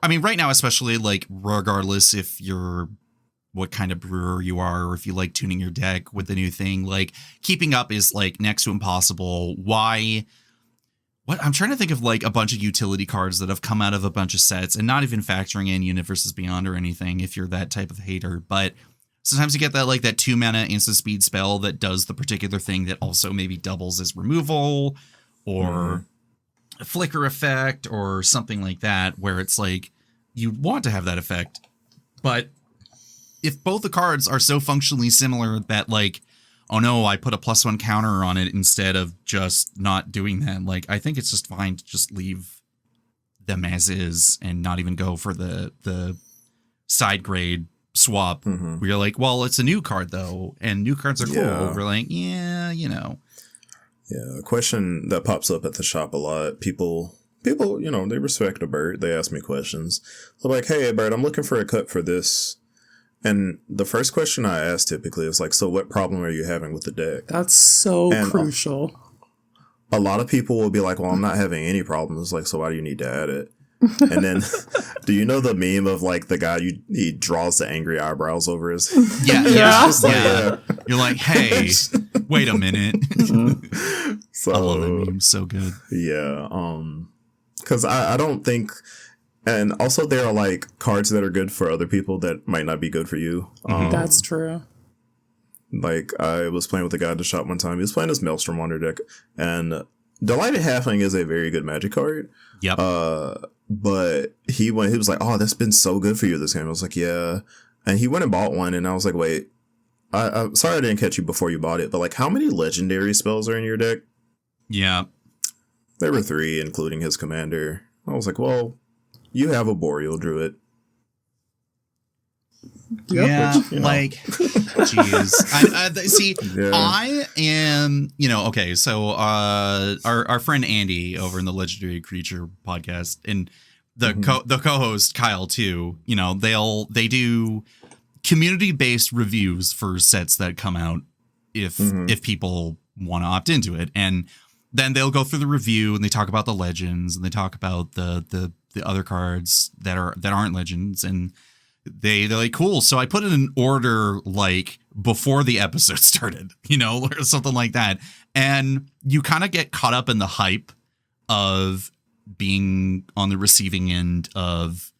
I mean, right now, especially like regardless if you're what kind of brewer you are, or if you like tuning your deck with the new thing, like keeping up is like next to impossible. Why? What I'm trying to think of like a bunch of utility cards that have come out of a bunch of sets, and not even factoring in Universes Beyond or anything if you're that type of hater. But Sometimes you get that like that 2 mana instant speed spell that does the particular thing that also maybe doubles as removal, or a flicker effect, or something like that, where it's like you want to have that effect, but if both the cards are so functionally similar that like, oh no, I put a +1 counter on it instead of just not doing that, like I think it's just fine to just leave them as is and not even go for the side grade swap. Where you're like, well, it's a new card though, and new cards are cool. We're like, yeah, you know. Yeah, a question that pops up at the shop a lot. People, you know, they respect a Bert. They ask me questions. They're like, hey, Bert, I'm looking for a cut for this. And the first question I ask typically is like, so what problem are you having with the deck? That's so crucial. A lot of people will be like, well, I'm not having any problems. Like, so why do you need to add it? And then, do you know the meme of like the guy he draws the angry eyebrows over his? Yeah. You're like, hey, wait a minute. So, I love that meme. So good. Yeah. Because I don't think, and also there are like cards that are good for other people that might not be good for you. That's true. Like I was playing with a guy at the shop one time. He was playing his Maelstrom Wonder deck, and Delighted Halfling is a very good Magic card. Yep. But he was like, oh, that's been so good for you this game. I was like, yeah. And he went and bought one, and I was like, wait, I'm sorry I didn't catch you before you bought it, but like, how many legendary spells are in your deck? Yeah. There were 3, including his commander. I was like, well, you have a Boreal Druid. Yeah, which, you know. like, jeez. I am, you know, okay, so our friend Andy over in the Legendary Creature podcast, and the co-host Kyle too, you know, they do community-based reviews for sets that come out if people want to opt into it, and then they'll go through the review and they talk about the legends and they talk about the other cards that aren't legends, and they're like, cool. So I put in an order like before the episode started, you know, or something like that. And you kind of get caught up in the hype of being on the receiving end of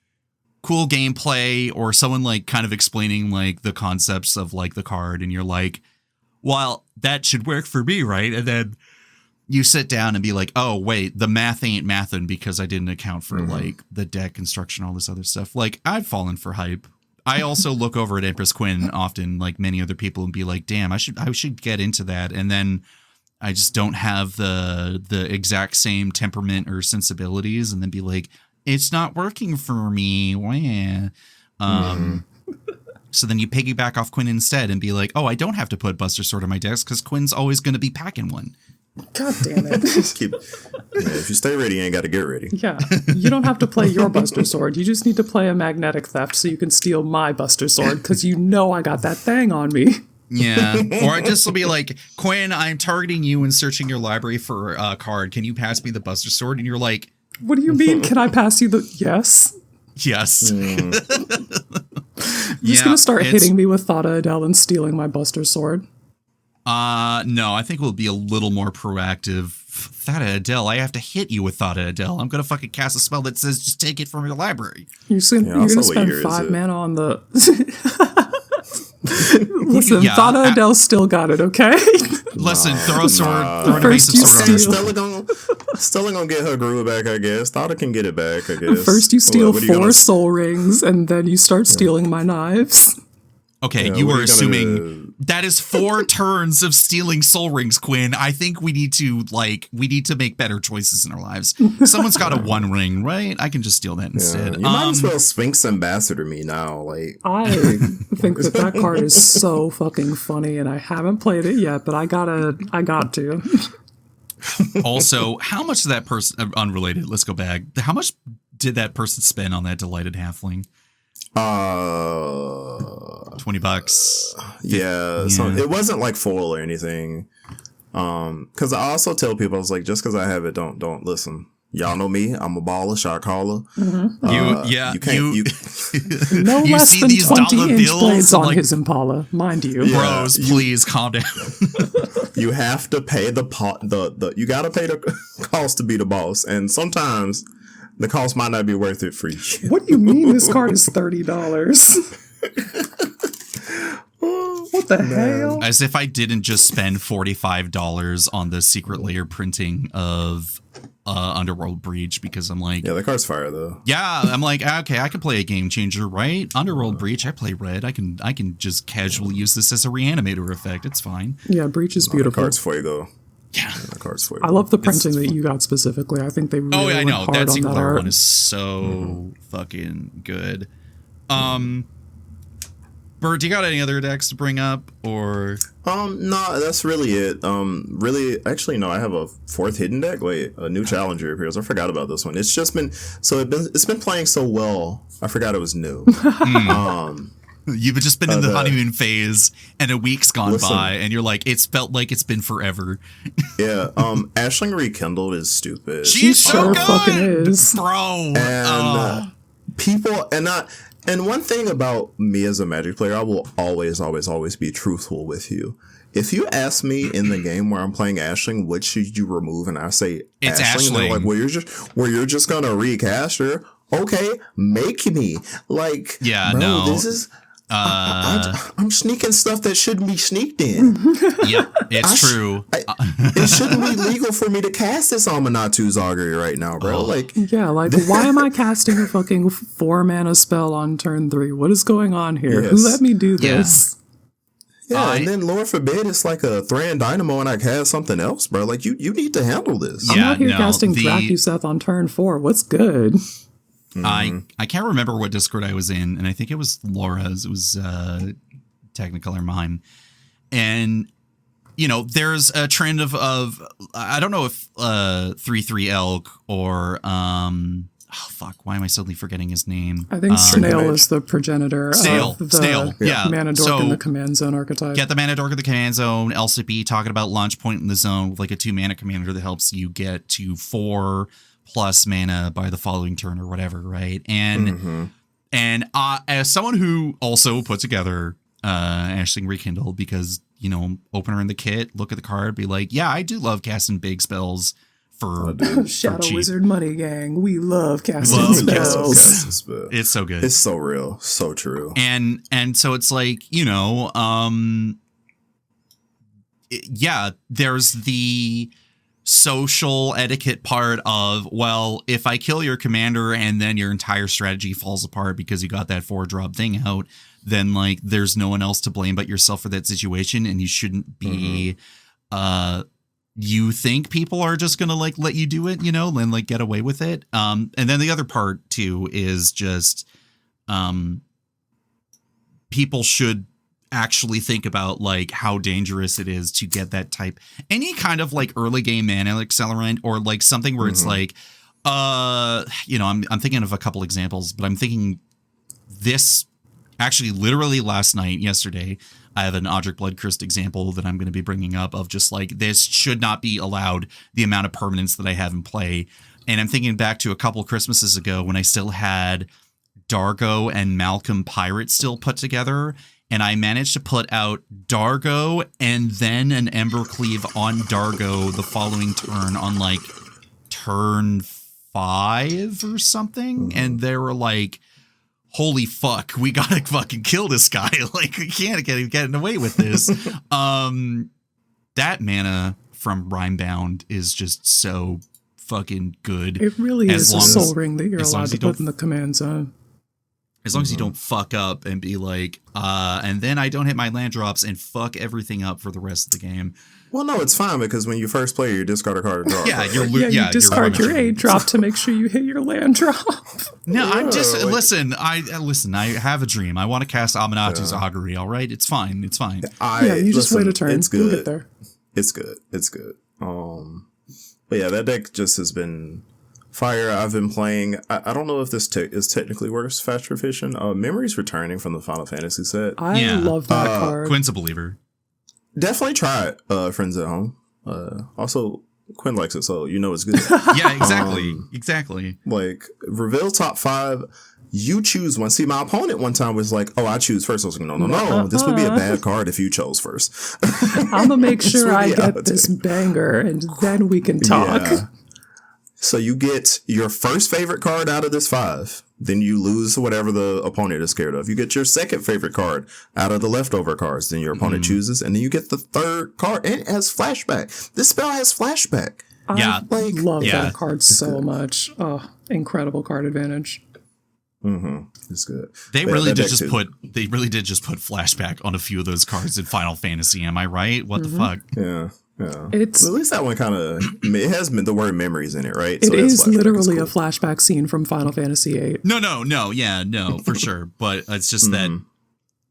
cool gameplay or someone like kind of explaining like the concepts of like the card. And you're like, well, that should work for me, right? And then you sit down and be like, oh, wait, the math ain't mathin' because I didn't account for like the deck construction, all this other stuff. Like, I've fallen for hype. I also look over at Empress Quinn often, like many other people, and be like, damn, I should get into that. And then I just don't have the exact same temperament or sensibilities, and then be like, it's not working for me. So then you piggyback off Quinn instead and be like, oh, I don't have to put Buster Sword on my desk because Quinn's always going to be packing one. God damn it. If you stay ready, you ain't got to get ready. Yeah, you don't have to play your Buster Sword. You just need to play a Magnetic Theft so you can steal my Buster Sword because you know I got that thing on me. Yeah, or I just will be like, Quinn, I'm targeting you and searching your library for a card. Can you pass me the Buster Sword? And you're like, what do you mean? Can I pass you the... Yes? Yes. You're just going to start hitting me with Thada Adele and stealing my Buster Sword. No, I think we'll be a little more proactive. Thada Adele, I have to hit you with Thada Adele. I'm going to fucking cast a spell that says just take it from your library. You're going to spend 5 mana on the... Listen, Thada Adele still got it, okay? Listen, throw a sword, throw an First evasive sword. Stella gonna get her groove back, I guess. Thada can get it back, I guess. First you steal 4 soul rings, and then you start stealing my knives. Okay, you were assuming that is 4 turns of stealing soul rings, Quinn. I think we need to make better choices in our lives. Someone's got a 1 ring, right? I can just steal that instead. You might as well Sphinx Ambassador me now. Like, I think that card is so fucking funny, and I haven't played it yet, but I got to. Also, how much did that person, unrelated, let's go back. How much did that person spend on that Delighted Halfling? $20. Yeah. So it wasn't like foil or anything. Because I also tell people, I was like, just because I have it, don't listen. Y'all know me. I'm a baller, shot caller. You can't. No you less see than these 20-inch dollar blades on like, his Impala, mind you. Bros, please calm down. You have to pay the you got to pay the cost to be the boss, and sometimes the cost might not be worth it for you. What do you mean this card is $30? the hell? As if I didn't just spend $45 on the secret layer printing of Underworld Breach, because I'm like, Yeah, the card's fire though. yeah, I'm like, okay, I can play a game changer, right? Underworld Breach, I play red. I can just casually use this as a reanimator effect. It's fine. Yeah, Breach is The beautiful. card's fuego. Yeah. The card's fuego. I love the printing that you got specifically. I think they really Oh, yeah, I went know. hard That on secret that layer art. one is so fucking good. Bert, do you got any other decks to bring up, or? No, that's really it. Really, actually, no. I have a fourth hidden deck. Wait, a new challenger appears. I forgot about this one. It's just been it's been playing so well. I forgot it was new. You've just been in the honeymoon phase, and a week's gone Listen. by, and you're like, it's felt like it's been forever. Yeah. Ashling Rekindled is stupid. She's so sure good, fucking is. bro. And people and one thing about me as a Magic player, I will always be truthful with you. If you ask me in the game where I'm playing Ashling, what should you remove, and I say It's Ashling, they're Ashling. like, you're just gonna recast her. Okay, make me like. Yeah, bro, no. This is. I'm sneaking stuff that shouldn't be sneaked in. Yep, it's true. It shouldn't be legal for me to cast this Amanatu's Augury right now, bro. Like, Yeah, like, why am I casting a fucking 4-mana spell on turn 3? What is going on here? Who Yes. let me do this? yeah, and then Lord forbid it's like a Thran Dynamo and I cast something else, bro. Like, you need to handle this. I'm Yeah, out here no, casting the- Dracuseth on turn 4. What's good? I can't remember what Discord I was in, and I think it was Laura's. It was Technicolor mine, and you know, there's a trend of I don't know if 3/3 Elk or why am I suddenly forgetting his name? I think Snail is the progenitor Snail, of the Snail, yeah. Mana Dork So- in the Command Zone archetype. Get the mana dork of the command zone. LCP talking about launch point in the zone with like a 2-mana commander that helps you get to 4+ mana by the following turn or whatever, right? And as someone who also put together Ashling Rekindled, because you know, open her in the kit, look at the card, be like, yeah, I do love casting big spells for Shadow cheap. Wizard Money Gang. We love casting Love spells. It's so good. It's so real, so true. And so it's like, you know, yeah, there's the social etiquette part of, well, if I kill your commander and then your entire strategy falls apart because you got that 4-drop thing out, then like there's no one else to blame but yourself for that situation, and you shouldn't be you think people are just gonna like let you do it, you know, and like get away with it. And then the other part too is just people should actually think about like how dangerous it is to get that type, any kind of like early game mana accelerant, or like something where it's like, you know, I'm thinking of a couple examples, but I'm thinking this actually literally yesterday, I have an Audric Bloodcryst example that I'm going to be bringing up of just like, this should not be allowed, the amount of permanence that I have in play. And I'm thinking back to a couple Christmases ago when I still had Dargo and Malcolm Pirate still put together, and I managed to put out Dargo and then an Embercleave on Dargo the following turn on like turn 5 or something. And they were like, holy fuck, we gotta fucking kill this guy. Like, we can't get getting away with this. That mana from Rhymebound is just so fucking good. It really As is a long as- soul ring that you're as long allowed as to you don't put in the Command Zone. As long as you don't fuck up and be like, and then I don't hit my land drops and fuck everything up for the rest of the game. Well, no, it's fine, because when you first play, you discard a card and draw. Yeah, you're You discard your 8-drop to make sure you hit your land drop. No, I'm just like- listen. I have a dream. I want to cast Amanatu's Augury. All right, it's fine. It's fine. Yeah, you just wait a turn. It's You'll good. get there. It's good. It's good. But yeah, that deck just has been fire. I've been playing. I don't know if this is technically worse. Faster Vision. Memories Returning from the Final Fantasy set. I love that card. Quinn's a believer. Definitely try it, friends at home. Also, Quinn likes it, so you know it's good. Yeah, exactly. Exactly. Like, reveal top 5. You choose one. See, my opponent one time was like, "Oh, I choose first." I was like, "No. This would be a bad card if you chose first." I'm gonna make This sure would I be get out this there. banger, and then we can talk. Yeah. So you get your first favorite card out of this 5, then you lose whatever the opponent is scared of. You get your second favorite card out of the leftover cards, then your opponent chooses, and then you get the third card, and it has flashback. This spell has flashback. Yeah. I love Yeah. that card so much. Oh, incredible card advantage. It's good. They But really that did deck just too. put flashback on a few of those cards in Final Fantasy. Am I right? What the fuck? Yeah. It's At least that one kind of, it has the word memories in it, right? it that's is flashback. It's literally cool. a flashback scene from Final Fantasy VIII. No, for sure. But it's just that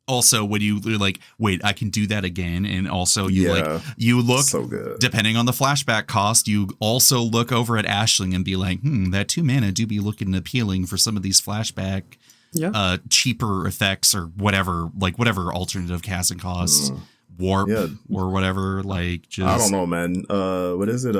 also when you're like, wait, I can do that again. And also you look, so good. depending on the flashback cost, you also look over at Ashling and be like, that 2 mana do be looking appealing for some of these flashback, cheaper effects or whatever alternative casting costs. Warp or whatever, like just I don't know, man. What is it?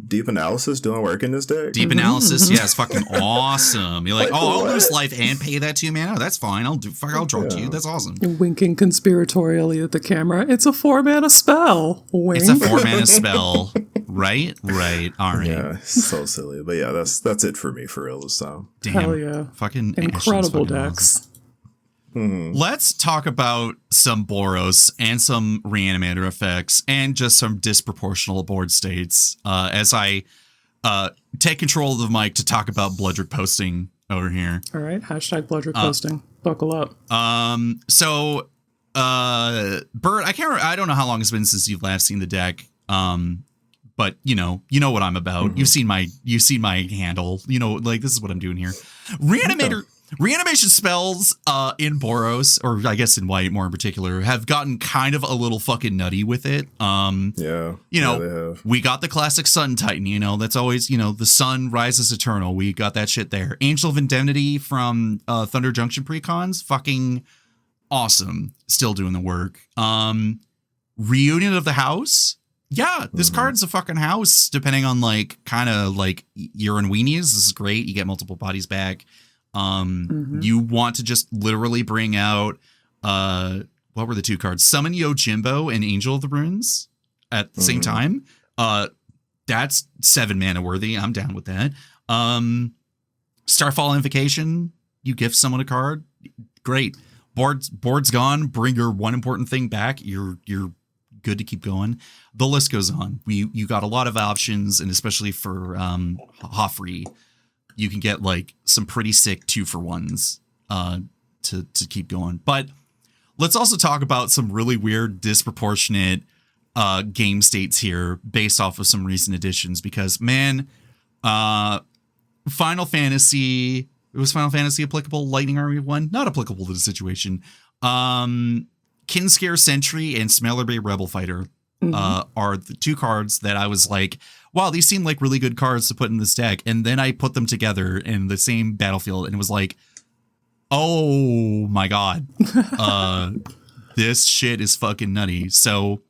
Deep analysis doing work in this deck? Deep analysis, yeah, it's fucking awesome. You're like, Like, I'll what? lose life and pay that 2 mana. That's fine. I'll draw 2. That's awesome. Winking conspiratorially at the camera. It's a 4-mana spell. Wink. It's a 4-mana spell, right? All right. Yeah, so silly. But yeah, that's it for me for real this time. Damn. Hell yeah. Fucking Incredible Ashley's fucking decks. awesome. Let's talk about some Boros and some reanimator effects and just some disproportional board states as I take control of the mic to talk about Bloodrick posting over here. All right. Hashtag Bloodrick posting. Buckle up. So Bert, I don't know how long it's been since you've last seen the deck. But you know what I'm about. You've seen my handle. Like this is what I'm doing here. Reanimation spells in Boros, or I guess in White more in particular, have gotten kind of a little fucking nutty with it. They have. We got the classic Sun Titan, that's always, the sun rises eternal. We got that shit there. Angel of Indemnity from Thunder Junction precons, fucking awesome. Still doing the work. Reunion of the House. Yeah, this card's a fucking house, depending on kind of you're in weenies. This is great. You get multiple bodies back. You want to just literally bring out what were the 2 cards? Summon Yojimbo and Angel of the Runes at the same time. That's 7 mana worthy. I'm down with that. Starfall Invocation, you gift someone a card. Great. Board's gone. Bring your one important thing back. You're good to keep going. The list goes on. You got a lot of options, and especially for Hoffrey, you can get some pretty sick 2-for-1s to keep going. But let's also talk about some really weird, disproportionate game states here based off of some recent additions. Because man, Final Fantasy applicable? Lightning Army 1 not applicable to the situation. Kinscare Sentry and Smellerbay Rebel Fighter are the 2 cards that I was like, wow, these seem like really good cards to put in this deck. And then I put them together in the same battlefield and it was like, oh my God, this shit is fucking nutty. So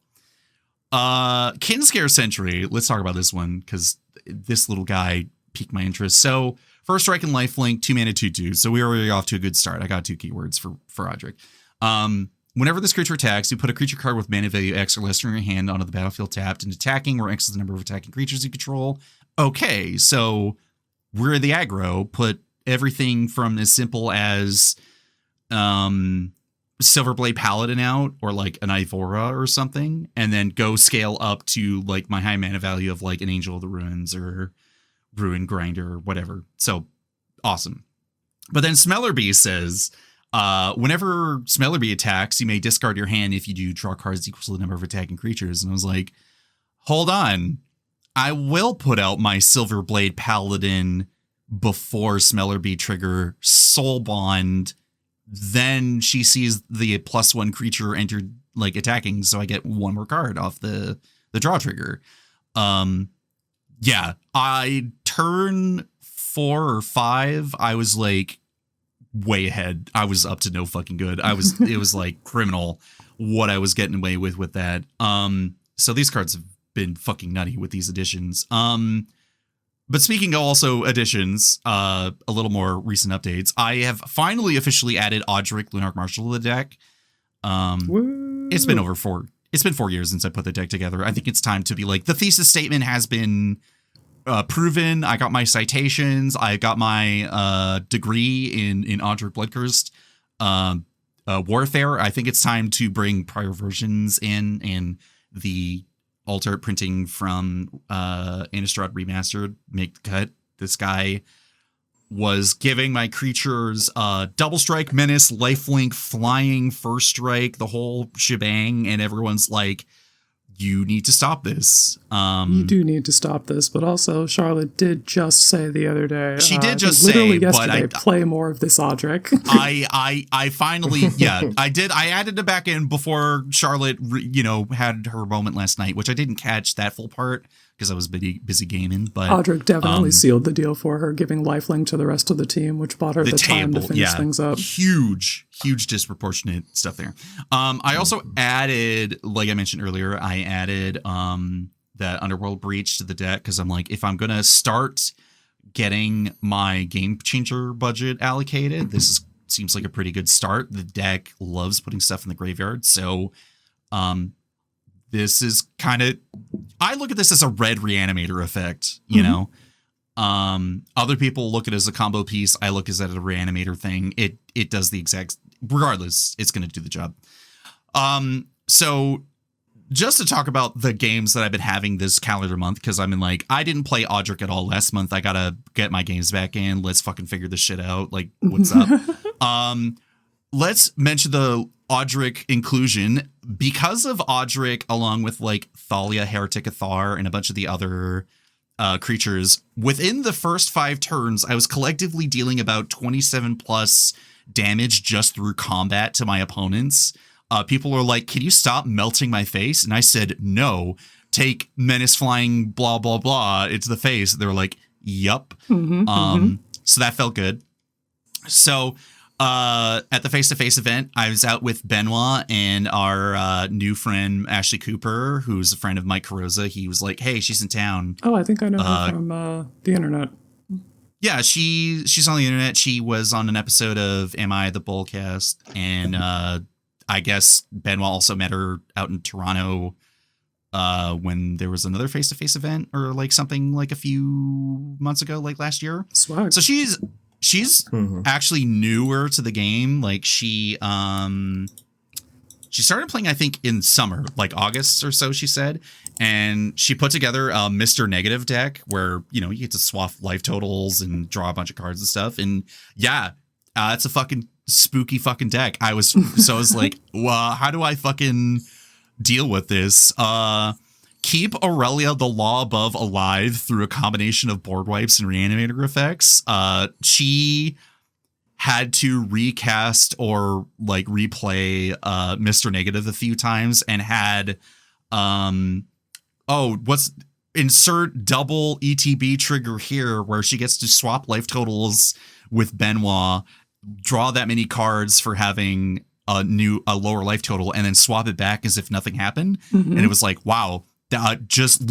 Kinscare Sentry, let's talk about this one because this little guy piqued my interest. So first strike and lifelink, 2 mana, 2/2. So we were already off to a good start. I got 2 keywords for Roderick. Whenever this creature attacks, you put a creature card with mana value X or less in your hand onto the battlefield tapped and attacking, where X is the number of attacking creatures you control. Okay, so we're the aggro. Put everything from as simple as Silverblade Paladin out, or an Ivora or something, and then go scale up to my high mana value of an Angel of the Ruins or Ruin Grinder or whatever. So awesome. But then Smellerbee says, whenever Smellerbee attacks, you may discard your hand. If you do, draw cards equal to the number of attacking creatures. And I was like, hold on. I will put out my Silverblade Paladin before Smellerbee trigger Soul Bond. Then she sees the +1 creature entered attacking, so I get 1 more card off the draw trigger. Yeah, I turn 4 or 5. I was way ahead. I was up to no fucking good. It was criminal what I was getting away with that. So these cards have been fucking nutty with these additions. But speaking of also additions, a little more recent updates, I have finally officially added Audric Lunarch Marshal to the deck. It's been 4 years since I put the deck together. I think it's time to be the thesis statement has been proven. I got my citations. I got my degree in Odric Bloodcurse warfare. I think it's time to bring prior versions in and the alter printing from Innistrad Remastered make the cut. This guy was giving my creatures double strike, menace, lifelink, flying, first strike, the whole shebang, and everyone's like, you need to stop this. You do need to stop this, but also Charlotte did just say the other day. She did just literally say, yesterday, but play more of this Odric. I finally, I did. I added it back in before Charlotte, had her moment last night, which I didn't catch that full part because I was busy gaming. But Odric definitely sealed the deal for her, giving lifelink to the rest of the team, which bought her the time to finish things up. Huge disproportionate stuff there. I also added, like I mentioned earlier, I added that Underworld Breach to the deck because I'm like, if I'm gonna start getting my Game Changer budget allocated, seems like a pretty good start. The deck loves putting stuff in the graveyard, so this is kind of, I look at this as a red reanimator effect, you know. Other people look at it as a combo piece. I look at it as a reanimator thing. It does the exact, regardless, it's going to do the job. So just to talk about the games that I've been having this calendar month, because I didn't play Odric at all last month. I got to get my games back in. Let's fucking figure this shit out. Like, what's up? Let's mention the Odric inclusion. Because of Odric, along with like Thalia, Heretic Athar, and a bunch of the other creatures, within the first 5 turns, I was collectively dealing about 27 plus damage just through combat to my opponents. People are like, can you stop melting my face? And I said, no, take Menace Flying, blah, blah, blah, into the face. They're like, yup. So that felt good. So at the face-to-face event, I was out with Benoit and our new friend, Ashley Cooper, who's a friend of Mike Carosa. He was like, hey, she's in town. Oh, I think I know her from the internet. Yeah, she's on the internet. She was on an episode of Am I the Bullcast? And I guess Benoit also met her out in Toronto when there was another face-to-face event or like something like a few months ago, like last year. Swag. So she's actually newer to the game. Like she started playing, I think, in summer, like August or so, she said. And she put together a Mr. Negative deck where, you get to swap life totals and draw a bunch of cards and stuff. And yeah, it's a fucking spooky fucking deck. I was like, well, how do I fucking deal with this? Keep Aurelia the Law Above alive through a combination of board wipes and reanimator effects. She had to recast or like replay Mr. Negative a few times and had insert double ETB trigger here where she gets to swap life totals with Benoit, draw that many cards for having a lower life total, and then swap it back as if nothing happened. And it was like, wow. Just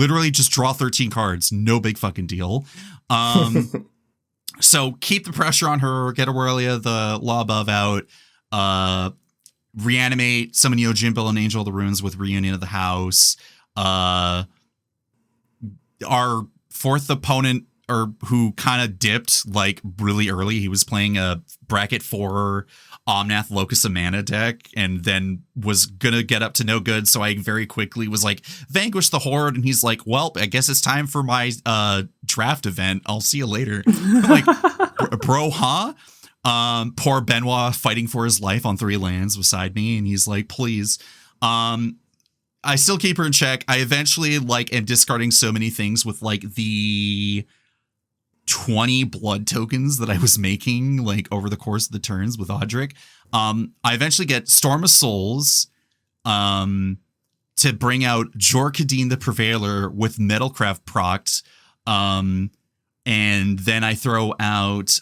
draw 13 cards. No big fucking deal. So keep the pressure on her. Get Aurelia the Law Above out. Reanimate, summon Yojimbo and Angel of the Runes with Reunion of the House. Our fourth opponent, or who kind of dipped like really early, he was playing a bracket 4 Omnath Locus of Mana deck and then was gonna get up to no good, so I very quickly was like, vanquish the horde, and he's like, well, I guess it's time for my draft event. I'll see you later. I'm like, bro, huh? Poor Benoit fighting for his life on 3 lands beside me, and he's like, please. I still keep her in check. I eventually am discarding so many things with the 20 blood tokens that I was making over the course of the turns with Odric. I eventually get Storm of Souls to bring out Jorkadine the Prevailer with Metalcraft procced. And then I throw out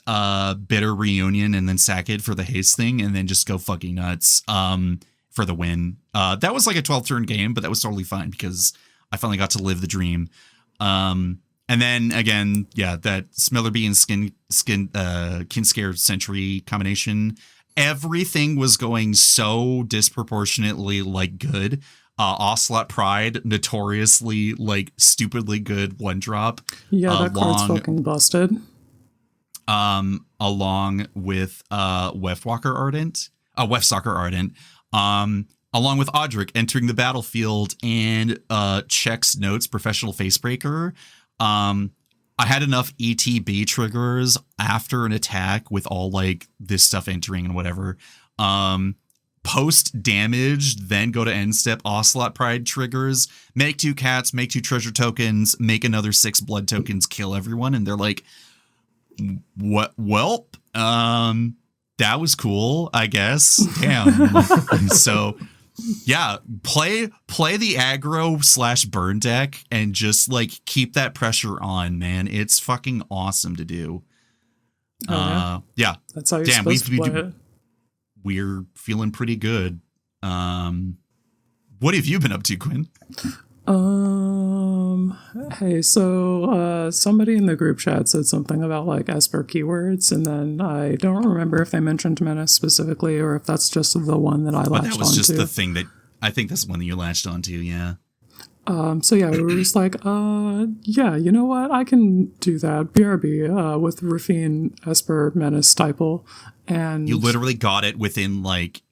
Bitter Reunion and then sack it for the haste thing and then just go fucking nuts for the win. That was like a 12-turn game, but that was totally fine because I finally got to live the dream. And then again, yeah, that Smellerbee and Kinscare Sentry combination, everything was going so disproportionately good. Ocelot Pride, notoriously like stupidly good 1-drop. Yeah, that card's fucking busted. Along with Wefstalker Ardent, along with Audric entering the battlefield and Check's Notes Professional Facebreaker. I had enough ETB triggers after an attack with all like this stuff entering and whatever. Post damage, then go to end step. Ocelot Pride triggers, make 2 cats, make 2 treasure tokens, make another 6 blood tokens, kill everyone, and they're like, what? Welp, that was cool, I guess. Damn. So yeah, play the aggro / burn deck and just like keep that pressure on, man. It's fucking awesome to do. Yeah, that's how you're supposed to play it. We're feeling pretty good. What have you been up to, Quinn? Hey, so somebody in the group chat said something about like Esper keywords, and then I don't remember if they mentioned Menace specifically or if that's just the one that I latched onto. That was just the thing that I think that's the one that you latched onto, yeah. So yeah, we were just like, yeah, you know what? I can do that. BRB with Rafine, Esper, Menace, Stipple, and you literally got it within like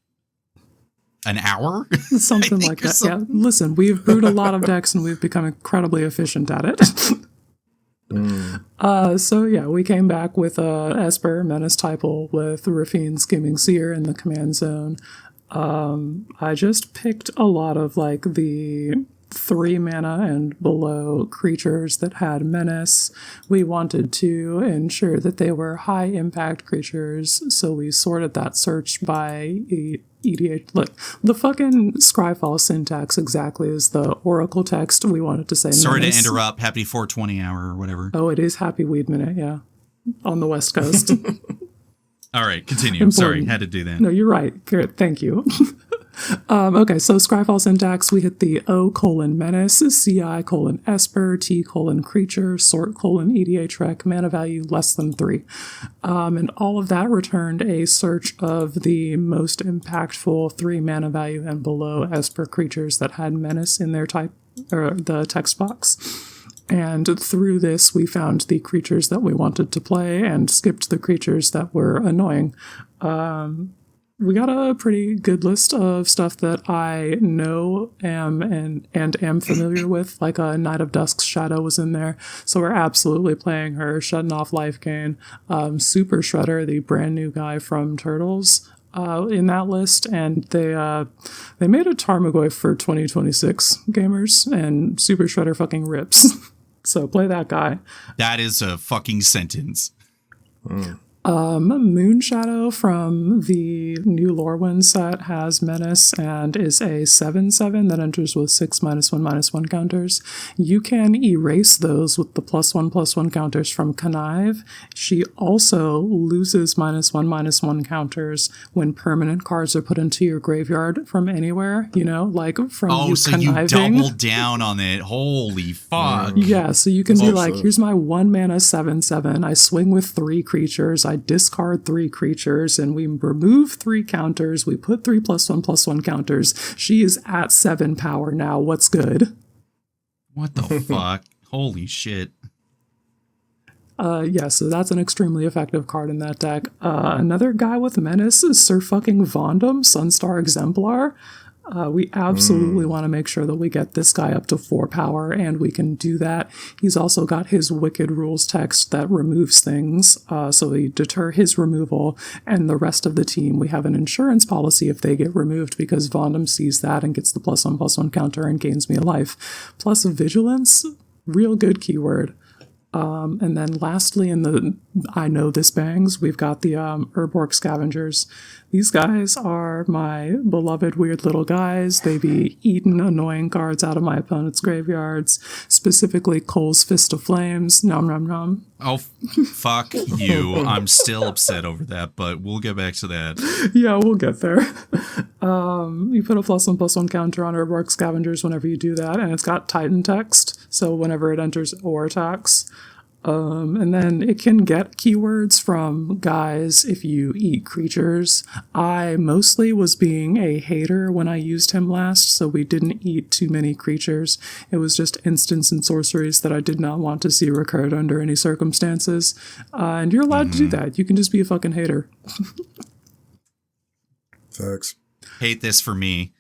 an hour, something like that. Yeah, listen, we've brewed a lot of decks and we've become incredibly efficient at it. So yeah, we came back with Esper, Menace, Typal with Rafine, Skimming Seer in the command zone. I just picked a lot of like the 3 mana and below creatures that had Menace. We wanted to ensure that they were high impact creatures, so we sorted that search by EDH. Look, the fucking Scryfall syntax exactly is the Oracle text we wanted to say. Sorry Menace. to interrupt. Happy 420 hour or whatever. Oh, it is Happy Weed Minute, yeah. On the West Coast. All right, continue. Important. Sorry, had to do that. No, you're right. Good, thank you. Okay, so Scryfall syntax, we hit the O:"Menace, CI:"Esper, T:"Creature, Sort:"EDH Rec, mana value less than 3. And all of that returned a search of the most impactful 3 mana value and below Esper creatures that had Menace in their type, or the text box. And through this, we found the creatures that we wanted to play and skipped the creatures that were annoying. We got a pretty good list of stuff that I know am familiar with, like a Knight of Dusk's Shadow was in there, so we're absolutely playing her, shutting off life gain. Super Shredder, the brand new guy from Turtles, in that list, and they made a Tarmogoyf for 2026 gamers, and Super Shredder fucking rips. So play that guy. That is a fucking sentence. Moonshadow from the new Lorwyn set has Menace and is a 7/7 that enters with 6 -1/1 counters. You can erase those with the +1/+1 counters from Connive. She also loses -1/1 counters when permanent cards are put into your graveyard from anywhere, you know, like from you so conniving. You double down on it. Holy fuck. Yeah, so you can be like, here's my 1 mana 7/7. I swing with 3 creatures. I discard 3 creatures, and we remove 3 counters. We put 3 +1/+1 counters. She is at 7 power now. What's good? What the fuck? Holy shit. Yeah, so that's an extremely effective card in that deck. Another guy with Menace is Sir fucking Vondum, Sunstar Exemplar. We absolutely want to make sure that we get this guy up to 4 power, and we can do that. He's also got his Wicked Rules text that removes things, so we deter his removal, and the rest of the team, we have an insurance policy if they get removed, because Vondum sees that and gets the +1/+1 counter and gains me a life. Plus Vigilance, real good keyword. And then lastly, in the I know this bangs, we've got the Urborg Scavengers. These guys are my beloved weird little guys. They be eating annoying cards out of my opponent's graveyards, specifically Cole's Fist of Flames. Nom nom nom. Oh, fuck you. I'm still upset over that, but we'll get back to that. Yeah, we'll get there. You put a +1/+1 counter on Urborg Scavengers whenever you do that, and it's got Titan text, so whenever it enters or attacks. And then it can get keywords from guys if you eat creatures. I mostly was being a hater when I used him last, so we didn't eat too many creatures. It was just instants and sorceries that I did not want to see recurred under any circumstances. And you're allowed to do that. You can just be a fucking hater. Facts. Hate this for me.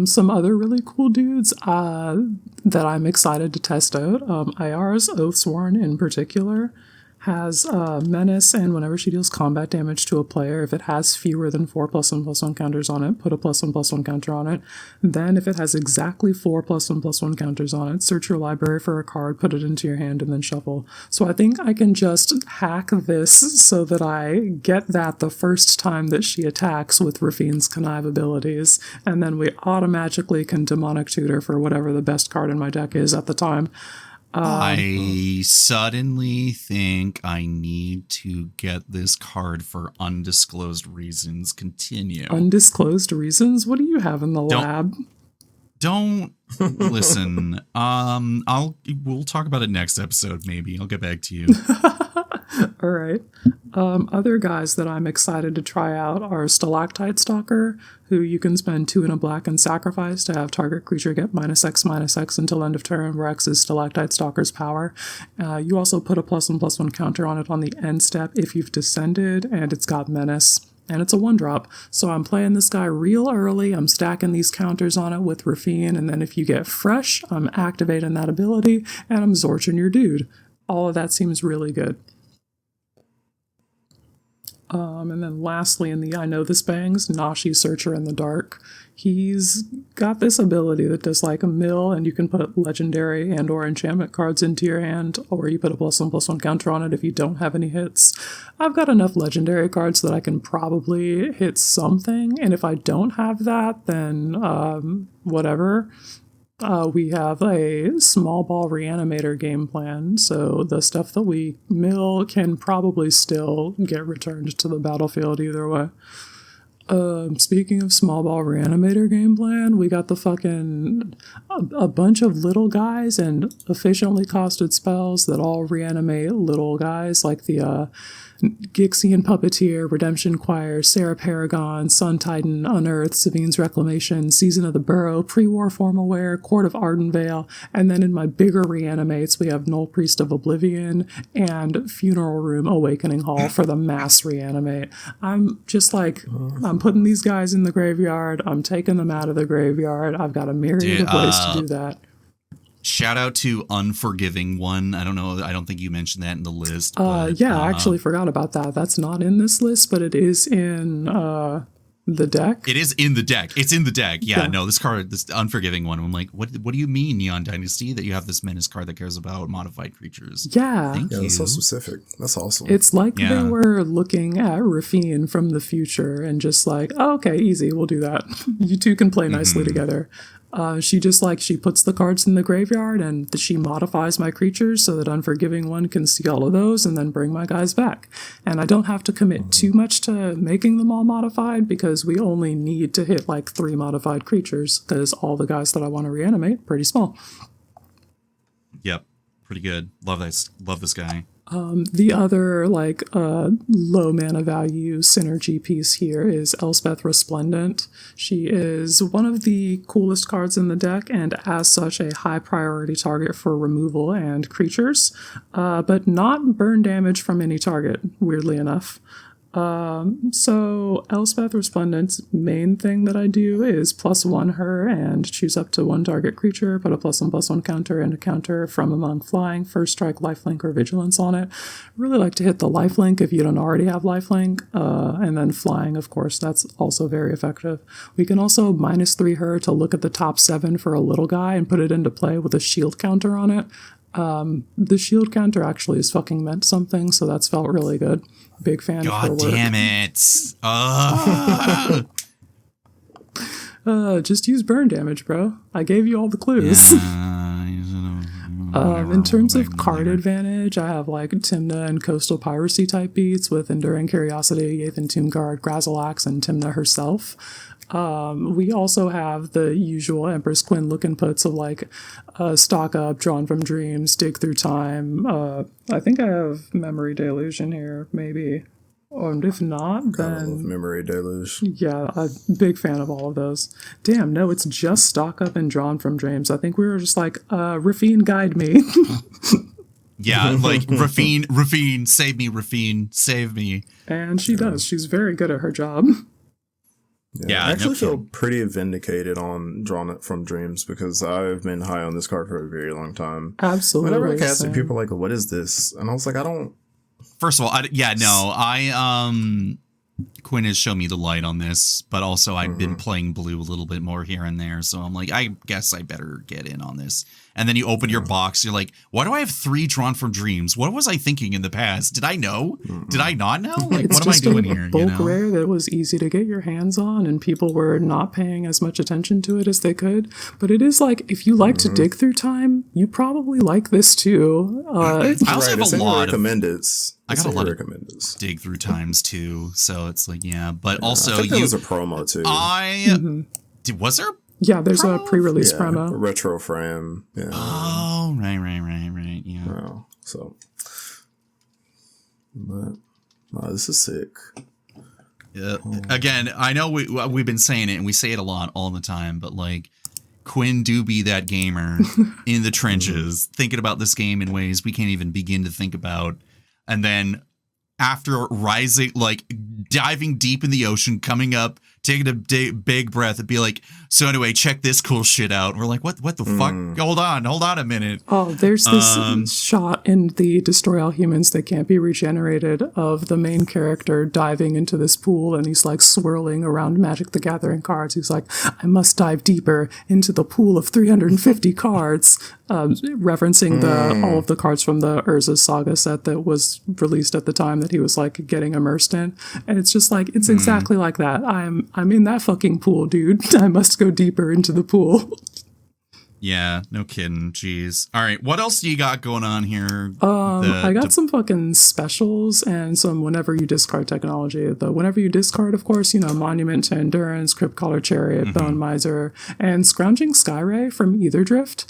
Some other really cool dudes that I'm excited to test out. Ayara's Oathsworn in particular has Menace, and whenever she deals combat damage to a player, if it has fewer than 4+1/+1 counters on it, put a +1/+1 counter on it. Then if it has exactly 4 +1/+1 counters on it, search your library for a card, put it into your hand, and then shuffle. So I think I can just hack this so that I get that the first time that she attacks with Rafine's Connive abilities, and then we automatically can Demonic Tutor for whatever the best card in my deck is at the time. I suddenly think I need to get this card for undisclosed reasons. Continue. Undisclosed reasons? What do you have in the lab? Don't listen. We'll talk about it next episode, maybe. I'll get back to you. All right. Other guys that I'm excited to try out are Stalactite Stalker, who you can spend 2 and a black and sacrifice to have target creature get -X/-X until end of turn, where X is Stalactite Stalker's power. You also put a +1/+1 counter on it on the end step if you've descended, and it's got Menace. And it's a 1-drop, so I'm playing this guy real early. I'm stacking these counters on it with Rafine, and then if you get fresh, I'm activating that ability, and I'm Zorching your dude. All of that seems really good. And then lastly, in the I Know This Bangs, Nashi Searcher in the Dark. He's got this ability that does like a mill, and you can put legendary and or enchantment cards into your hand, or you put a +1/+1 counter on it if you don't have any hits. I've got enough legendary cards that I can probably hit something, and if I don't have that, then whatever. We have a small ball reanimator game plan, so the stuff that we mill can probably still get returned to the battlefield either way. Speaking of small ball reanimator game plan, we got the fucking a bunch of little guys and efficiently costed spells that all reanimate little guys, like the Gixian Puppeteer, Redemption Choir, Sarah Paragon, Sun Titan, Unearth, Savine's Reclamation, Season of the Burrow, Pre-War Formal Wear, Court of Ardenvale, and then in my bigger reanimates, we have Null Priest of Oblivion and Funeral Room Awakening Hall for the mass reanimate. I'm just like, I'm putting these guys in the graveyard, I'm taking them out of the graveyard, I've got a myriad of ways to do that. Shout out to Unforgiving One. I don't know. I don't think you mentioned that in the list. I actually forgot about that. That's not in this list, but it is in the deck. It is in the deck. It's in the deck. Yeah. No, this card, this Unforgiving One. I'm like, what do you mean, Neon Dynasty, that you have this Menace card that cares about modified creatures? Yeah. Thank you. That's so specific. That's awesome. It's like they were looking at Rafine from the future and just like, oh, okay, easy, we'll do that. You two can play nicely together. She puts the cards in the graveyard and she modifies my creatures so that Unforgiving One can see all of those and then bring my guys back. And I don't have to commit too much to making them all modified because we only need to hit like 3 modified creatures because all the guys that I want to reanimate, pretty small. Yep. Pretty good. Love this guy. The other low mana value synergy piece here is Elspeth Resplendent. She is one of the coolest cards in the deck and as such a high priority target for removal and creatures, but not burn damage from any target, weirdly enough. So Elspeth Resplendent's main thing that I do is +1 her and choose up to 1 target creature, put a +1/+1 counter and a counter from among flying, first strike, lifelink, or vigilance on it. Really like to hit the lifelink if you don't already have lifelink, and then flying, of course, that's also very effective. We can also -3 her to look at the top 7 for a little guy and put it into play with a shield counter on it. The shield counter actually has fucking meant something, so that's felt really good. Big fan of her work. God damn it. Just use burn damage, bro. I gave you all the clues. In terms of card advantage, I have like Timna and Coastal Piracy type beats with Enduring Curiosity, Yathan Tomb Guard, Grazilax, and Timna herself. We also have the usual Empress Quinn look inputs of like stock up, drawn from dreams, dig through time. I think I have memory delusion here, maybe. And if not, then memory deluge. Yeah, I'm a big fan of all of those. Damn, no, it's just stock up and drawn from dreams. I think we were just like, Rafine, guide me. Yeah, like Rafine, save me, Rafine, save me. And she does. She's very good at her job. Yeah, I actually feel pretty vindicated on Drawn It From Dreams because I've been high on this card for a very long time. Absolutely. Whenever I cast it, people are like, what is this? And I was like, I don't... First of all, Quinn has shown me the light on this, but also I've been playing blue a little bit more here and there, so I'm like, I guess I better get in on this. And then you open your box, you're like, why do I have 3 Drawn from Dreams? What was I thinking in the past? Did I know? Did I not know? Like, it's what am I doing here? Bulk rare that was easy to get your hands on, and people were not paying as much attention to it as they could. But it is like, if you like to dig through time, you probably like this too. I also have a lot of recommendeds. I got a lot of dig through times too, so it's like, yeah. But also, I think there was a promo too. Was there? Yeah, there's a pre-release promo. Retro frame. Yeah. Oh, right. Yeah. Oh, so, but this is sick. Yeah. Again, I know we've been saying it and we say it a lot all the time, but like, Quinn do be that gamer in the trenches, thinking about this game in ways we can't even begin to think about. And then after rising, like diving deep in the ocean, coming up, taking a big breath and be like, so anyway, check this cool shit out. And we're like, what the fuck? Hold on a minute. Oh, there's this shot in the Destroy All Humans That Can't Be Regenerated of the main character diving into this pool, and he's like swirling around Magic the Gathering cards. He's like, I must dive deeper into the pool of 350 cards, referencing all of the cards from the Urza Saga set that was released at the time that he was like getting immersed in. And it's just like, it's exactly like that. I'm in that fucking pool, dude. I must go deeper into the pool. Yeah, no kidding. Jeez. All right, what else do you got going on here? I got some fucking specials and some whenever you discard technology. The whenever you discard, of course, Monument to Endurance, Crypt Caller Chariot, Bone Miser, and Scrounging Skyray from Ether Drift.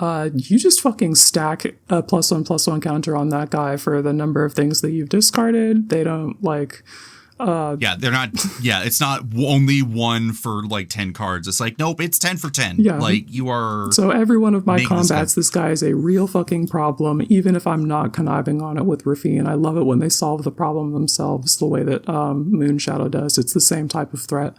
You just fucking stack a +1/+1 counter on that guy for the number of things that you've discarded. They don't like... they're not. Yeah, it's not only 1 for like 10 cards. It's like, nope, it's 10 for 10. Yeah. Like, you are. So every one of my combats, this guy is a real fucking problem, even if I'm not conniving on it with Rafine. I love it when they solve the problem themselves the way that Moonshadow does. It's the same type of threat.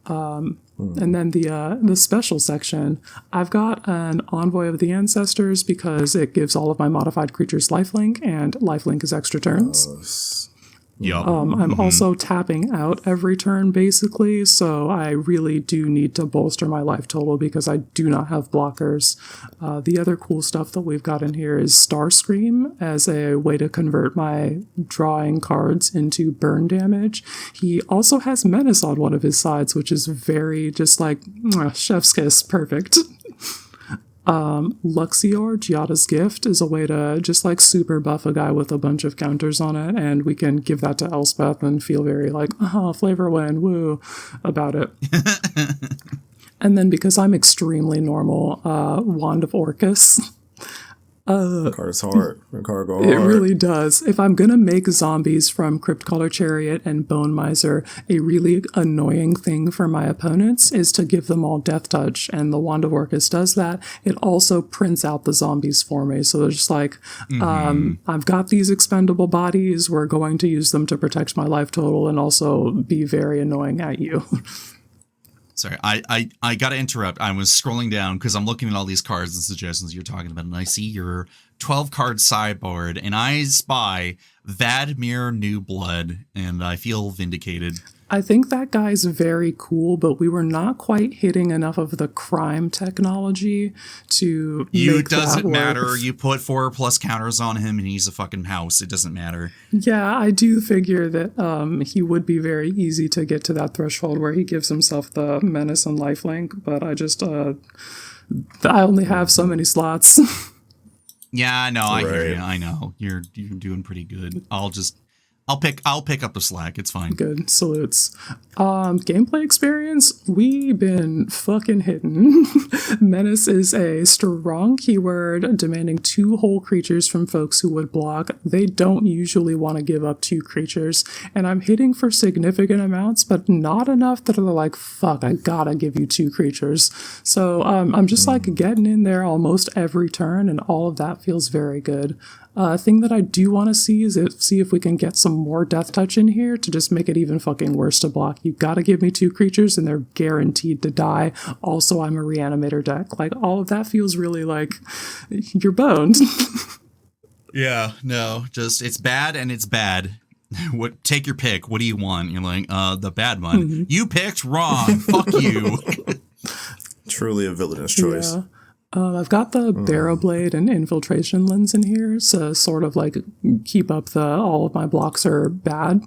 And then the special section, I've got an Envoy of the Ancestors because it gives all of my modified creatures lifelink, and lifelink is extra turns. Yep. I'm also tapping out every turn, basically, so I really do need to bolster my life total because I do not have blockers. The other cool stuff that we've got in here is Starscream as a way to convert my drawing cards into burn damage. He also has Menace on one of his sides, which is very just like, chef's kiss, perfect. Luxior, Giada's Gift, is a way to just like super buff a guy with a bunch of counters on it, and we can give that to Elspeth and feel very like, flavor win, woo, about it. And then because I'm extremely normal, Wand of Orcus. The card's hard. The card go hard. It really does. If I'm gonna make zombies from Crypt Caller Chariot and Bone Miser, a really annoying thing for my opponents is to give them all Death Touch, and the Wand of Orcus does that. It also prints out the zombies for me, so they're just like, I've got these expendable bodies, we're going to use them to protect my life total and also be very annoying at you. Sorry, I got to interrupt. I was scrolling down because I'm looking at all these cards and suggestions you're talking about, and I see your 12-card sideboard, and I spy Vadmir New Blood, and I feel vindicated. I think that guy's very cool, but we were not quite hitting enough of the crime technology to make that doesn't work. matter. You put 4+ counters on him, and he's a fucking house. It doesn't matter. Yeah, I do figure that he would be very easy to get to that threshold where he gives himself the menace and lifelink, but I just I only have so many slots. Yeah, no, I hear you. I know you're doing pretty good. I'll pick up the slack. It's fine. Good. Salutes. Gameplay experience, we been fucking hitting. Menace is a strong keyword demanding 2 whole creatures from folks who would block. They don't usually want to give up 2 creatures, and I'm hitting for significant amounts, but not enough that they're like, fuck, I gotta give you 2 creatures. So I'm just like getting in there almost every turn, and all of that feels very good. A thing that I do want to see is see if we can get some more death touch in here to just make it even fucking worse to block. You gotta give me 2 creatures and they're guaranteed to die. Also, I'm a reanimator deck. Like, all of that feels really like you're boned. Yeah, no, just it's bad and it's bad. Take your pick. What do you want? You're like, the bad one. Mm-hmm. You picked wrong. Fuck you. Truly a villainous choice. Yeah. I've got the Barrow Blade and Infiltration Lens in here, so sort of like keep up the all of my blocks are bad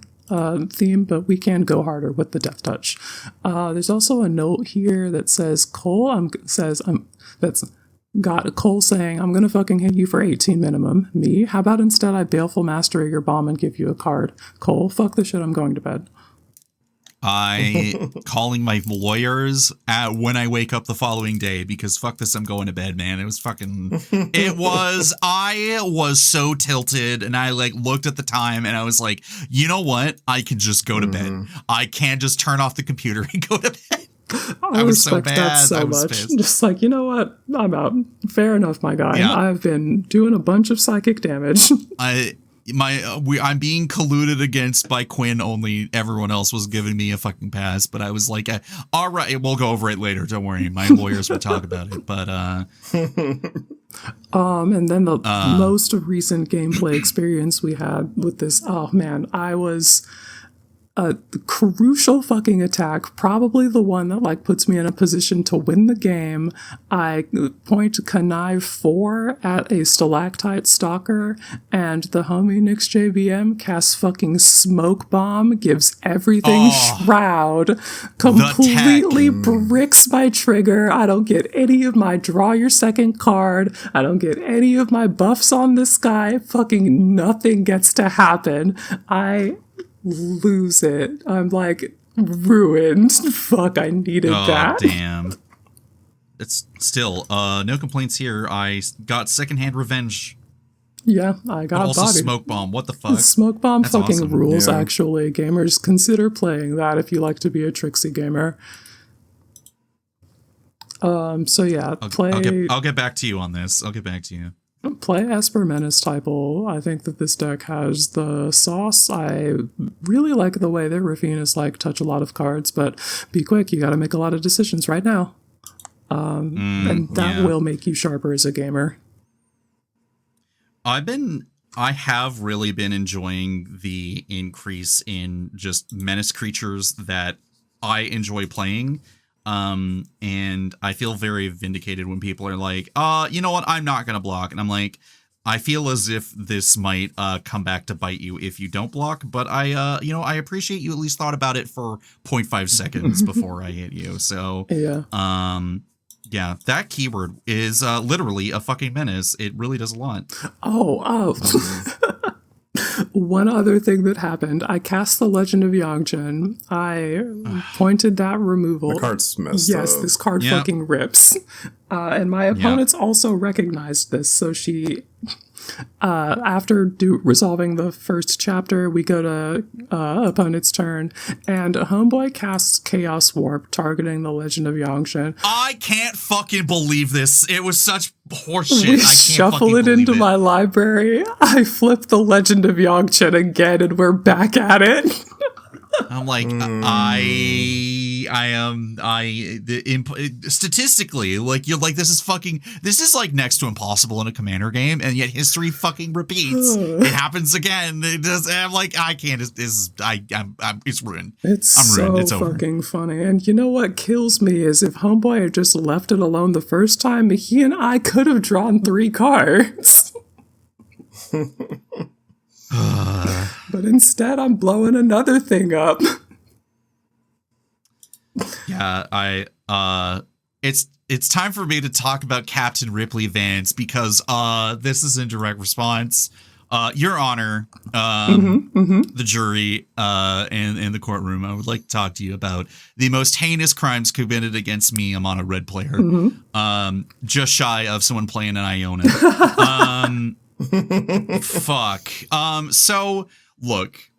theme, but we can go harder with the Death Touch. There's also a note here that says Cole that's got Cole saying, I'm gonna fucking hit you for 18 minimum. Me? How about instead I Baleful Mastery your bomb and give you a card? Cole, fuck the shit, I'm going to bed. I calling my lawyers when I wake up the following day because fuck this, I'm going to bed, man. I was so tilted and I like looked at the time and I was like, you know what? I can just go to bed. I can't just turn off the computer and go to bed. I respect that so much. Pissed. Just like, you know what? I'm out. Fair enough, my guy. Yeah. I've been doing a bunch of psychic damage. I'm being colluded against by Quinn. Only everyone else was giving me a fucking pass, but I was like, all right, we'll go over it later. Don't worry, my lawyers will talk about it. But and then the most recent gameplay experience we had with this. Oh man, I was. A crucial fucking attack, probably the one that like puts me in a position to win the game. I point Connive 4 at a Stalactite Stalker, and the homie Nix JBM casts fucking Smoke Bomb, gives everything Shroud, completely bricks my trigger. I don't get any of my draw your second card. I don't get any of my buffs on this guy. Fucking nothing gets to happen. I lose it. I'm like ruined. Fuck, I needed that. Damn. It's still no complaints here. I got secondhand revenge. Yeah, I got also bodied. Smoke Bomb. What the fuck? Smoke Bomb That's fucking awesome. rules, actually. Gamers, consider playing that if you like to be a tricksy gamer. So yeah, I'll get back to you on this. I'll get back to you. Play Esper Menace Typal. I think that this deck has the sauce. I really like the way that Rafinas like touch a lot of cards, but be quick, you gotta make a lot of decisions right now. And that will make you sharper as a gamer. I have really been enjoying the increase in just menace creatures that I enjoy playing. And I feel very vindicated when people are like, you know what? I'm not going to block. And I'm like, I feel as if this might, come back to bite you if you don't block. But I appreciate you at least thought about it for 0.5 seconds before I hit you. So, yeah, that keyword is, literally a fucking menace. It really does a lot. One other thing that happened, I cast the Legend of Yangchen. I pointed that removal. The card's messed up. Yes, this card fucking rips. And my opponents also recognized this, so she... after resolving the first chapter, we go to opponent's turn, and Homeboy casts Chaos Warp, targeting the Legend of Yangchen. I can't fucking believe this. It was such horseshit. We shuffle it into my library. I flip the Legend of Yangchen again, and we're back at it. I'm like, statistically, like, you're like, this is like next to impossible in a commander game, and yet history fucking repeats. It happens again. It does. I'm like, I can't. It's ruined. I'm ruined. It's over. Fucking funny. And you know what kills me is if Homeboy had just left it alone the first time, he and I could have drawn 3 cards. But instead, I'm blowing another thing up. Yeah, it's time for me to talk about Captain Ripley Vance because this is in direct response Your Honor, the jury, and the courtroom, I would like to talk to you about the most heinous crimes committed against me. I'm on a red player, just shy of someone playing an Iona. Fuck. So look,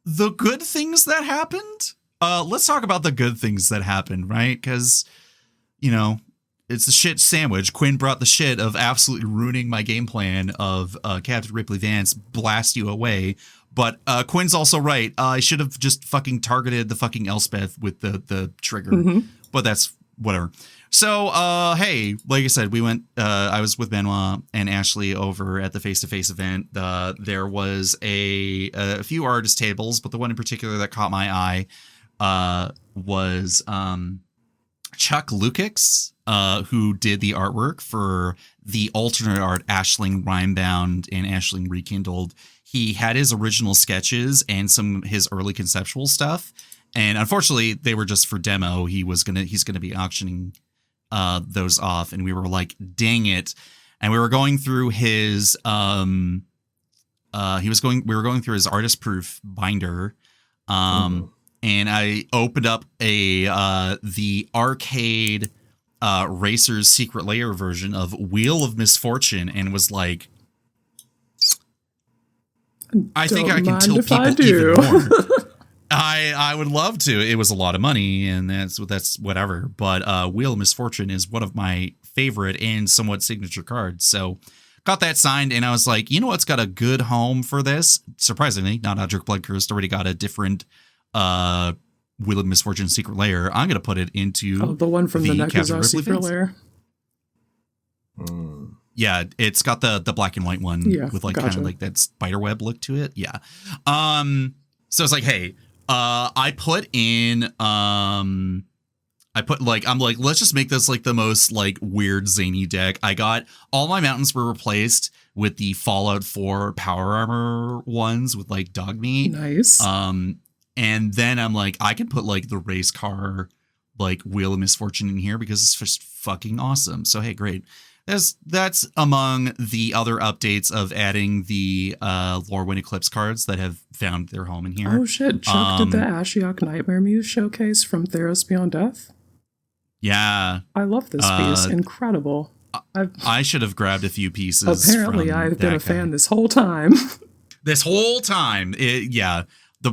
the good things that happened. Let's talk about the good things that happened, right? Because, you know, it's a shit sandwich. Quinn brought the shit of absolutely ruining my game plan of Captain Ripley Vance blast you away. But Quinn's also right. I should have just fucking targeted the fucking Elspeth with the trigger. But that's whatever. So, hey, like I said, we went, I was with Benoit and Ashley over at the face-to-face event. There was a few artist tables, but the one in particular that caught my eye was Chuck Lukix, who did the artwork for the alternate art Ashling Rhymebound and Ashling Rekindled. He had his original sketches and some his early conceptual stuff, and unfortunately, they were just for demo. He's gonna be auctioning those off, and we were like, dang it. And we were going through his we were going through his artist proof binder, and I opened up the arcade Racer's Secret Lair version of Wheel of Misfortune and was like, I think I can tilt people even more. I would love to. It was a lot of money, and that's whatever. But Wheel of Misfortune is one of my favorite and somewhat signature cards. So got that signed, and I was like, you know what's got a good home for this? Surprisingly, not Odric Bloodcurse. Already got a different Wheel of Misfortune Secret Lair. I'm going to put it into the one from the Captain Nekuza Secret Lair. Yeah, it's got the black and white one with like kind of like that spider web look to it. Yeah. So it's like, hey, I put in I'm like, let's just make this like the most like weird zany deck. I got all my mountains were replaced with the Fallout 4 power armor ones with like dog meat. Nice. And then I'm like, I could put like the race car like Wheel of Misfortune in here because it's just fucking awesome. So hey, great. That's among the other updates of adding the Lorwyn Eclipse cards that have found their home in here. Oh shit, Chuck did the Ashiok Nightmare Muse showcase from Theros Beyond Death? Yeah. I love this piece. Incredible. I should have grabbed a few pieces. Apparently I've been a fan this whole time. This whole time.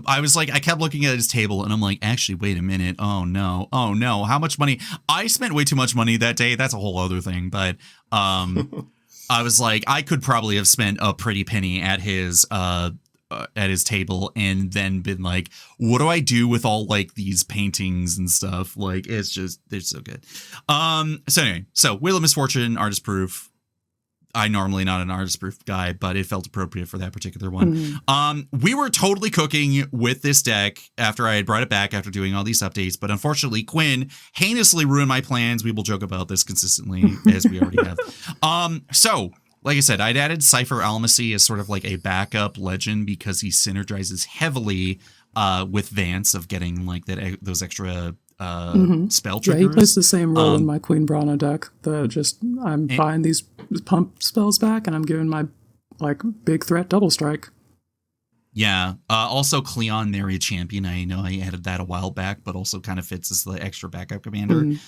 I was like, I kept looking at his table and I'm like, actually, wait a minute. Oh no. How much money? I spent way too much money that day. That's a whole other thing. But I was like, I could probably have spent a pretty penny at his table and then been like, what do I do with all like these paintings and stuff? Like, it's just, they're so good. So anyway, Wheel of Misfortune, artist proof. I normally not an artist proof guy, but it felt appropriate for that particular one. We were totally cooking with this deck after I had brought it back after doing all these updates, but unfortunately Quinn heinously ruined my plans. We will joke about this consistently as we already have. So like I said, I'd added Cypher Almacy as sort of like a backup legend because he synergizes heavily with Vance of getting like those extra spell triggers. Yeah, he plays the same role in my Queen Brana deck. I'm buying these pump spells back and I'm giving my like big threat double strike. Yeah. Also Cleon Nary Champion. I know I added that a while back, but also kind of fits as the extra backup commander.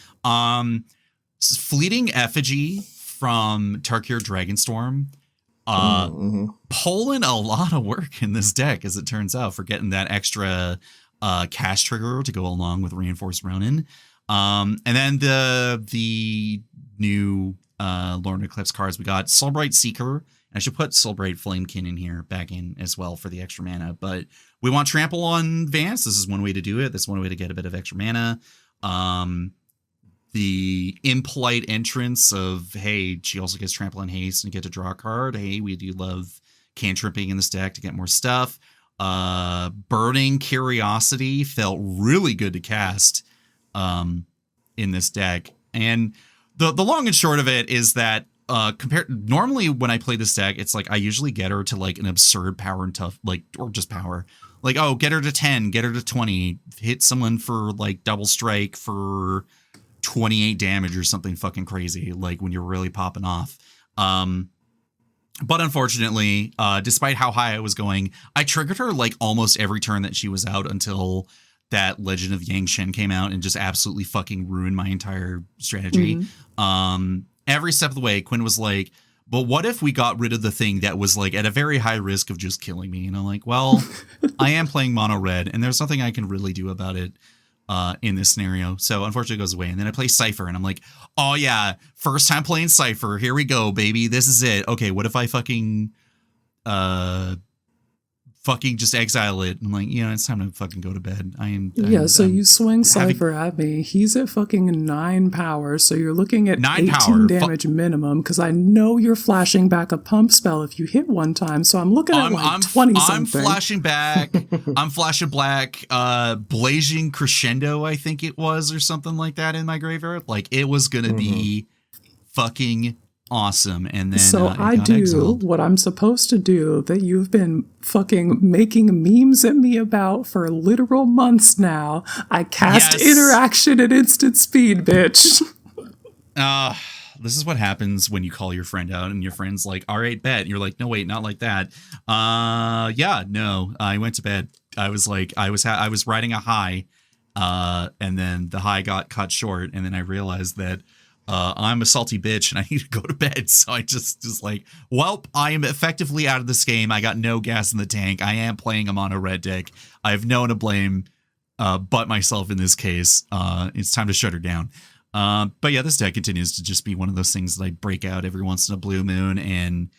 Fleeting Effigy from Tarkir Dragonstorm. Pulling a lot of work in this deck, as it turns out, for getting that extra cast trigger to go along with Reinforced Ronin. And then the new Lorwyn Eclipse cards, we got Soulbright Seeker. I should put Soulbright Flamekin in here back in as well for the extra mana, but we want Trample on Vance. This is one way to do it. That's one way to get a bit of extra mana. The impolite entrance of, hey, she also gets Trample on Haste and get to draw a card. Hey, we do love cantripping in this deck to get more stuff. Burning Curiosity felt really good to cast in this deck. And the long and short of it is that normally when I play this deck, it's like I usually get her to like an absurd power and tough, like, or just power. Like, oh, get her to 10, get her to 20, hit someone for like double strike for 28 damage or something fucking crazy, like when you're really popping off. But unfortunately, despite how high I was going, I triggered her like almost every turn that she was out until that Legend of Yangshen came out and just absolutely fucking ruined my entire strategy. Every step of the way, Quinn was like, but what if we got rid of the thing that was like at a very high risk of just killing me? And I'm like, well, I am playing mono red and there's nothing I can really do about it in this scenario. So unfortunately it goes away. And then I play Cypher and I'm like, oh yeah, first time playing Cypher. Here we go, baby. This is it. Okay, what if I fucking just exile it? I'm like, it's time to fucking go to bed. So you swing Cypher at me. He's at fucking 9 power, so you're looking at 9 18 power. damage minimum, because I know you're flashing back a pump spell if you hit one time, so I'm looking at 20-something. I'm flashing back. I'm flashing black. Blazing Crescendo, I think it was, or something like that in my graveyard. Like, it was going to be fucking awesome. And then so I do exiled. What I'm supposed to do that you've been fucking making memes at me about for literal months now. I cast interaction at instant speed, bitch. This is what happens when you call your friend out and your friend's like, all right, bet. And you're like, no, wait, not like that. No, I went to bed. I was like, I was riding a high, and then the high got cut short. And then I realized that I'm a salty bitch and I need to go to bed. So I just like, well, I am effectively out of this game. I got no gas in the tank. I am playing a mono red deck. I have no one to blame but myself in this case. It's time to shut her down. But yeah, this deck continues to just be one of those things that I break out every once in a blue moon and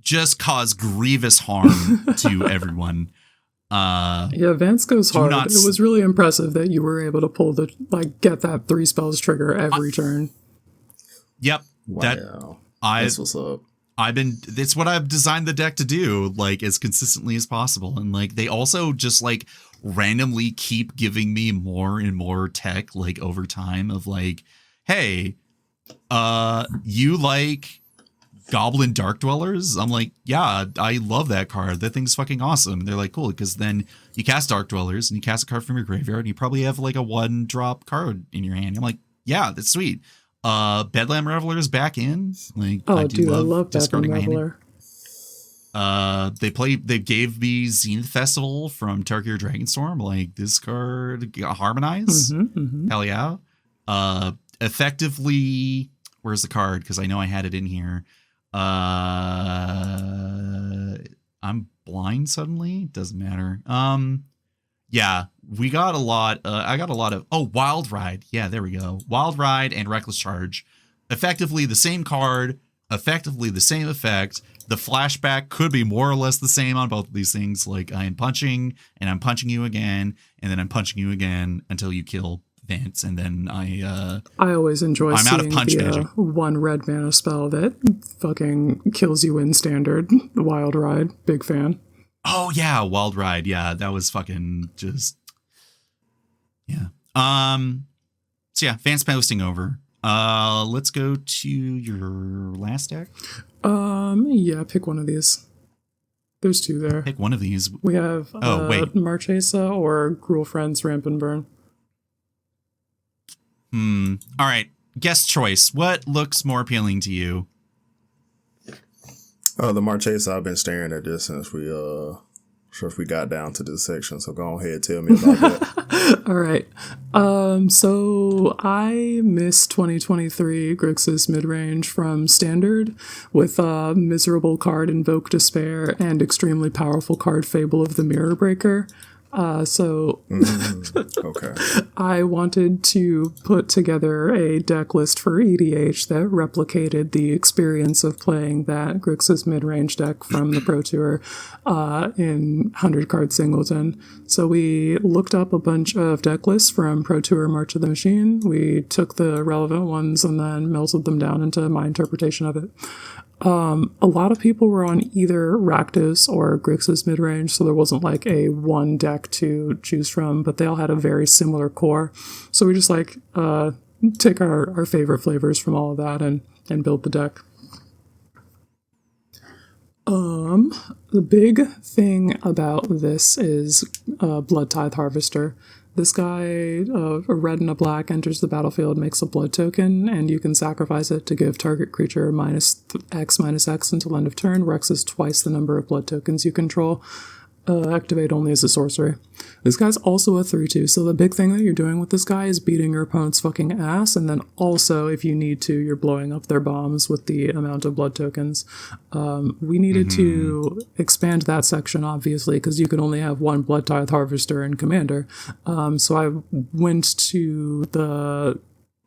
just cause grievous harm to everyone. Vance goes hard. It was really impressive that you were able to get that 3 spells trigger every turn. Yep. Wow. That's what's up. It's what I've designed the deck to do, like, as consistently as possible. And like, they also just like randomly keep giving me more and more tech, like over time of like, hey, you like Goblin Dark Dwellers? I'm like, yeah, I love that card. That thing's fucking awesome. And they're like, cool, because then you cast Dark Dwellers and you cast a card from your graveyard and you probably have like a 1-drop card in your hand. I'm like, yeah, that's sweet. Bedlam Reveler's back in. Like, I love Bedlam Reveler. They gave me Zenith Festival from Tarkir Dragonstorm. Like, this card Harmonize. Hell yeah. Effectively, where's the card? Because I know I had it in here. I'm blind suddenly. Doesn't matter. Yeah, we got a lot. I got a lot of. Oh, Wild Ride. Yeah, there we go. Wild Ride and Reckless Charge. Effectively the same card. Effectively the same effect. The flashback could be more or less the same on both of these things. Like, I am punching, and I'm punching you again, and then I'm punching you again until you kill Vance, and then I always enjoy seeing the 1 red mana spell that fucking kills you in standard. The Wild Ride, big fan. Oh yeah, Wild Ride, yeah, that was fucking just yeah. So yeah, Vance posting over. Let's go to your last deck. Yeah, pick one of these. There's 2 there. Pick one of these. We have Marchesa or Gruul Friends Ramp and Burn. All right. Guest choice. What looks more appealing to you? Oh, the Marchesa. I've been staring at this since we got down to this section. So go ahead, tell me about that. All right. So I missed 2023 Grixis midrange from Standard with a miserable card Invoke Despair and extremely powerful card Fable of the Mirror Breaker. Okay. I wanted to put together a deck list for EDH that replicated the experience of playing that Grixis mid-range deck from the Pro Tour in 100-card singleton. So we looked up a bunch of deck lists from Pro Tour March of the Machine. We took the relevant ones and then melted them down into my interpretation of it. A lot of people were on either Rakdos or Grixis midrange, so there wasn't like a one deck to choose from, but they all had a very similar core. So we just like take our favorite flavors from all of that and build the deck. The big thing about this is Blood Tithe Harvester. This guy, a red and a black, enters the battlefield, makes a blood token, and you can sacrifice it to give target creature -X until end of turn, where X is twice the number of blood tokens you control. Activate only as a sorcery. This guy's also a 3/2, so the big thing that you're doing with this guy is beating your opponent's fucking ass, and then also, if you need to, you're blowing up their bombs with the amount of blood tokens. We needed to expand that section, obviously, because you can only have one Blood Tithe Harvester in Commander. So I went to the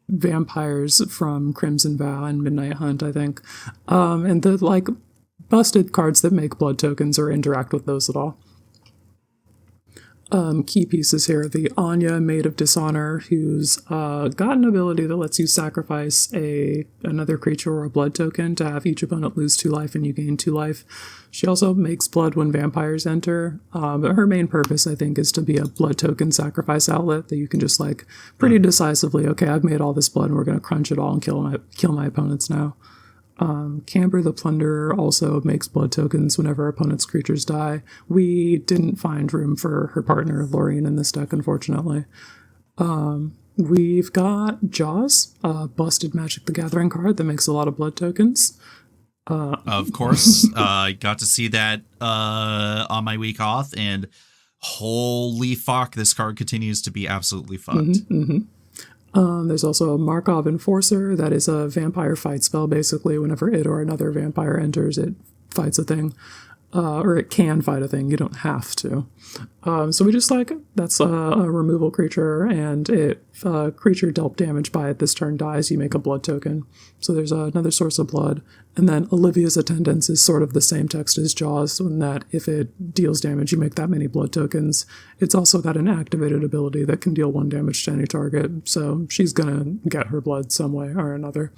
vampires from Crimson Vow and Midnight Hunt, I think. And the, like, busted cards that make blood tokens or interact with those at all. Key pieces here. The Anya, Maid of Dishonor, who's got an ability that lets you sacrifice another creature or a blood token to have each opponent lose 2 life and you gain 2 life. She also makes blood when vampires enter, but her main purpose, I think, is to be a blood token sacrifice outlet that you can just, like, pretty decisively, okay, I've made all this blood and we're going to crunch it all and kill my opponents now. Camber the Plunderer also makes blood tokens whenever opponent's creatures die. We didn't find room for her partner, Lorien, in this deck, unfortunately. We've got Jaws, a busted Magic the Gathering card that makes a lot of blood tokens. Of course, I got to see that on my week off, and holy fuck, this card continues to be absolutely fucked. There's also a Markov Enforcer that is a vampire fight spell. Basically, whenever it or another vampire enters, it fights a thing. Or it can fight a thing. You don't have to. So we just that's a removal creature, and if a creature dealt damage by it this turn dies, you make a blood token. So there's another source of blood. And then Olivia's Attendance is sort of the same text as Jaws, in that if it deals damage, you make that many blood tokens. It's also got an activated ability that can deal 1 damage to any target, so she's gonna get her blood some way or another.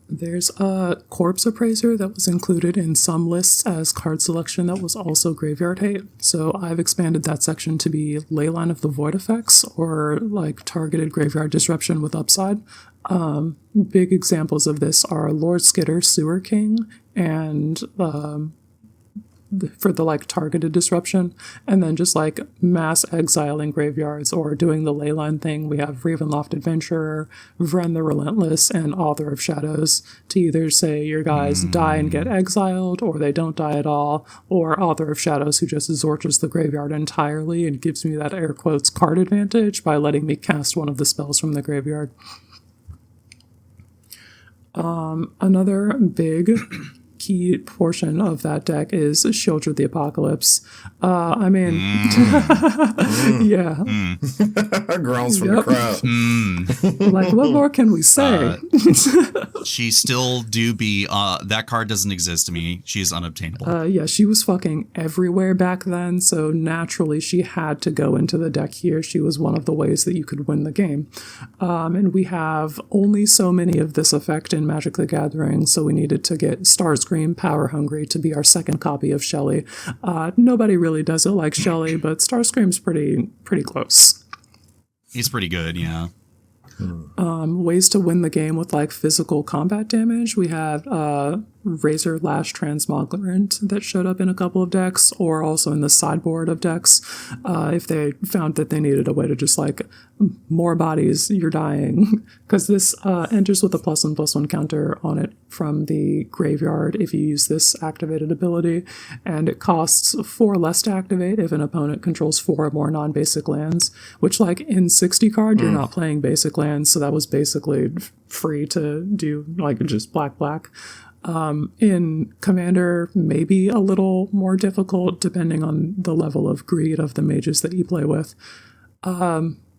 There's a Corpse Appraiser that was included in some lists as card selection that was also graveyard hate. So I've expanded that section to be Leyline of the Void effects, or like targeted graveyard disruption with upside. Big examples of this are Lord Skitter, Sewer King, and for the like targeted disruption, and then just like mass exiling graveyards or doing the Leyline thing. We have Ravenloft Adventurer, Vren the Relentless, and Author of Shadows to either say your guys die and get exiled, or they don't die at all, or Author of Shadows who just Zorches the graveyard entirely and gives me that air quotes card advantage by letting me cast one of the spells from the graveyard. Another big key portion of that deck is Children of the Apocalypse. I mean, yeah. Grounds from the crowd. Like, what more can we say? She still do be, that card doesn't exist to me. She is unobtainable. Yeah, she was fucking everywhere back then, so naturally she had to go into the deck here. She was one of the ways that you could win the game. And we have only so many of this effect in Magic the Gathering, so we needed to get Starscream Power Hungry to be our second copy of Shelly. Nobody really does it like Shelly, but Starscream's pretty close. He's pretty good, yeah. Ways to win the game with like physical combat damage. We have Razor Lash Transmogrant that showed up in a couple of decks, or also in the sideboard of decks. If they found that they needed a way to just like more bodies, you're dying. Because this enters with a +1/+1 counter on it from the graveyard if you use this activated ability, and it costs 4 less to activate if an opponent controls 4 or more non-basic lands, which like in 60 card, you're not playing basic lands, so that was basically free to do, like just black. In Commander, maybe a little more difficult depending on the level of greed of the mages that you play with.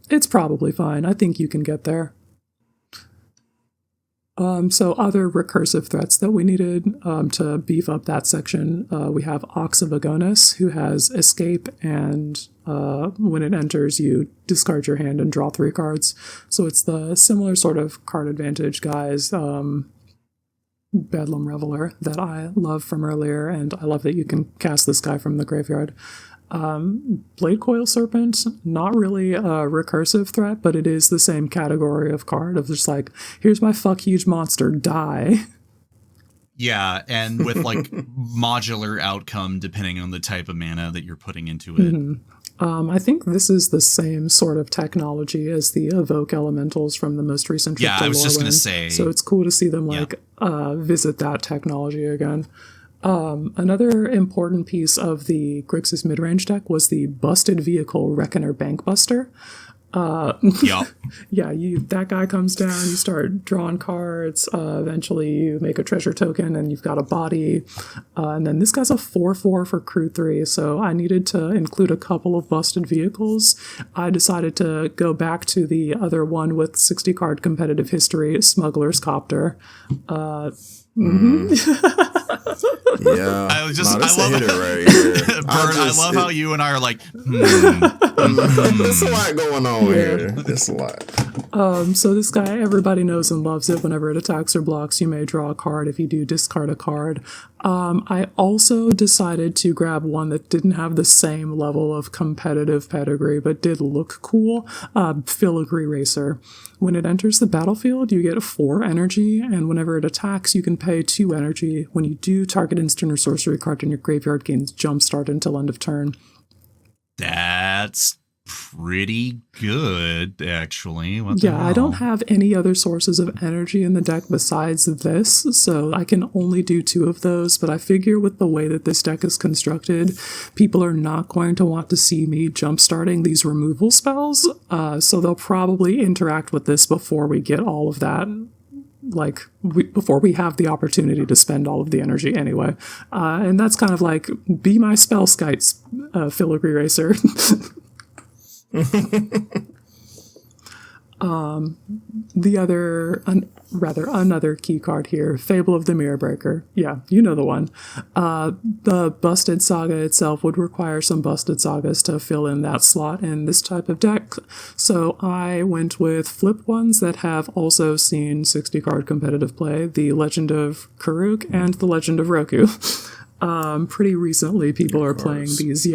It's probably fine. I think you can get there. So other recursive threats that we needed to beef up that section, we have Ox of Agonis, who has Escape, and when it enters, you discard your hand and draw 3 cards. So it's the similar sort of card advantage guys, Bedlam Reveler, that I love from earlier, and I love that you can cast this guy from the graveyard. Blade Coil Serpent, not really a recursive threat, but it is the same category of card of just like, here's my fuck huge monster, die. Yeah, and with like modular outcome depending on the type of mana that you're putting into it. I think this is the same sort of technology as the evoke elementals from the most recent trip to I was just going to Lorwyn. say. So it's cool to see them visit that technology again. Another important piece of the Grixis midrange deck was the busted vehicle Reckoner Bankbuster. Yep. Yeah, that guy comes down, you start drawing cards, eventually you make a treasure token and you've got a body. And then this guy's a 4/4 for crew 3, so I needed to include a couple of busted vehicles. I decided to go back to the other one with 60 card competitive history, Smuggler's Copter. Yeah, I was just, I love it right here. Bert, I love how you and I are like, There's a lot going on here. There's a lot. So this guy, everybody knows and loves it. Whenever it attacks or blocks, you may draw a card. If you do, discard a card. I also decided to grab one that didn't have the same level of competitive pedigree, but did look cool. Filigree Racer. When it enters the battlefield, you get 4 energy, and whenever it attacks, you can pay 2 energy. When you do, target instant or sorcery card in your graveyard gains Jumpstart until end of turn. that's pretty good, actually. What the Yeah, I hell? don't have any other sources of energy in the deck besides this, so I can only do 2 of those, but I figure with the way that this deck is constructed, people are not going to want to see me jump-starting these removal spells, so they'll probably interact with this before we get all of that, before we have the opportunity to spend all of the energy anyway. And that's kind of like, be my spell skites, Filigree Racer. Another key card here, Fable of the Mirror Breaker. Yeah, you know the one. The Busted Saga itself would require some Busted Sagas to fill in that slot in this type of deck, so I went with flip ones that have also seen 60 card competitive play, the Legend of Karuk and the Legend of Roku. Pretty recently people are playing these,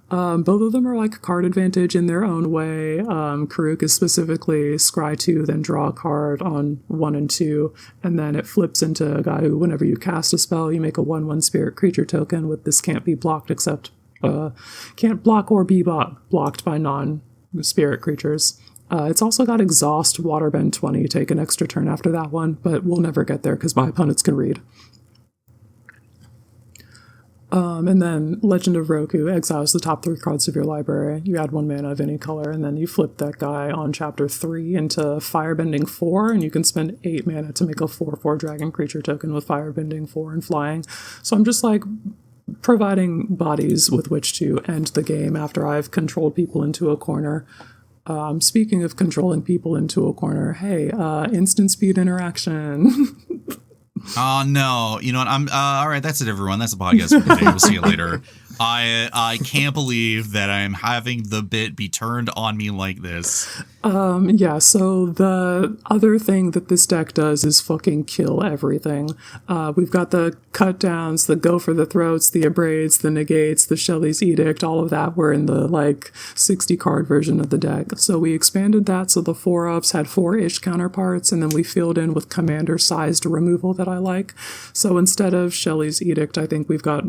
both of them are like card advantage in their own way. Karuk is specifically scry 2, then draw a card on 1 and 2, and then it flips into a guy who, whenever you cast a spell, you make a 1/1 spirit creature token with this can't be blocked except, can't block or be blocked by non-spirit creatures. It's also got Exhaust, Waterbend 20, take an extra turn after that one, but we'll never get there because my opponents can read. And then Legend of Roku exiles the top 3 cards of your library. You add 1 mana of any color, and then you flip that guy on chapter 3 into Firebending 4, and you can spend 8 mana to make a 4/4 dragon creature token with Firebending 4 and flying. So I'm just like providing bodies with which to end the game after I've controlled people into a corner. Speaking of controlling people into a corner, hey, instant speed interaction. Oh no! You know what? I'm all right. That's it, everyone. That's a podcast for today. We'll see you later. I can't believe that I'm having the bit be turned on me like this. Yeah, so the other thing that this deck does is fucking kill everything. We've got the cut downs, the go for the throats, the abrades, the negates, the Shelley's Edict, all of that were in the 60 card version of the deck. So we expanded that so the 4-ups had 4-ish counterparts, and then we filled in with commander sized removal that I like. So instead of Shelley's Edict, I think we've got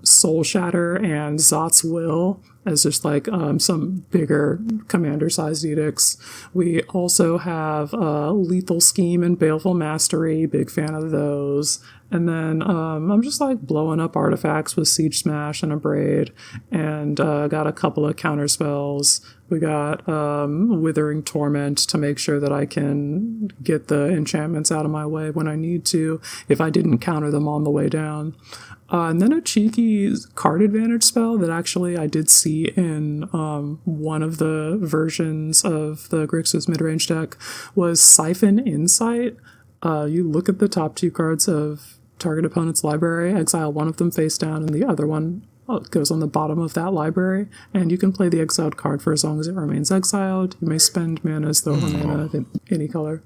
Soul Shatter and Zot's Will as just some bigger commander-sized edicts. We also have Lethal Scheme and Baleful Mastery, big fan of those. And then I'm just blowing up artifacts with Siege Smash and Abrade, and got a couple of counter spells. We got Withering Torment to make sure that I can get the enchantments out of my way when I need to, if I didn't counter them on the way down. And then a cheeky card advantage spell that actually I did see in one of the versions of the Grixis midrange deck was Siphon Insight. You look at the top 2 cards of target opponent's library, exile one of them face down, and the other one goes on the bottom of that library, and you can play the exiled card for as long as it remains exiled. You may spend mana as though mana of any color.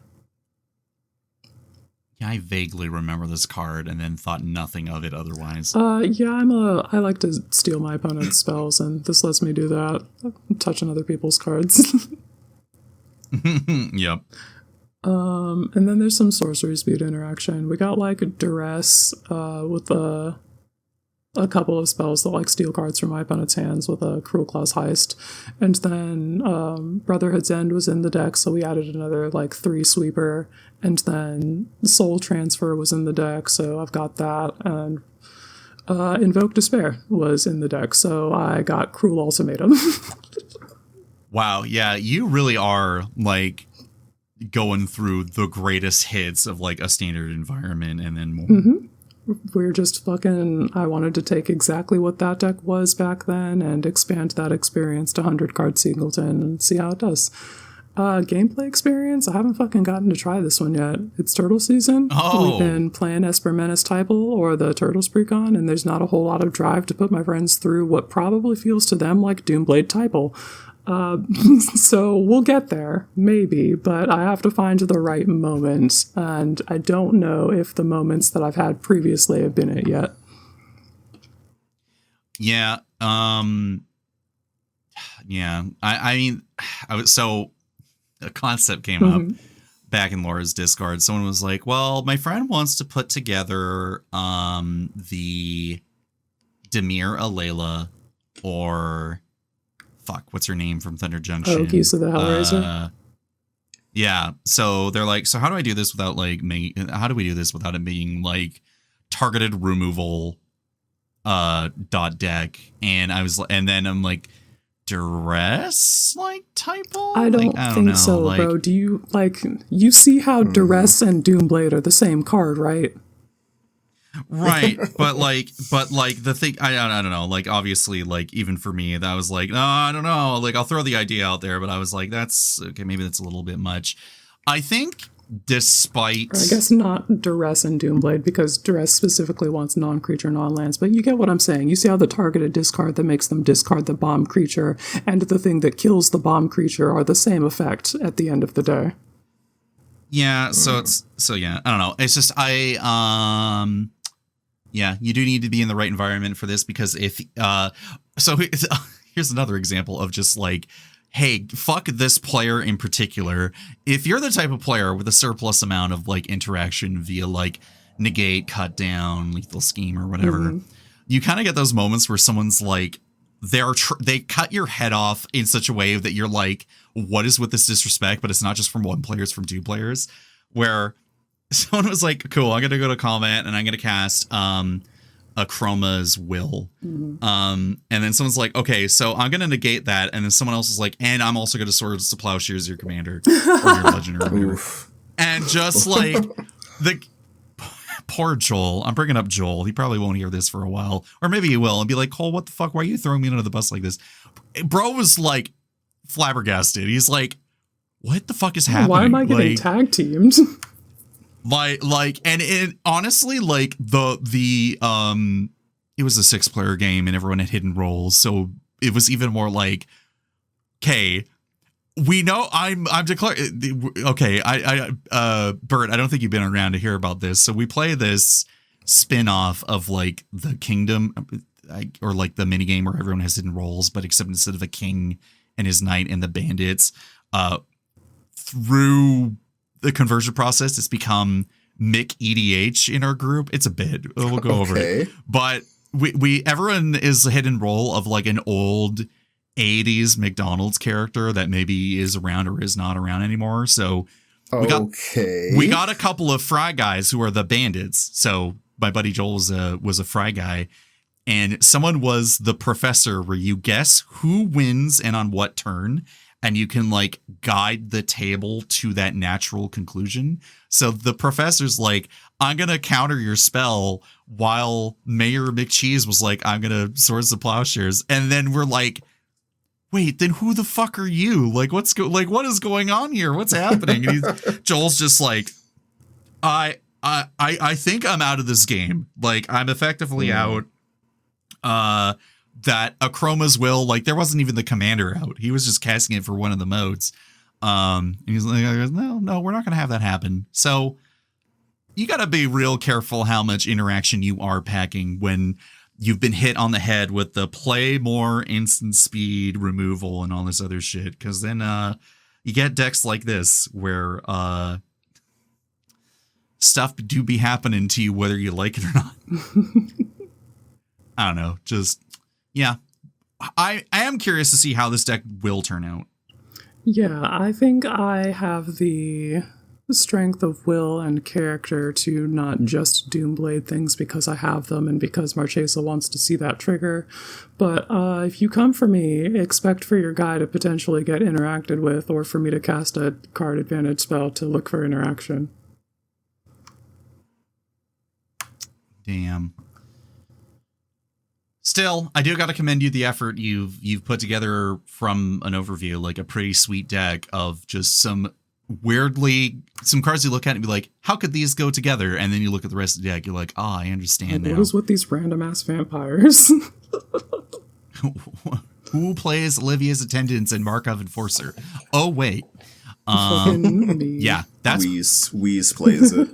Yeah, I vaguely remember this card and then thought nothing of it otherwise. Yeah, I like to steal my opponent's spells, and this lets me do that. I'm touching other people's cards. Yep. And then there's some sorcery speed interaction. We got like duress with a couple of spells that like steal cards from my opponent's hands with a Cruel Claws Heist. And then Brotherhood's End was in the deck, so we added another like 3 sweeper. And then Soul Transfer was in the deck, so I've got that. And Invoke Despair was in the deck, so I got Cruel Ultimatum. Wow, yeah, you really are like going through the greatest hits of like a standard environment and then more. Mm-hmm. We're just fucking, I wanted to take exactly what that deck was back then and expand that experience to 100 card Singleton and see how it does. Gameplay experience, I haven't fucking gotten to try this one yet. It's Turtle season. Oh. We've been playing Esper Menace Typal or the Turtles Precon, and there's not a whole lot of drive to put my friends through what probably feels to them like Doomblade Typal. So we'll get there, maybe, but I have to find the right moment, and I don't know if the moments that I've had previously have been it yet. Yeah, yeah. I mean, so a concept came up back in Laura's Discord. Someone was like, well, my friend wants to put together the Demir Alayla or fuck, what's her name from Thunder Junction? Oh, Geese of the Hellraiser. Yeah. So they're like, so how do I do this without like how do we do this without it being like targeted removal dot deck? And then I'm like, duress like typo? I don't think know, so, like, bro. Do you you see how duress and Doomblade are the same card, right? Right, but the thing, I don't know, like obviously, like even for me, that was like, no, I don't know, like I'll throw the idea out there, but I was like, that's okay, maybe that's a little bit much. I think despite, Or I guess not duress and Doomblade, because duress specifically wants non-creature, non-lands, but you get what I'm saying. You see how the targeted discard that makes them discard the bomb creature and the thing that kills the bomb creature are the same effect at the end of the day. yeah, so yeah, I don't know. It's just yeah, you do need to be in the right environment for this, because if so here's another example of just like, hey, fuck this player in particular. If you're the type of player with a surplus amount of like interaction via like negate, cut down, lethal scheme or whatever, you kind of get those moments where someone's like, they cut your head off in such a way that you're like, what is with this disrespect? But it's not just from one player, it's from 2 players, where someone was like, cool, I'm going to go to combat and I'm going to cast Chroma's Will. And then someone's like, okay, so I'm going to negate that. And then someone else is like, and I'm also going to Swords to Plowshares your commander or your legend or whatever. And just like the poor Joel, I'm bringing up Joel. He probably won't hear this for a while, or maybe he will and be like, Cole, what the fuck? Why are you throwing me under the bus like this? Bro was like flabbergasted. He's like, what the fuck is happening? Why am I getting tag teamed? And it honestly, like the it was a 6-player game and everyone had hidden roles, so it was even more like, okay, we know I'm declaring. Okay, Bert, I don't think you've been around to hear about this. So we play this spin-off of like the Kingdom, or like the minigame where everyone has hidden roles, but except instead of a king and his knight and the bandits, through the conversion process, it's become Mick EDH in our group. It's a bit. We'll go over it. But everyone is a hidden role of like an old 80s McDonald's character that maybe is around or is not around anymore. So we got a couple of fry guys who are the bandits. So my buddy Joel was a fry guy, and someone was the professor, where you guess who wins and on what turn. And you can like guide the table to that natural conclusion. So the professor's like, I'm going to counter your spell, while Mayor McCheese was like, I'm going to Swords to Plowshares. And then we're like, wait, then who the fuck are you? Like, what is going on here? What's happening? And Joel's just like, I think I'm out of this game. Like, I'm effectively out. That Chroma's Will, like, there wasn't even the commander out. He was just casting it for one of the modes. And he's like, no, we're not going to have that happen. So you got to be real careful how much interaction you are packing when you've been hit on the head with the play more instant speed removal and all this other shit. Because then you get decks like this where stuff do be happening to you whether you like it or not. I don't know. Just, yeah. I am curious to see how this deck will turn out. Yeah, I think I have the strength of will and character to not just Doomblade things because I have them and because Marchesa wants to see that trigger. But if you come for me, expect for your guy to potentially get interacted with or for me to cast a card advantage spell to look for interaction. Damn. Still, I do got to commend you the effort you've put together from an overview, like a pretty sweet deck of just some cards you look at and be like, how could these go together? And then you look at the rest of the deck, you're like, I understand now. What is with these random ass vampires? Who plays Olivia's Attendants and Markov Enforcer? Oh, wait. Yeah, that's... Wheeze plays it.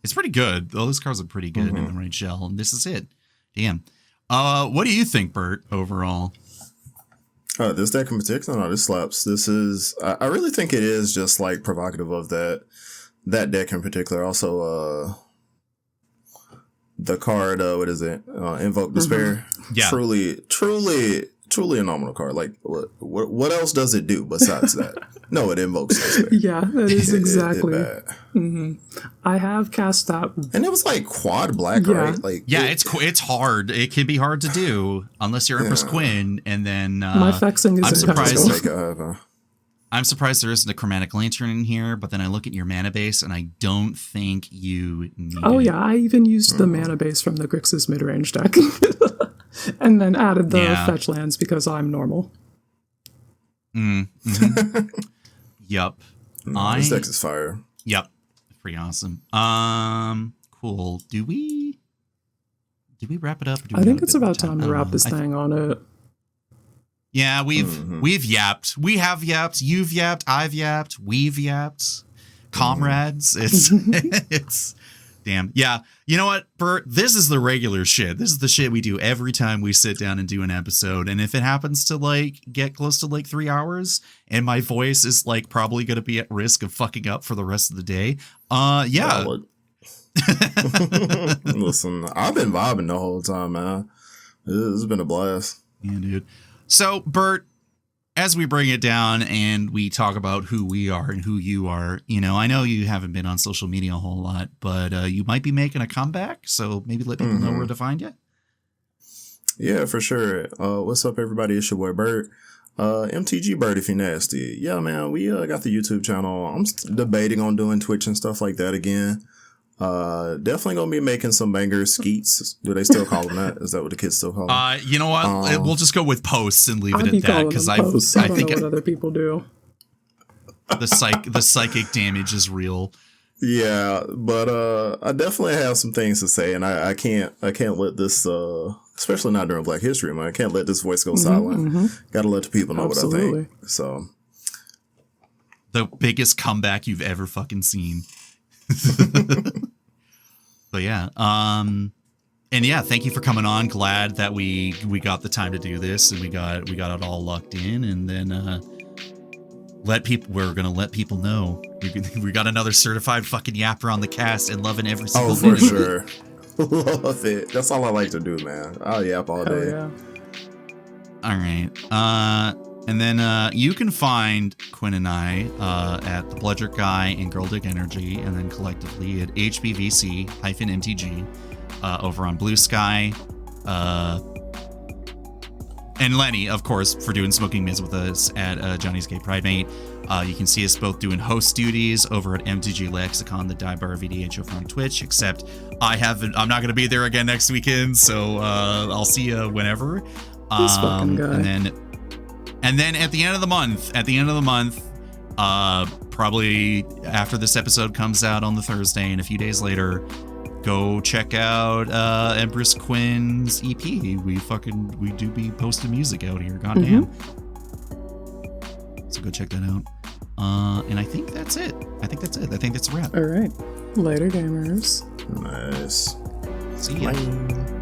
It's pretty good. All those cards are pretty good in the right shell, and this is it. Damn. What do you think, Bert, overall? This deck in particular, no, this slaps. This is, I really think it is just like provocative of that deck in particular. Also, the card, what is it? Invoke Despair. Yeah. Truly a nominal card. Like, what else does it do besides that? No, it invokes Despair. Yeah, that is exactly. I have cast that, and it was like quad black, right? Like, yeah, it's hard. It can be hard to do unless you're Empress Quinn, and then my fexing is I'm surprised there isn't a Chromatic Lantern in here, but then I look at your mana base, and I don't think you need it. Yeah, I even used the mana base from the Grixis midrange deck. And then added the fetch lands because I'm normal. Yup. This deck is fire. Yep. Pretty awesome. Cool. Do we wrap it up? I think it's about time to wrap this thing on it. Yeah, we've yapped. We have yapped. You've yapped. I've yapped. We've yapped. Comrades. It's damn. Yeah. You know what, Bert? This is the regular shit. This is the shit we do every time we sit down and do an episode. And if it happens to like get close to like 3 hours and my voice is like probably going to be at risk of fucking up for the rest of the day. Yeah. Listen, I've been vibing the whole time, man. It's been a blast. Yeah, dude. So, Bert, as we bring it down and we talk about who we are and who you are, you know, I know you haven't been on social media a whole lot, but you might be making a comeback. So maybe let people know where to find you. Yeah, for sure. What's up, everybody? It's your boy Bert. MTGBert if you're nasty. Yeah, man, we got the YouTube channel. I'm debating on doing Twitch and stuff like that again. Definitely gonna be making some banger skeets. Do they still call them that? Is that what the kids still call them? You know what? We'll just go with posts and leave it at that because I think know what other people do. The psychic damage is real. Yeah, but I definitely have some things to say, and I can't let this, especially not during Black History Month, I can't let this voice go silent. Got to let the people know what I think. So, the biggest comeback you've ever fucking seen. But yeah, and yeah, thank you for coming on. Glad that we got the time to do this and we got it all locked in, and then we're gonna let people know we got another certified fucking yapper on the cast and loving every single for sure. Love it. That's all I like to do, man. I'll yap all day. Yeah. All right. And then you can find Quinn and I at the Bludger Guy and Girl Dick Energy, and then collectively at HBVC-MTG over on Bluesky. And Lenny, of course, for doing Smoking Miz with us at Johnny's Gay Pride Mate. You can see us both doing host duties over at MTG Lexicon, the Diebar VDH over on Twitch, except I'm not going to be there again next weekend, so I'll see you whenever. This fucking guy. And then at the end of the month, probably after this episode comes out on the Thursday and a few days later, go check out Empress Quinn's EP. We do be posting music out here. Goddamn. So go check that out. And I think that's it. I think that's a wrap. All right. Later, gamers. Nice. See ya. Bye.